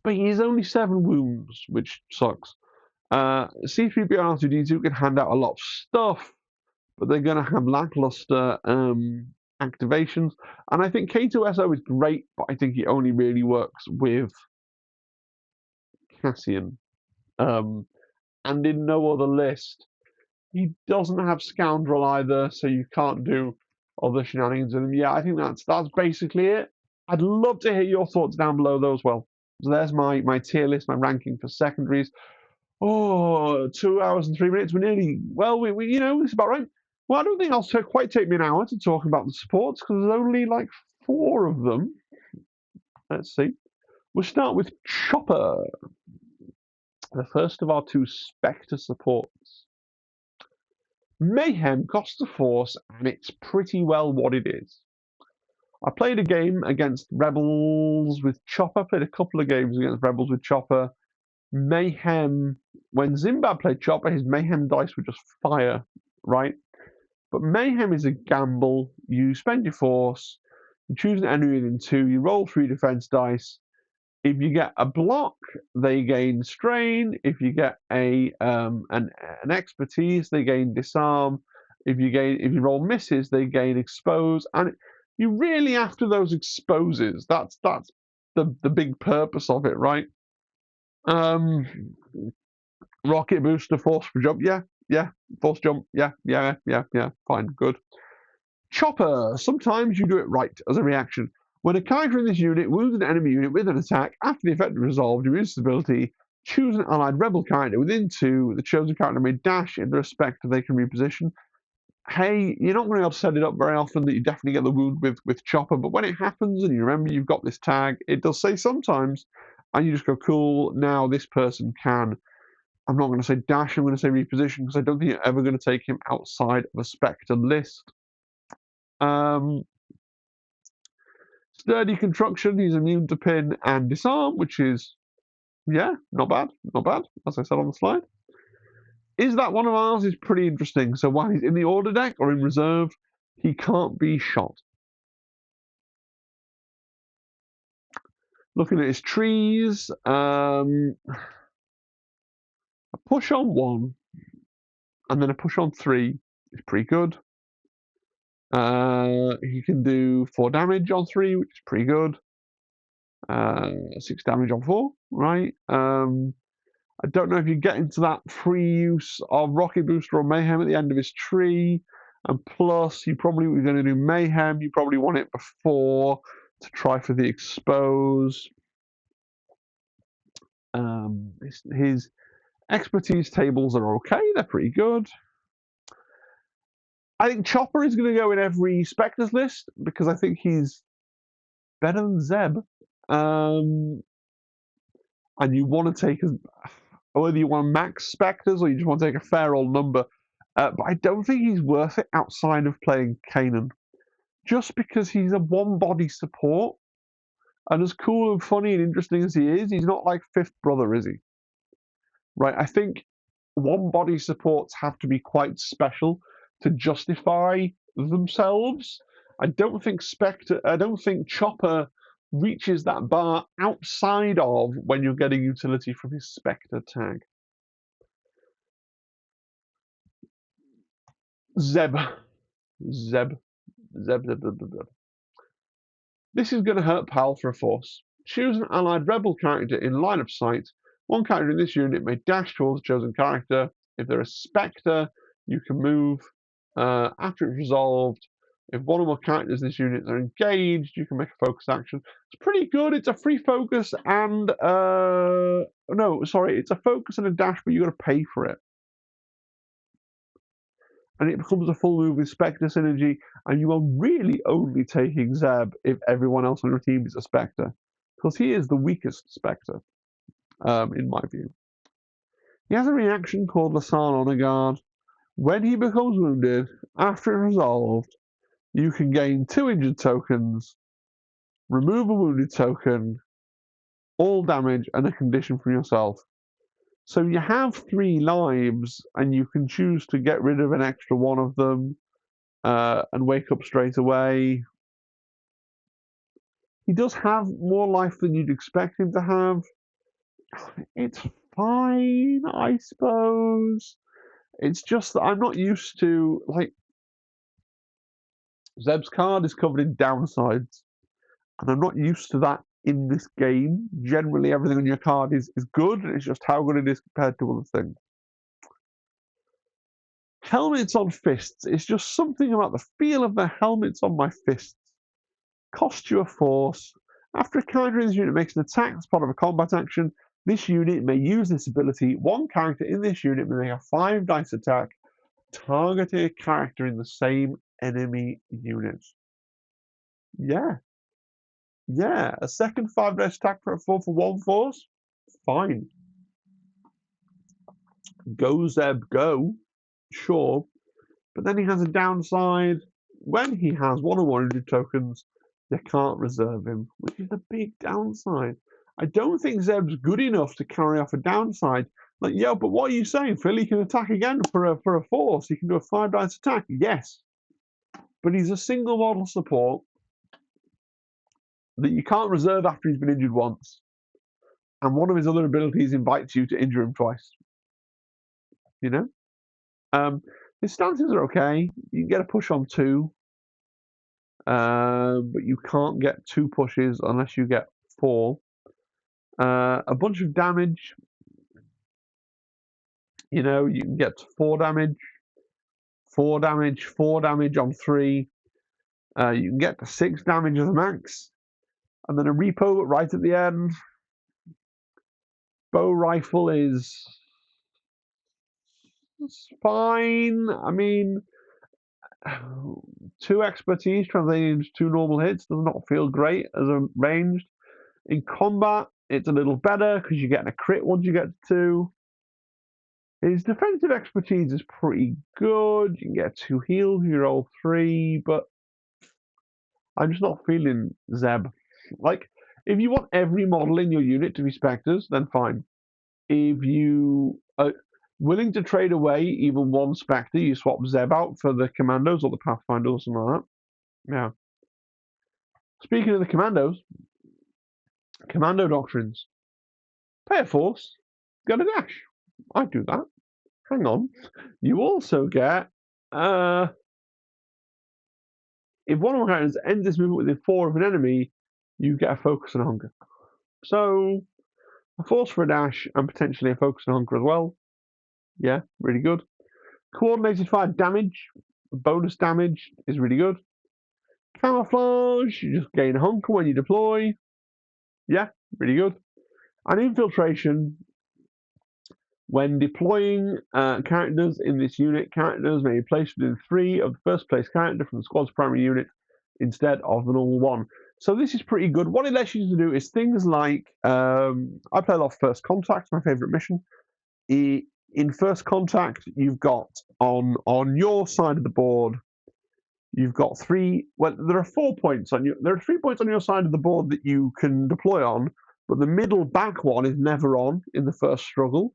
But he's only 7 wounds, which sucks. C3PO and R2D2 can hand out a lot of stuff, but they're going to have lackluster activations. And I think K2SO is great, but I think it only really works with Cassian. And in no other list. He doesn't have Scoundrel either, so you can't do other shenanigans with him. Yeah, I think that's basically it. I'd love to hear your thoughts down below though as well. So there's my tier list, my ranking for secondaries. Oh, 2 hours and 3 minutes. We're nearly, well, we it's about right. Well, I don't think it'll quite take me an hour to talk about the supports because there's only like 4 of them. Let's see. We'll start with Chopper, the first of our 2 Spectre supports. Mayhem costs the Force, and it's pretty well what it is. I played a game against Rebels with Chopper, played a couple of games against Rebels with Chopper. Mayhem, when Zimbab played Chopper, his Mayhem dice were just fire, right? But Mayhem is a gamble. You spend your Force, You choose an enemy within 2, you roll 3 defense dice. If you get a block, they gain strain. If you get an expertise, they gain disarm. If you roll misses, they gain expose. And you really after those exposes. That's the big purpose of it, right? Rocket booster, force jump, yeah, force jump, yeah, fine, good. Chopper. Sometimes you do it right as a reaction. When a character in this unit wounds an enemy unit with an attack, after the effect is resolved, you use this ability, choose an allied rebel character within 2. The chosen character may dash in the respect that they can reposition. Hey, you're not going to be able to set it up very often that you definitely get the wound with Chopper, but when it happens and you remember you've got this tag, it does say sometimes, and you just go, cool, now this person can. I'm not going to say dash, I'm going to say reposition, because I don't think you're ever going to take him outside of a Spectre list. Sturdy construction, he's immune to pin and disarm, which is, yeah, not bad, as I said on the slide. Is that one of ours is pretty interesting. So while he's in the order deck or in reserve, he can't be shot. Looking at his trees, a push on 1 and then a push on 3 is pretty good. He can do 4 damage on 3, which is pretty good. 6 damage on 4, right? I don't know if you get into that free use of Rocket Booster or Mayhem at the end of his tree. And plus, you probably were going to do Mayhem. You probably want it before to try for the expose. His expertise tables are okay. They're pretty good. I think Chopper is going to go in every Spectres list because I think he's better than Zeb. And you want to take whether you want max Spectres or you just want to take a fair old number. But I don't think he's worth it outside of playing Kanan. Just because he's a one-body support. And as cool and funny and interesting as he is, he's not like Fifth Brother, is he? Right, I think one-body supports have to be quite special to justify themselves. I don't think Chopper reaches that bar outside of when you're getting utility from his Spectre tag. Zeb. This is going to hurt Pal for a force. Choose an allied rebel character in line of sight. One character in this unit may dash towards the chosen character. If they're a Spectre, you can move after it's resolved. If one or more characters in this unit are engaged, you can make a focus action. It's pretty good. It's a free focus and it's a focus and a dash, but you got to pay for it. And it becomes a full move with Spectre synergy, and you are really only taking Zeb if everyone else on your team is a Spectre, because he is the weakest Spectre, in my view. He has a reaction called Lasan Honor Guard. When he becomes wounded, after it's resolved, you can gain 2 injured tokens, remove a wounded token, all damage, and a condition from yourself. So you have 3 lives, and you can choose to get rid of an extra one of them and wake up straight away. He does have more life than you'd expect him to have. It's fine, I suppose. It's just that I'm not used to, like, Zeb's card is covered in downsides, and I'm not used to that in this game. Generally, everything on your card is good, and it's just how good it is compared to other things. Helmets on fists. It's just something about the feel of the helmets on my fists. Cost you a force. After a character in this unit makes an attack as part of a combat action, this unit may use this ability. One character in this unit may make a 5 dice attack, targeting a character in the same enemy unit. Yeah. A second 5 dice attack for a 4 for 1 force? Fine. Go, Zeb, go. Sure. But then he has a downside. When he has 1 or 100 tokens, you can't reserve him, which is a big downside. I don't think Zeb's good enough to carry off a downside. Like, yeah, but what are you saying, Phil? He can attack again for a force. He can do a 5 dice attack. Yes. But he's a single model support. that you can't reserve after he's been injured once. And one of his other abilities invites you to injure him twice. You know? His stances are okay. You can get a push on 2. But you can't get 2 pushes unless you get 4. A bunch of damage. You know, you can get 4 damage, 4 damage, 4 damage on 3. You can get to 6 damage as a max. And then a repo right at the end. Bow rifle is fine. I mean, 2 expertise translating into 2 normal hits does not feel great as a ranged. In combat, it's a little better because you're getting a crit once you get to 2. His defensive expertise is pretty good. You can get 2 heals if you roll 3, but I'm just not feeling Zeb. Like, if you want every model in your unit to be Spectres, then fine. If you are willing to trade away even 1 Spectre, you swap Zeb out for the Commandos or the Pathfinders or something like that. Yeah. Speaking of the Commandos, Commando Doctrines. Pay a force, get a dash. I'd do that. Hang on. You also get if one of your characters ends this movement within 4 of an enemy, you get a focus and hunger. So a force for a dash and potentially a focus and hunger as well. Yeah, really good. Coordinated fire damage, bonus damage is really good. Camouflage, you just gain a hunker when you deploy. Yeah, really good. And infiltration, when deploying characters in this unit, characters may be placed within 3 of the first place character from the squad's primary unit instead of the normal 1. So this is pretty good. What it lets you to do is things like, I play a lot of First Contact, my favourite mission. In First Contact, you've got, on your side of the board, you've got 3, well, there are 4 points on you. There are 3 points on your side of the board that you can deploy on, but the middle back one is never on in the first struggle.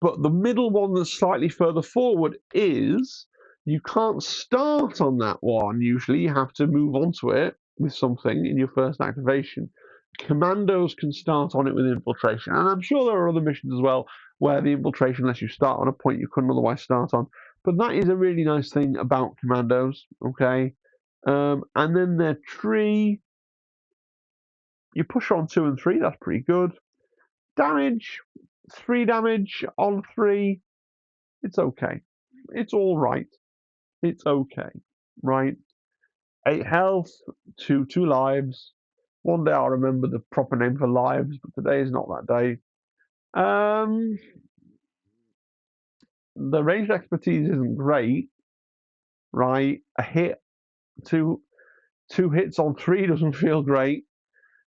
But the middle one that's slightly further forward is, you can't start on that one usually. You have to move onto it with something in your first activation. Commandos can start on it with infiltration. And I'm sure there are other missions as well where the infiltration lets you start on a point you couldn't otherwise start on. But that is a really nice thing about Commandos, okay? And then their tree, you push on 2 and 3, that's pretty good. Damage, 3 damage on 3, it's okay. It's all right. It's okay, right? 8 health, 2 lives. One day I'll remember the proper name for lives, but today is not that day. The ranged expertise isn't great, right? A hit, 2 hits on 3 doesn't feel great.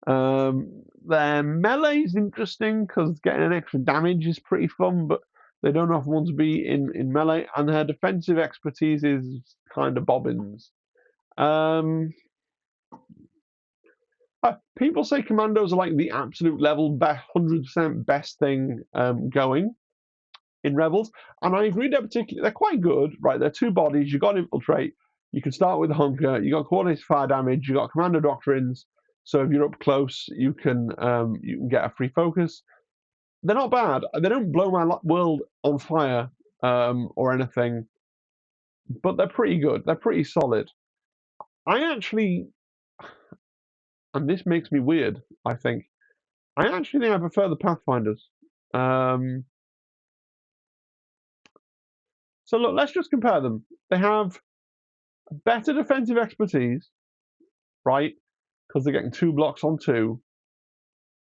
Their melee is interesting because getting an extra damage is pretty fun, but they don't often want to be in melee, and their defensive expertise is kind of bobbins. People say Commandos are like the absolute level 100% best thing going in Rebels, and I agree they're quite good, right? They're 2 bodies, you've got Infiltrate, you can start with Hunker, you got Coordinated Fire Damage, you got Commando Doctrines, so if you're up close, you can get a free focus. They're not bad. They don't blow my world on fire or anything, but they're pretty good. They're pretty solid. I actually, and this makes me weird, I think I prefer the Pathfinders. So look, let's just compare them. They have better defensive expertise, right? Because they're getting 2 blocks on 2,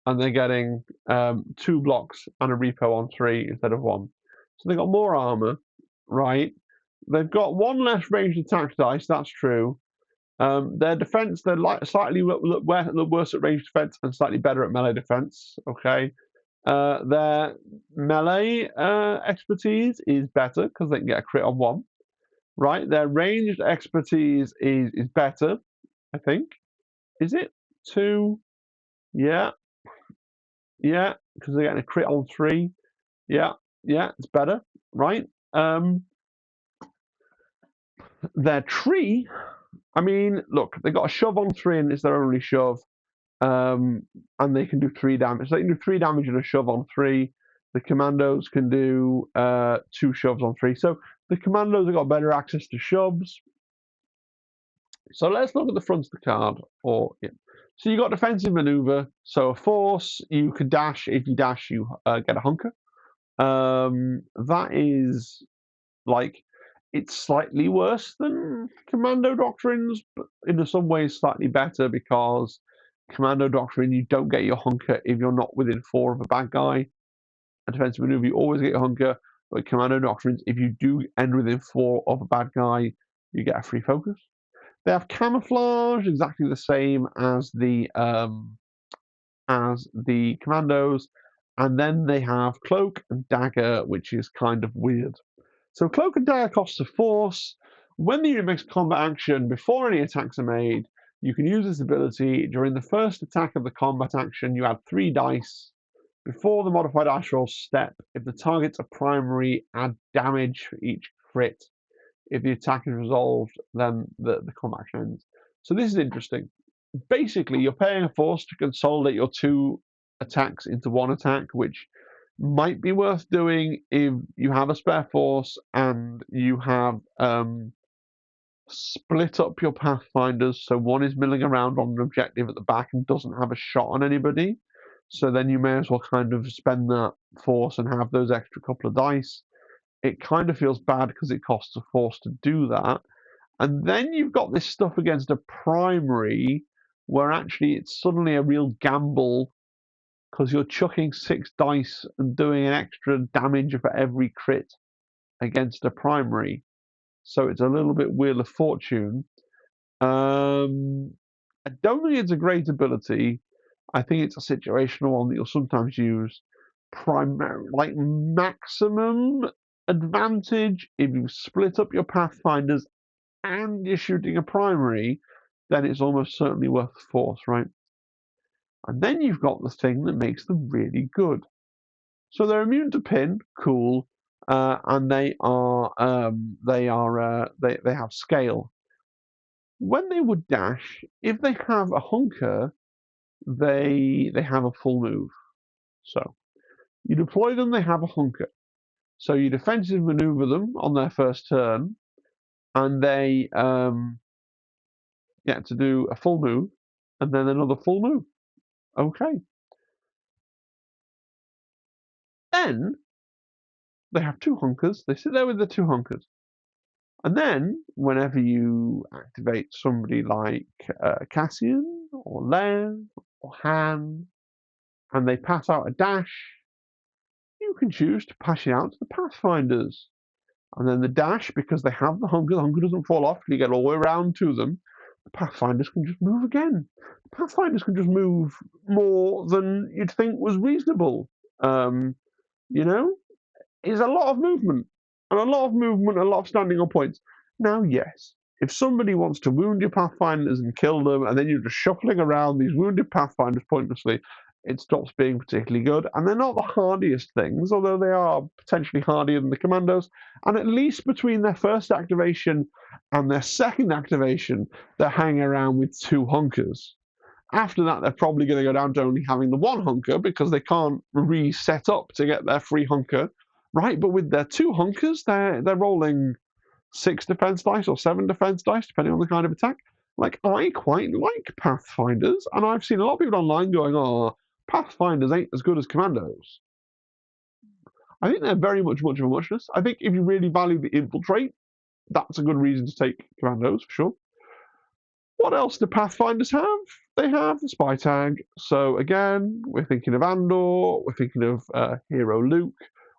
and they're getting 2 blocks and a repo on 3 instead of 1. So they've got more armor, right? They've got 1 less ranged attack dice, that's true. Their defense, they're slightly worse at ranged defense and slightly better at melee defense, okay? Their melee expertise is better because they can get a crit on 1, right? Their ranged expertise is better, I think. Is it 2? Yeah. Yeah, because they're getting a crit on 3. Yeah, it's better, right? Their tree, I mean, look, they got a shove on 3 and it's their only shove. and they can do 3 damage. So they can do 3 damage and a shove on 3. The commandos can do 2 shoves on 3. So the commandos have got better access to shoves. So let's look at the front of the card. So you got defensive maneuver. So a force, you could dash. If you dash, you get a hunker. That is like, it's slightly worse than commando doctrines, but in some ways slightly better, because commando doctrine, you don't get your hunker if you're not within 4 of a bad guy. A defensive maneuver, you always get your hunker, but commando doctrines, if you do end within 4 of a bad guy, you get a free focus. They have camouflage, exactly the same as the commandos, and then they have cloak and dagger, which is kind of weird. So cloak and dagger costs a force. When the unit makes combat action before any attacks are made, you can use this ability. During the first attack of the combat action, you add 3 dice. Before the modified dice roll step, if the target's a primary, add damage for each crit. If the attack is resolved, then the combat action ends. So this is interesting. Basically, you're paying a force to consolidate your 2 attacks into 1 attack, which might be worth doing if you have a spare force and you have split up your pathfinders, so one is milling around on an objective at the back and doesn't have a shot on anybody. So then you may as well kind of spend that force and have those extra couple of dice. It kind of feels bad because it costs a force to do that. And then you've got this stuff against a primary where actually it's suddenly a real gamble, because you're chucking 6 dice and doing an extra damage for every crit against a primary. So it's a little bit Wheel of Fortune. I don't think it's a great ability. I think it's a situational one that you'll sometimes use. Like maximum advantage if you split up your pathfinders and you're shooting a primary, then it's almost certainly worth the force, right? And then you've got the thing that makes them really good. So they're immune to pin, cool, and they have scale. When they would dash, if they have a hunker, they have a full move. So you deploy them, they have a hunker. So you defensive maneuver them on their first turn, and they get to do a full move, and then another full move. Okay. Then they have 2 hunkers. They sit there with the 2 hunkers. And then, whenever you activate somebody like Cassian or Lev or Han, and they pass out a dash, you can choose to pass it out to the Pathfinders. And then the dash, because they have the hunker doesn't fall off, you get all the way around to them. The Pathfinders can just move again. The Pathfinders can just move more than you'd think was reasonable. You know? Is a lot of movement, and a lot of standing on points. Now, yes, if somebody wants to wound your Pathfinders and kill them, and then you're just shuffling around these wounded Pathfinders pointlessly, it stops being particularly good. And they're not the hardiest things, although they are potentially hardier than the commandos. And at least between their first activation and their second activation, they're hanging around with 2 hunkers. After that, they're probably going to go down to only having the 1 hunker, because they can't reset up to get their free hunker. Right, but with their 2 hunkers, they're rolling 6 defense dice or 7 defense dice, depending on the kind of attack. Like, I quite like Pathfinders, and I've seen a lot of people online going, "Oh, Pathfinders ain't as good as Commandos." I think they're very much of a muchness. I think if you really value the infiltrate, that's a good reason to take Commandos, for sure. What else do Pathfinders have? They have the spy tag. So again, we're thinking of Andor, we're thinking of Hero Luke,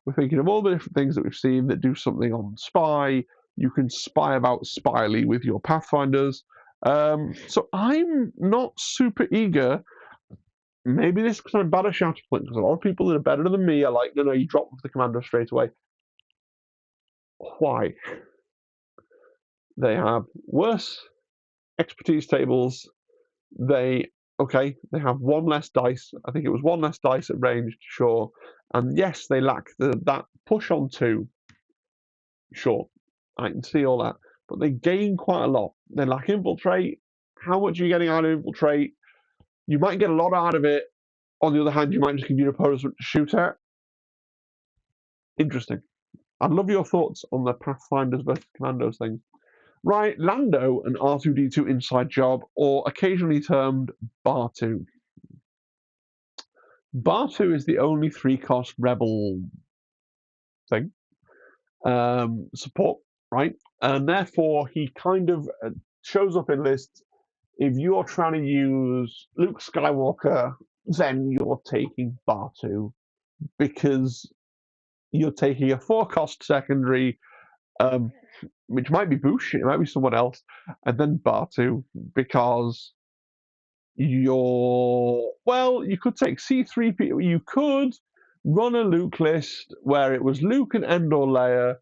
we're thinking of all the different things that we've seen that do something on spy. You can spy about spyly with your Pathfinders. So I'm not super eager. Maybe this is because I'm bad at Shatterpoint, because a lot of people that are better than me are like, no, you drop the commander straight away. Why? They have worse expertise tables. They have 1 less dice. I think it was 1 less dice at ranged, sure. And yes, they lack that push on 2. Sure, I can see all that. But they gain quite a lot. They lack infiltrate. How much are you getting out of infiltrate? You might get a lot out of it. On the other hand, you might just give your opponents to shoot at. Interesting. I'd love your thoughts on the Pathfinders versus Commandos thing. Right, Lando, an R2-D2 inside job, or occasionally termed Bar 2. Bar 2 is the only 3-cost rebel thing. Support, right? And therefore, he kind of shows up in lists. If you're trying to use Luke Skywalker, then you're taking Bar 2, because you're taking a 4-cost secondary, which might be Boosh, it might be someone else, and then Bar 2, because you could take C3PO, you could run a Luke list where it was Luke and Endor Leia,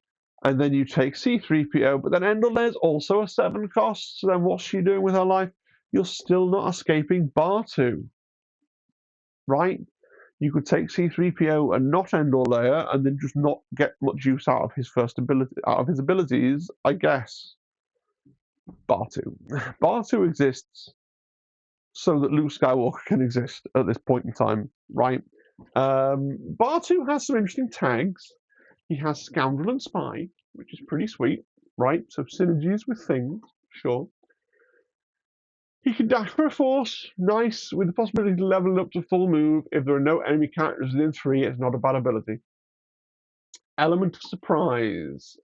and then you take C3PO, but then Endor Leia's also a 7 cost, so then what's she doing with her life? You're still not escaping Bar 2, right? You could take C3PO and not Endor Leia, and then just not get much use out of his abilities, I guess. Bar 2. Bar 2 exists so that Luke Skywalker can exist at this point in time, right? Bar 2 has some interesting tags. He has Scoundrel and Spy, which is pretty sweet, right? So synergies with things, sure. He can dash for a force, nice, with the possibility to level it up to full move. If there are no enemy characters within 3, it's not a bad ability. Element of surprise.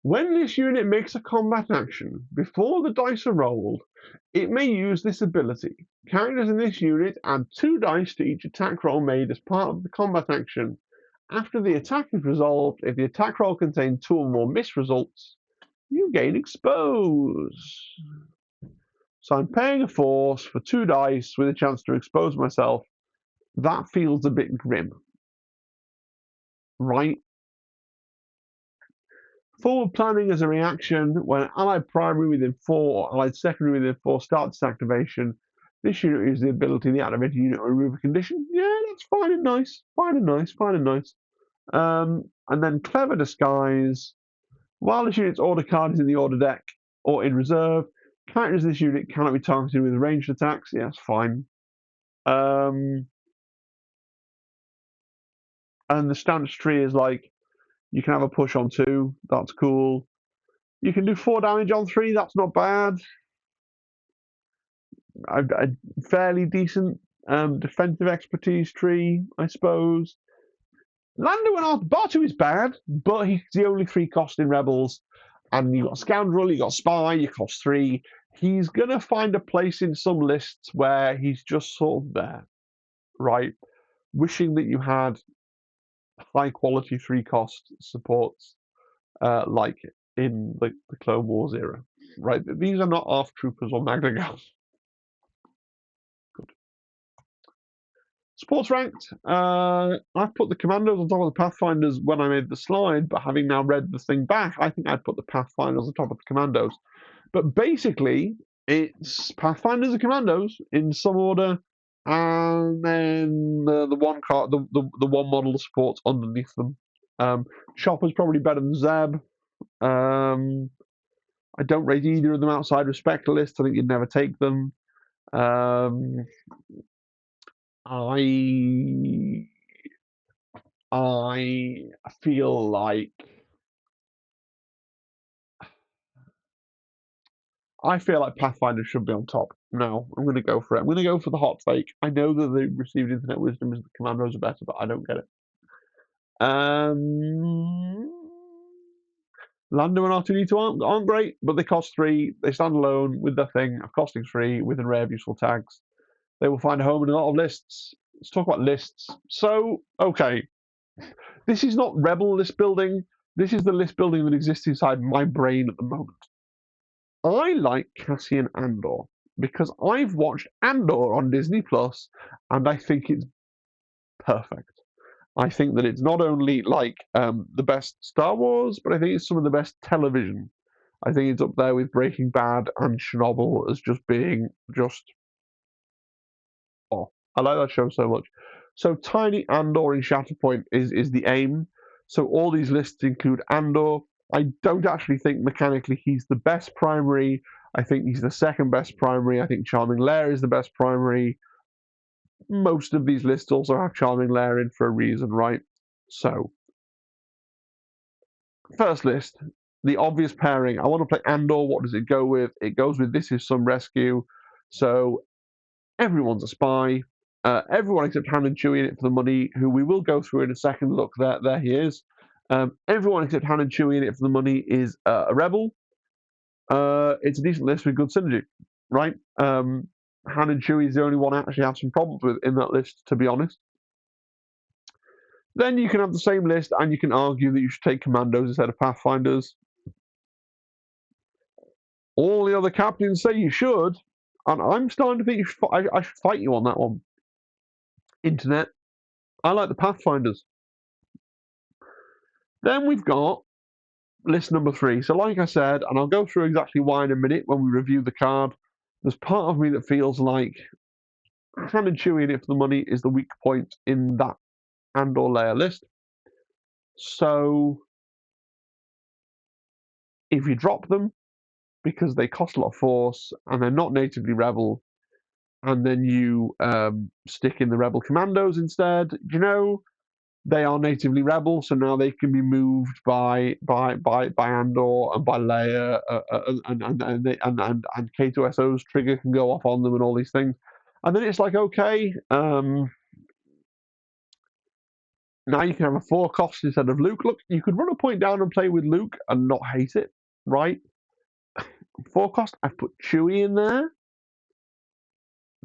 When this unit makes a combat action, before the dice are rolled, it may use this ability. Characters in this unit add 2 dice to each attack roll made as part of the combat action. After the attack is resolved, if the attack roll contains 2 or more miss results, you gain expose. So I'm paying a force for 2 dice with a chance to expose myself. That feels a bit grim, right? Forward planning as a reaction when allied primary within 4 or allied secondary within 4 starts activation. This unit uses the ability of the activated unit to remove a condition. Yeah, that's fine and nice. And then clever disguise. While this unit's order card is in the order deck or in reserve, characters in this unit cannot be targeted with ranged attacks. Yeah, that's fine. And the standard tree is like, you can have a push on 2. That's cool. You can do 4 damage on 3. That's not bad. A fairly decent defensive expertise tree, I suppose. Lando and Bar 2 is bad, but he's the only 3 cost in Rebels. And you got Scoundrel, you got Spy, you cost 3. He's going to find a place in some lists where he's just sort of there, right? Wishing that you had high quality 3 cost supports like in the Clone Wars era, right? These are not ARF troopers or Magna Guards. Good. Sports ranked. I've put the Commandos on top of the Pathfinders when I made the slide, but having now read the thing back, I think I'd put the Pathfinders on top of the Commandos. But basically, it's Pathfinders and Commandos in some order, and then the one card, the one model of supports underneath them. Chopper's probably better than Zeb. I don't rate either of them outside respect list. I think you'd never take them. I feel like Pathfinder should be on top. No, I'm going to go for it. I'm going to go for the hot take. I know that the received internet wisdom is the Commandos are better, but I don't get it. Lando and R2-D2 aren't great, but they cost 3. They stand alone with their thing of costing 3 with an array of useful tags. They will find a home in a lot of lists. Let's talk about lists. So, okay. This is not Rebel list building. This is the list building that exists inside my brain at the moment. I like Cassian Andor because I've watched Andor on Disney Plus, and I think it's perfect. I think that it's not only like the best Star Wars, but I think it's some of the best television. I think it's up there with Breaking Bad and Chernobyl as just being just. Oh, I like that show so much. So Tiny Andor in Shatterpoint is the aim. So all these lists include Andor. I don't actually think mechanically he's the best primary. I think he's the second best primary. I think Charming Lair is the best primary. Most of these lists also have Charming Lair in for a reason, right? So, first list, the obvious pairing. I want to play Andor. What does it go with? It goes with This Is Some Rescue. So, everyone's a spy. Everyone except Han and Chewie in it for the money, who we will go through in a second. Look, there he is. Everyone except Han and Chewie in it for the money is a rebel. It's a decent list with good synergy, right? Han and Chewie is the only one I actually have some problems with in that list, to be honest. Then you can have the same list, and you can argue that you should take Commandos instead of Pathfinders. All the other captains say you should, and I'm starting to think I should fight you on that one. Internet, I like the Pathfinders. Then we've got list number 3. So like I said, and I'll go through exactly why in a minute when we review the card, there's part of me that feels like Han and Chewie in it for the money is the weak point in that Andor layer list. So if you drop them because they cost a lot of force and they're not natively rebel, and then you stick in the rebel commandos instead, they are natively rebel, so now they can be moved by Andor and by Leia, and K2SO's trigger can go off on them and all these things. And then it's like, okay, now you can have a 4 cost instead of Luke. Look, you could run a point down and play with Luke and not hate it, right? 4 cost, I've put Chewie in there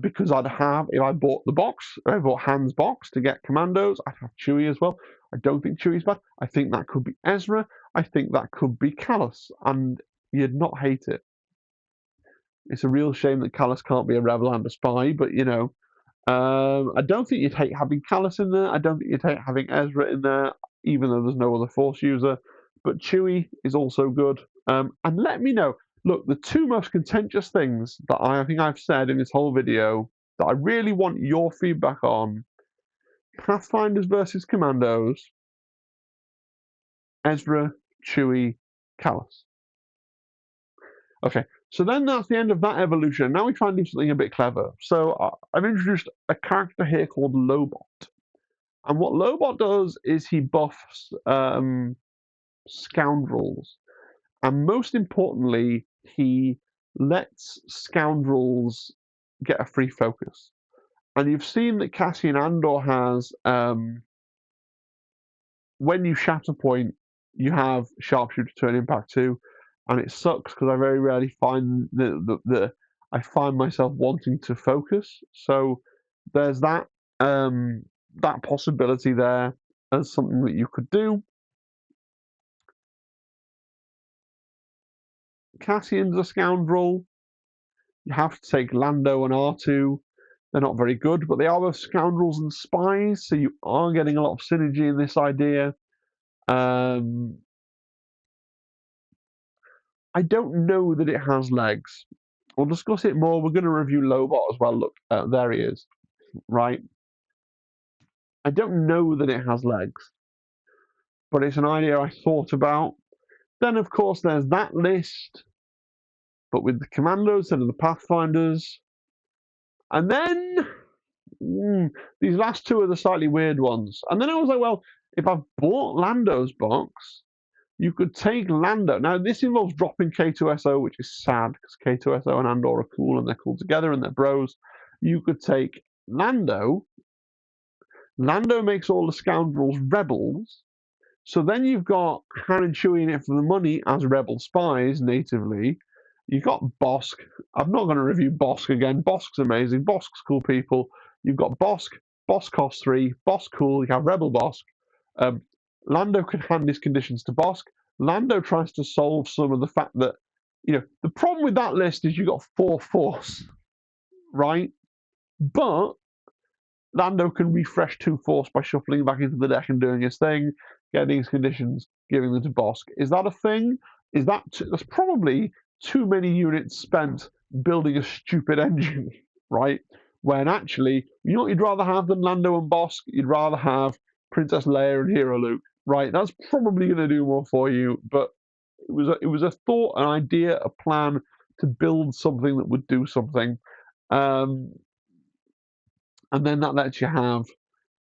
because I'd have, if I bought the box, or I bought Han's box to get Commandos, I'd have Chewie as well. I don't think Chewie's bad. I think that could be Ezra. I think that could be Callus, and you'd not hate it. It's a real shame that Callus can't be a rebel and a spy, but I don't think you'd hate having Callus in there. I don't think you'd hate having Ezra in there, even though there's no other Force user. But Chewie is also good. And let me know. Look, the 2 most contentious things that I think I've said in this whole video that I really want your feedback on: Pathfinders versus Commandos, Ezra, Chewie, Callus. Okay, so then that's the end of that evolution. Now we try and do something a bit clever. So I've introduced a character here called Lobot. And what Lobot does is he buffs scoundrels. And most importantly, he lets scoundrels get a free focus. And you've seen that Cassian Andor has, when you Shatterpoint, you have Sharpshooter turn impact 2, and it sucks because I very rarely find I find myself wanting to focus. So there's that that possibility there as something that you could do. Cassian's a scoundrel. You have to take Lando and R2. They're not very good, but they are both scoundrels and spies, so you are getting a lot of synergy in this idea. I don't know that it has legs. We'll discuss it more. We're going to review Lobot as well. Look, there he is. Right. I don't know that it has legs, but it's an idea I thought about. Then, of course, there's that list, but with the Commandos and the Pathfinders. And then these last 2 are the slightly weird ones. And then I was like, well, if I've bought Lando's box, you could take Lando. Now, this involves dropping K2SO, which is sad because K2SO and Andor are cool and they're cool together and they're bros. You could take Lando. Lando makes all the scoundrels rebels. So then you've got Han and Chewie in it for the money as rebel spies natively. You've got Bosk. I'm not going to review Bosk again. Bosk's amazing. Bosk's cool people. You've got Bosk. Bosk costs 3. Bosk cool. You have Rebel Bosk. Lando can hand his conditions to Bosk. Lando tries to solve some of the fact that, the problem with that list is you've got 4 Force, right? But Lando can refresh 2 Force by shuffling back into the deck and doing his thing, getting his conditions, giving them to Bosk. Is that a thing? That's probably too many units spent building a stupid engine, right? When actually, you know what you'd rather have than Lando and Bosk? You'd rather have Princess Leia and Hero Luke, right? That's probably going to do more for you, but it was a thought, an idea, a plan to build something that would do something. And then that lets you have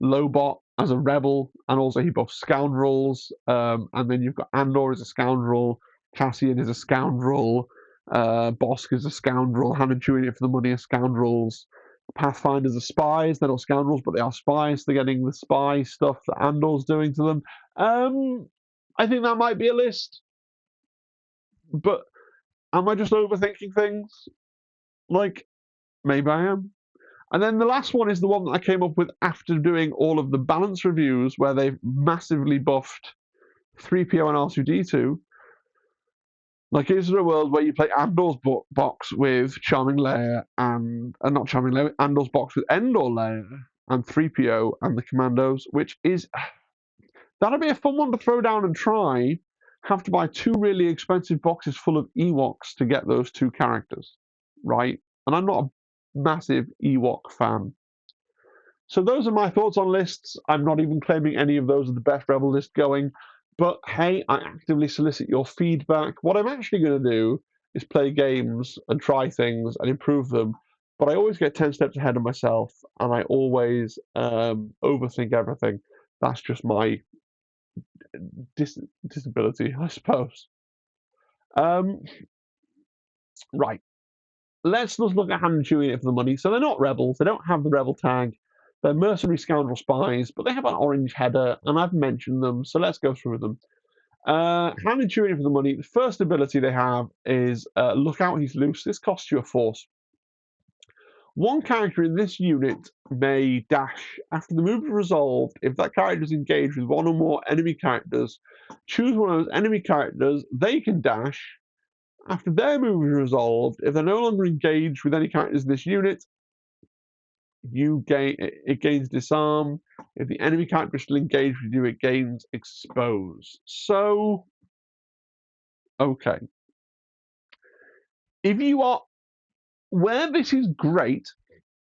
Lobot as a rebel, and also he buffs scoundrels. And then you've got Andor as a scoundrel, Cassian is a scoundrel, Bosk is a scoundrel, Han and Chewie in it for the money are scoundrels. Pathfinders are spies. They're not scoundrels, but they are spies. They're getting the spy stuff that Andor's doing to them. I think that might be a list. But am I just overthinking things? Like, maybe I am. And then the last one is the one that I came up with after doing all of the balance reviews, where they've massively buffed 3PO and R2D2. Like, is there a world where you play Andor's box with Charming Leia and not Charming Leia, Andor's box with Endor Leia and 3PO and the Commandos, which is that'd be a fun one to throw down and try. Have to buy 2 really expensive boxes full of Ewoks to get those 2 characters, right? And I'm not a massive Ewok fan. So those are my thoughts on lists. I'm not even claiming any of those are the best Rebel list going. But hey, I actively solicit your feedback. What I'm actually going to do is play games and try things and improve them. But I always get 10 steps ahead of myself, and I always overthink everything. That's just my disability, I suppose. Right. Let's just look at Han and Chewie in it for the money. So they're not rebels. They don't have the rebel tag. They're mercenary scoundrel spies, but they have an orange header, and I've mentioned them, so let's go through them. Han and Chewie in it for the money. The first ability they have is Look Out, He's Loose. This costs you a force. One character in this unit may dash. After the move is resolved, if that character is engaged with one or more enemy characters, choose one of those enemy characters. They can dash. After their move is resolved, if they're no longer engaged with any characters in this unit, it gains disarm. If the enemy character is still engaged with you, it gains expose. So, okay. If you are where this is great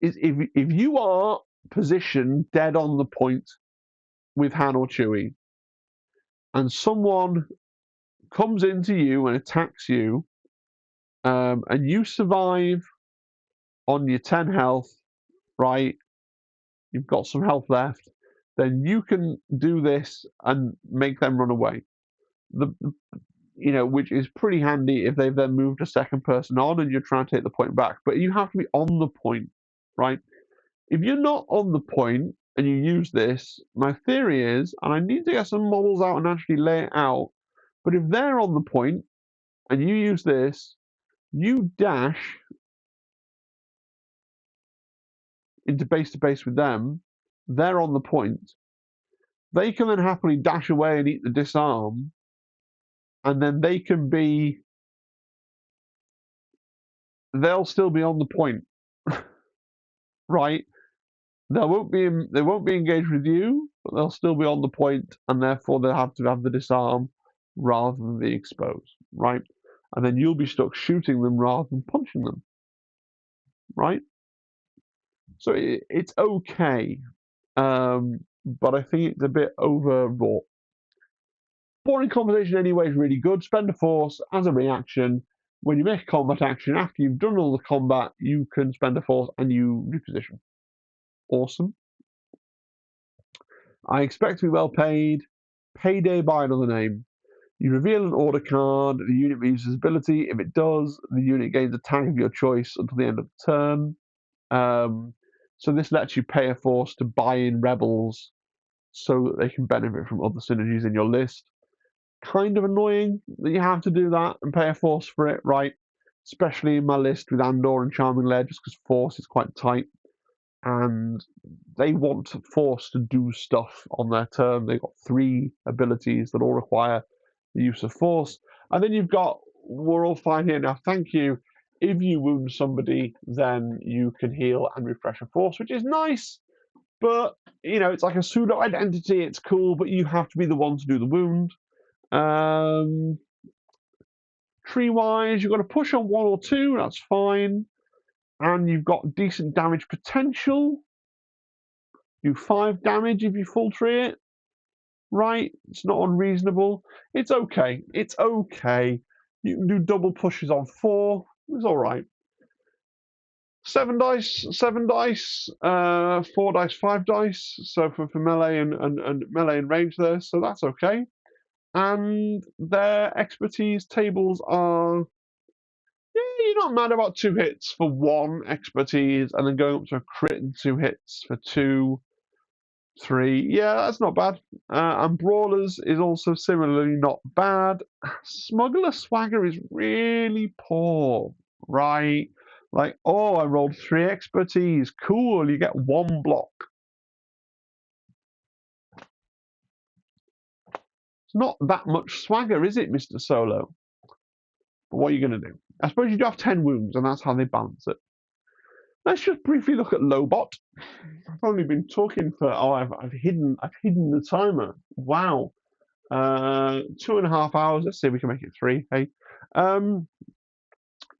is if you are positioned dead on the point with Han or Chewie, and someone comes into you and attacks you, and you survive on your 10 health, right? You've got some health left, then you can do this and make them run away. Which is pretty handy if they've then moved a second person on and you're trying to take the point back. But you have to be on the point, right? If you're not on the point and you use this, my theory is, and I need to get some models out and actually lay it out, but if they're on the point and you use this, you dash into base to base with them, they're on the point. They can then happily dash away and eat the disarm, and then they'll still be on the point, right? They won't be engaged with you, but they'll still be on the point, and therefore they'll have to have the disarm rather than the expose, right? And then you'll be stuck shooting them rather than punching them, right? So it's okay, but I think it's a bit overwrought. Boring conversation anyway is really good. Spend a force as a reaction. When you make a combat action, after you've done all the combat, you can spend a force and you reposition. Awesome. I expect to be well paid. Payday by another name. You reveal an order card. The unit uses its ability. If it does, the unit gains a tag of your choice until the end of the turn. So this lets you pay a force to buy in rebels so that they can benefit from other synergies in your list. Kind of annoying that you have to do that and pay a force for it, right? Especially in my list with Andor and Charming Leia, just because force is quite tight. And they want force to do stuff on their turn. They've got 3 abilities that all require the use of force. And then you've got, we're all fine here now, thank you. If you wound somebody, then you can heal and refresh a force, which is nice. But, it's like a pseudo identity. It's cool, but you have to be the one to do the wound. Tree-wise, you've got to push on 1 or 2, that's fine. And you've got decent damage potential. Do 5 damage if you full tree it. Right? It's not unreasonable. It's okay. It's okay. You can do double pushes on 4. It's all right. 7 dice, 4 dice, 5 dice. So for melee and melee and range there, so that's okay. And their expertise tables are, yeah, you're not mad about 2 hits for 1 expertise, and then going up to a crit and 2 hits for 2, 3. Yeah, that's not bad. And Brawlers is also similarly not bad. Smuggler Swagger is really poor, right? Like, oh, I rolled 3 expertise. Cool, you get 1 block. It's not that much swagger, is it, Mr. Solo? But what are you going to do? I suppose you do have 10 wounds, and that's how they balance it. Let's just briefly look at Lobot. I've only been talking for, oh, I've hidden the timer. Wow. 2.5 hours. Let's see if we can make it 3. Hey,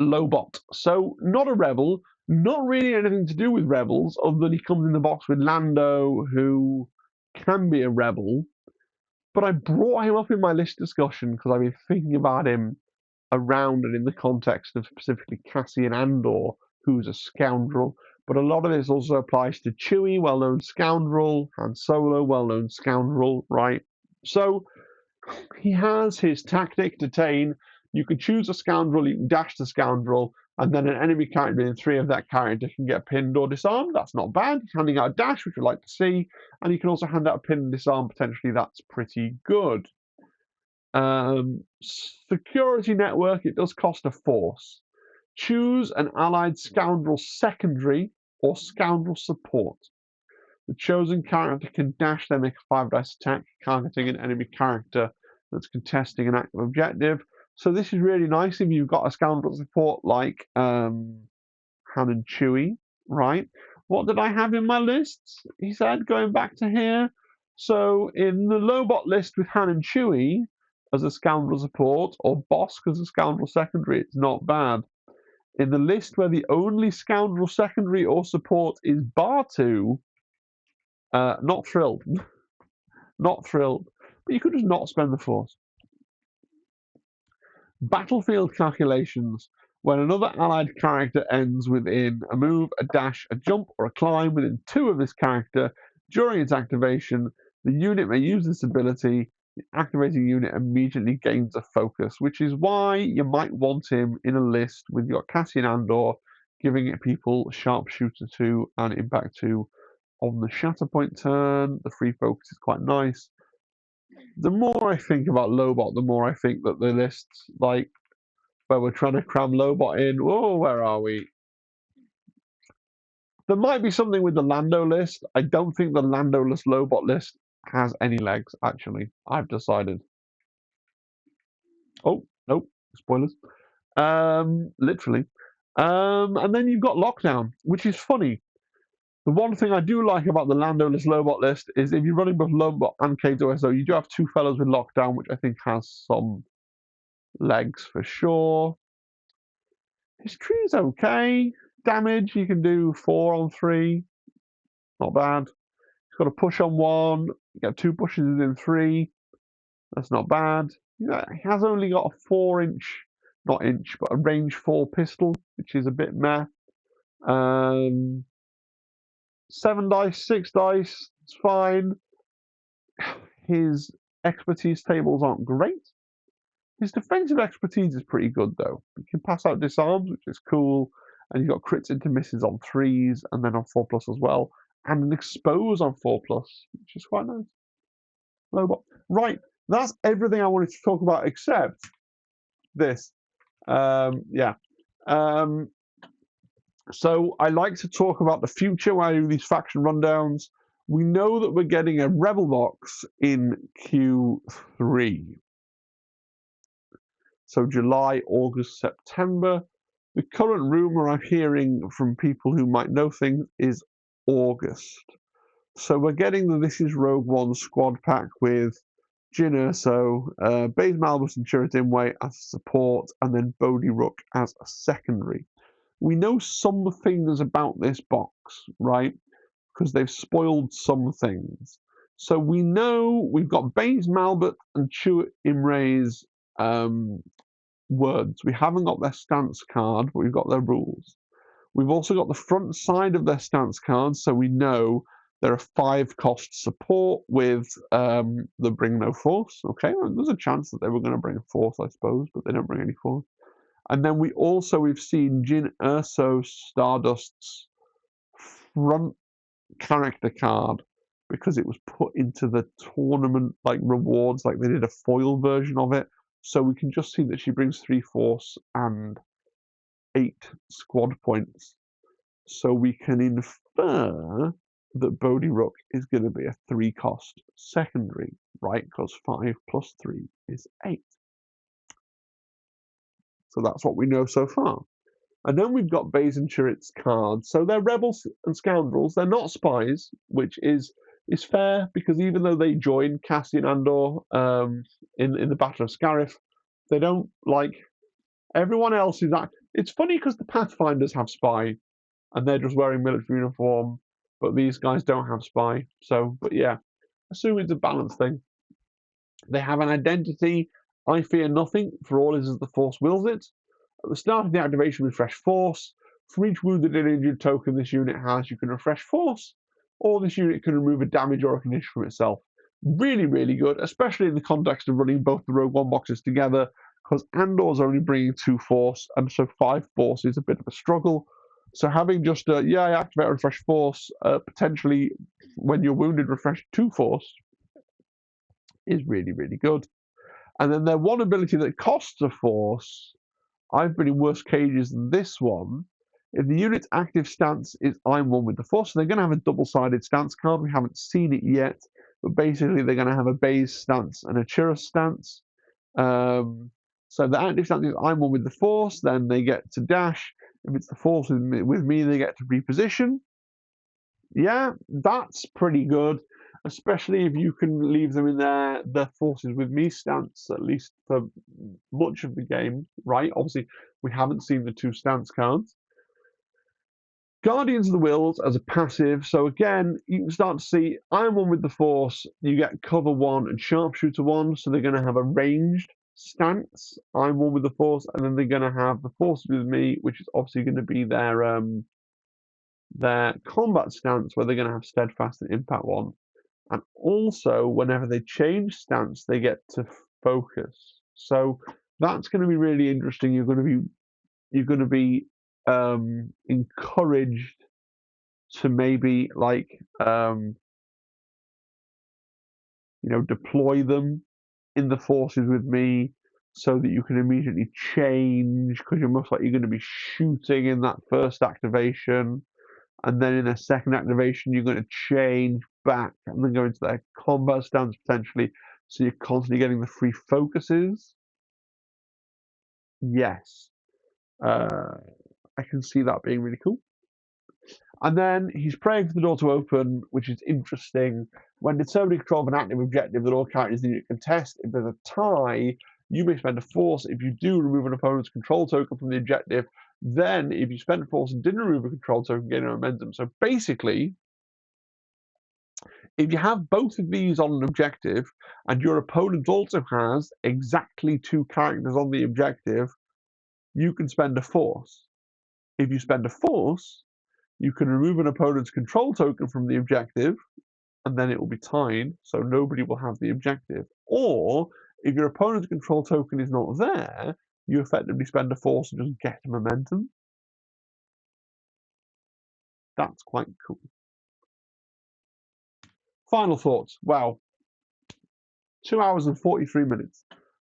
Lobot. So not a rebel, not really anything to do with rebels, other than he comes in the box with Lando, who can be a rebel. But I brought him up in my list discussion because I've been thinking about him around and in the context of specifically Cassian Andor, who's a scoundrel. But a lot of this also applies to Chewie, well-known scoundrel, Han Solo, well-known scoundrel, right? So he has his tactic, detain. You can choose a scoundrel, you can dash the scoundrel, and then an enemy character in 3 of that character can get pinned or disarmed. That's not bad. He's handing out a dash, which we'd like to see, and you can also hand out a pin and disarm potentially. That's pretty good. Security network, it does cost a force. Choose an allied scoundrel secondary or scoundrel support. The chosen character can dash their make a 5 dice attack, targeting an enemy character that's contesting an active objective. So this is really nice if you've got a scoundrel support like Han and Chewie, right? What did I have in my lists? He said, going back to here. So in the Lobot list with Han and Chewie as a scoundrel support, or Bosk as a scoundrel secondary, it's not bad. In the list where the only scoundrel secondary or support is Bartu, not thrilled. Not thrilled. But you could just not spend the force. Battlefield calculations. When another allied character ends within a move, a dash, a jump, or a climb within 2 of this character during its activation, the unit may use this ability. The activating unit immediately gains a focus, which is why you might want him in a list with your Cassian Andor, giving it people Sharpshooter 2 and Impact 2 on the Shatterpoint turn. The free focus is quite nice. The more I think about Lobot, the more I think that the lists, like, where we're trying to cram Lobot in, oh, where are we? There might be something with the Lando list. I don't think the Lando-less Lobot list has any legs, actually. I've decided. Oh, nope, spoilers. Literally. And then you've got Lockdown, which is funny. The one thing I do like about the Lando-less Lobot list is if you're running both Lobot and K2SO, you do have 2 fellows with Lockdown, which I think has some legs for sure. His tree is okay. Damage, you can do 4 on 3. Not bad. He's got a push on 1. You get 2 pushes in 3. That's not bad. He has only got a 4-inch, not inch, but a range 4 pistol, which is a bit meh. 7 dice, 6 dice, it's fine. His expertise tables aren't great. His defensive expertise is pretty good, though. He can pass out disarms, which is cool, and he's got crits into misses on 3s, and then on 4+ as well, and an expose on 4+, which is quite nice. Lobot. Right, that's everything I wanted to talk about except this. Yeah. So I like to talk about the future when I do these faction rundowns. We know that we're getting a Rebel box in Q3. So July, August, September. The current rumor I'm hearing from people who might know things is August. So we're getting the This Is Rogue One squad pack with Jyn Erso, Baze Malbus and Chirrut Imwe as support, and then Bodhi Rook as a secondary. We know some things about this box, right? Because they've spoiled some things. So we know we've got Baze Malbut and Chirrut Imwe's words. We haven't got their stance card, but we've got their rules. We've also got the front side of their stance cards, so we know there are 5 cost support with the bring no force. Okay, there's a chance that they were going to bring a force, I suppose, but they don't bring any force. And then we've seen Jin Urso Stardust's front character card because it was put into the tournament like rewards, like they did a foil version of it. So we can just see that she brings 3 force and 8 squad points. So we can infer that Bodhi Rook is going to be a 3 cost secondary, right? Because 5 plus 3 is 8. So that's what we know so far. And then we've got Baze and Chirrut's cards. So they're rebels and scoundrels. They're not spies, which is fair because even though they join Cassian Andor in the Battle of Scarif, they don't like everyone else is that. It's funny because the Pathfinders have spy, and they're just wearing military uniform, but these guys don't have spy. So, but yeah, assume it's a balance thing. They have an identity. I fear nothing, for all is as the Force wills it. At the start of the activation, refresh Force. For each wounded and injured token this unit has, you can refresh Force, or this unit can remove a damage or a condition from itself. Really, really good, especially in the context of running both the Rogue One boxes together, because Andor's only bringing 2 Force, and so 5 Force is a bit of a struggle. So having just, activate refresh Force, potentially when you're wounded, refresh 2 Force, is really, really good. And then their one ability that costs a Force, I've been in worse cages than this one. If the unit's active stance is I'm one with the Force, so they're going to have a double-sided stance card. We haven't seen it yet, but basically they're going to have a Baze stance and a Chirrut stance. So the active stance is I'm one with the Force, then they get to dash. If it's the Force with me, they get to reposition. Yeah, that's pretty good, especially if you can leave them in their Forces with me stance, at least for much of the game, right? Obviously, we haven't seen the 2 stance cards. Guardians of the Wills as a passive, so again, you can start to see I'm one with the Force, you get cover 1 and sharpshooter 1, so they're going to have a ranged stance, I'm one with the Force, and then they're going to have the Forces with me, which is obviously going to be their combat stance, where they're going to have steadfast and impact 1. And also, whenever they change stance, they get to focus. So that's going to be really interesting. You're going to be encouraged to maybe deploy them in the Forces with me, so that you can immediately change, because you're most likely going to be shooting in that first activation. And then in a second activation, you're going to change back and then go into their combat stance potentially. So you're constantly getting the free focuses. Yes. I can see that being really cool. And then he's praying for the door to open, which is interesting. When determining control of an active objective that all characters in the unit contest, if there's a tie, you may spend a Force. If you do, remove an opponent's control token from the objective. Then, if you spend a Force and didn't remove a control token, gain a momentum. So basically, if you have both of these on an objective, and your opponent also has exactly 2 characters on the objective, you can spend a Force. If you spend a Force, you can remove an opponent's control token from the objective, and then it will be tied, so nobody will have the objective. Or, if your opponent's control token is not there, you effectively spend a Force and just get momentum. That's quite cool. Final thoughts. Wow. 2 hours and 43 minutes.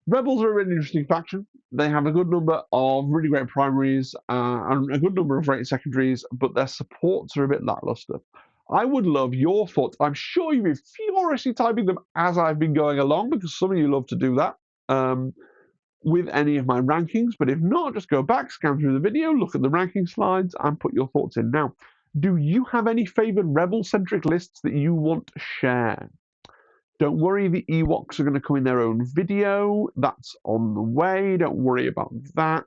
Rebels are a really interesting faction. They have a good number of really great primaries and a good number of great secondaries, but their supports are a bit lackluster. I would love your thoughts. I'm sure you've been furiously typing them as I've been going along, because some of you love to do that with any of my rankings. But if not, just go back, scan through the video, look at the ranking slides, and put your thoughts in now. Do you have any favored Rebel-centric lists that you want to share? Don't worry, the Ewoks are going to come in their own video. That's on the way. Don't worry about that.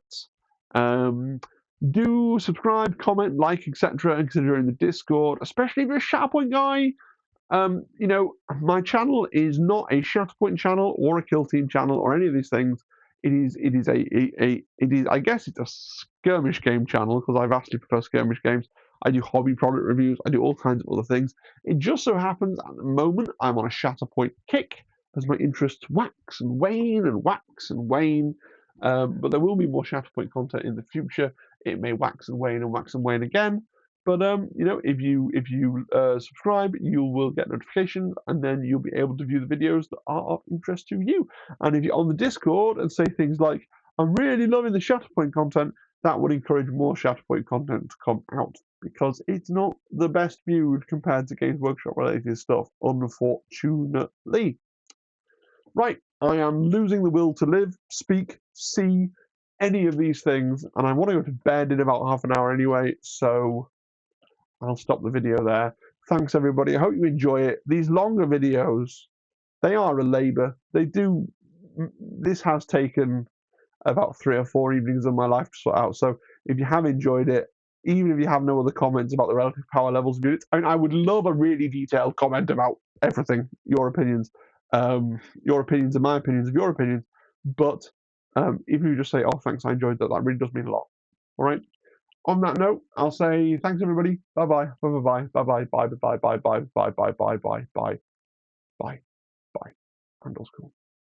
Do subscribe, comment, like, etc., and consider in the Discord, especially if you're a Shatterpoint guy. My channel is not a Shatterpoint channel or a Kill Team channel or any of these things. I guess it's a skirmish game channel because I vastly prefer skirmish games. I do hobby product reviews. I do all kinds of other things. It just so happens at the moment I'm on a Shatterpoint kick as my interests wax and wane and wax and wane. But there will be more Shatterpoint content in the future. It may wax and wane again. But if you subscribe, you will get notifications, and then you'll be able to view the videos that are of interest to you. And if you're on the Discord and say things like, "I'm really loving the Shatterpoint content," that would encourage more Shatterpoint content to come out because it's not the best viewed compared to Games Workshop related stuff, unfortunately. Right, I am losing the will to live, speak, see any of these things, and I want to go to bed in about half an hour anyway, so I'll stop the video there. Thanks everybody. I hope you enjoy it. These longer videos, they are a labour. This has taken about 3 or 4 evenings of my life to sort out. So if you have enjoyed it, even if you have no other comments about the relative power levels of units, I mean, I would love a really detailed comment about everything, your opinions are my opinions of your opinions. But if you just say, "Oh, thanks, I enjoyed that," that really does mean a lot. All right. On that note, I'll say thanks everybody. Bye bye. Bye bye. Bye bye. Bye bye. Bye bye. Bye bye. Bye bye. Bye bye. Bye bye. Bye. Underscore.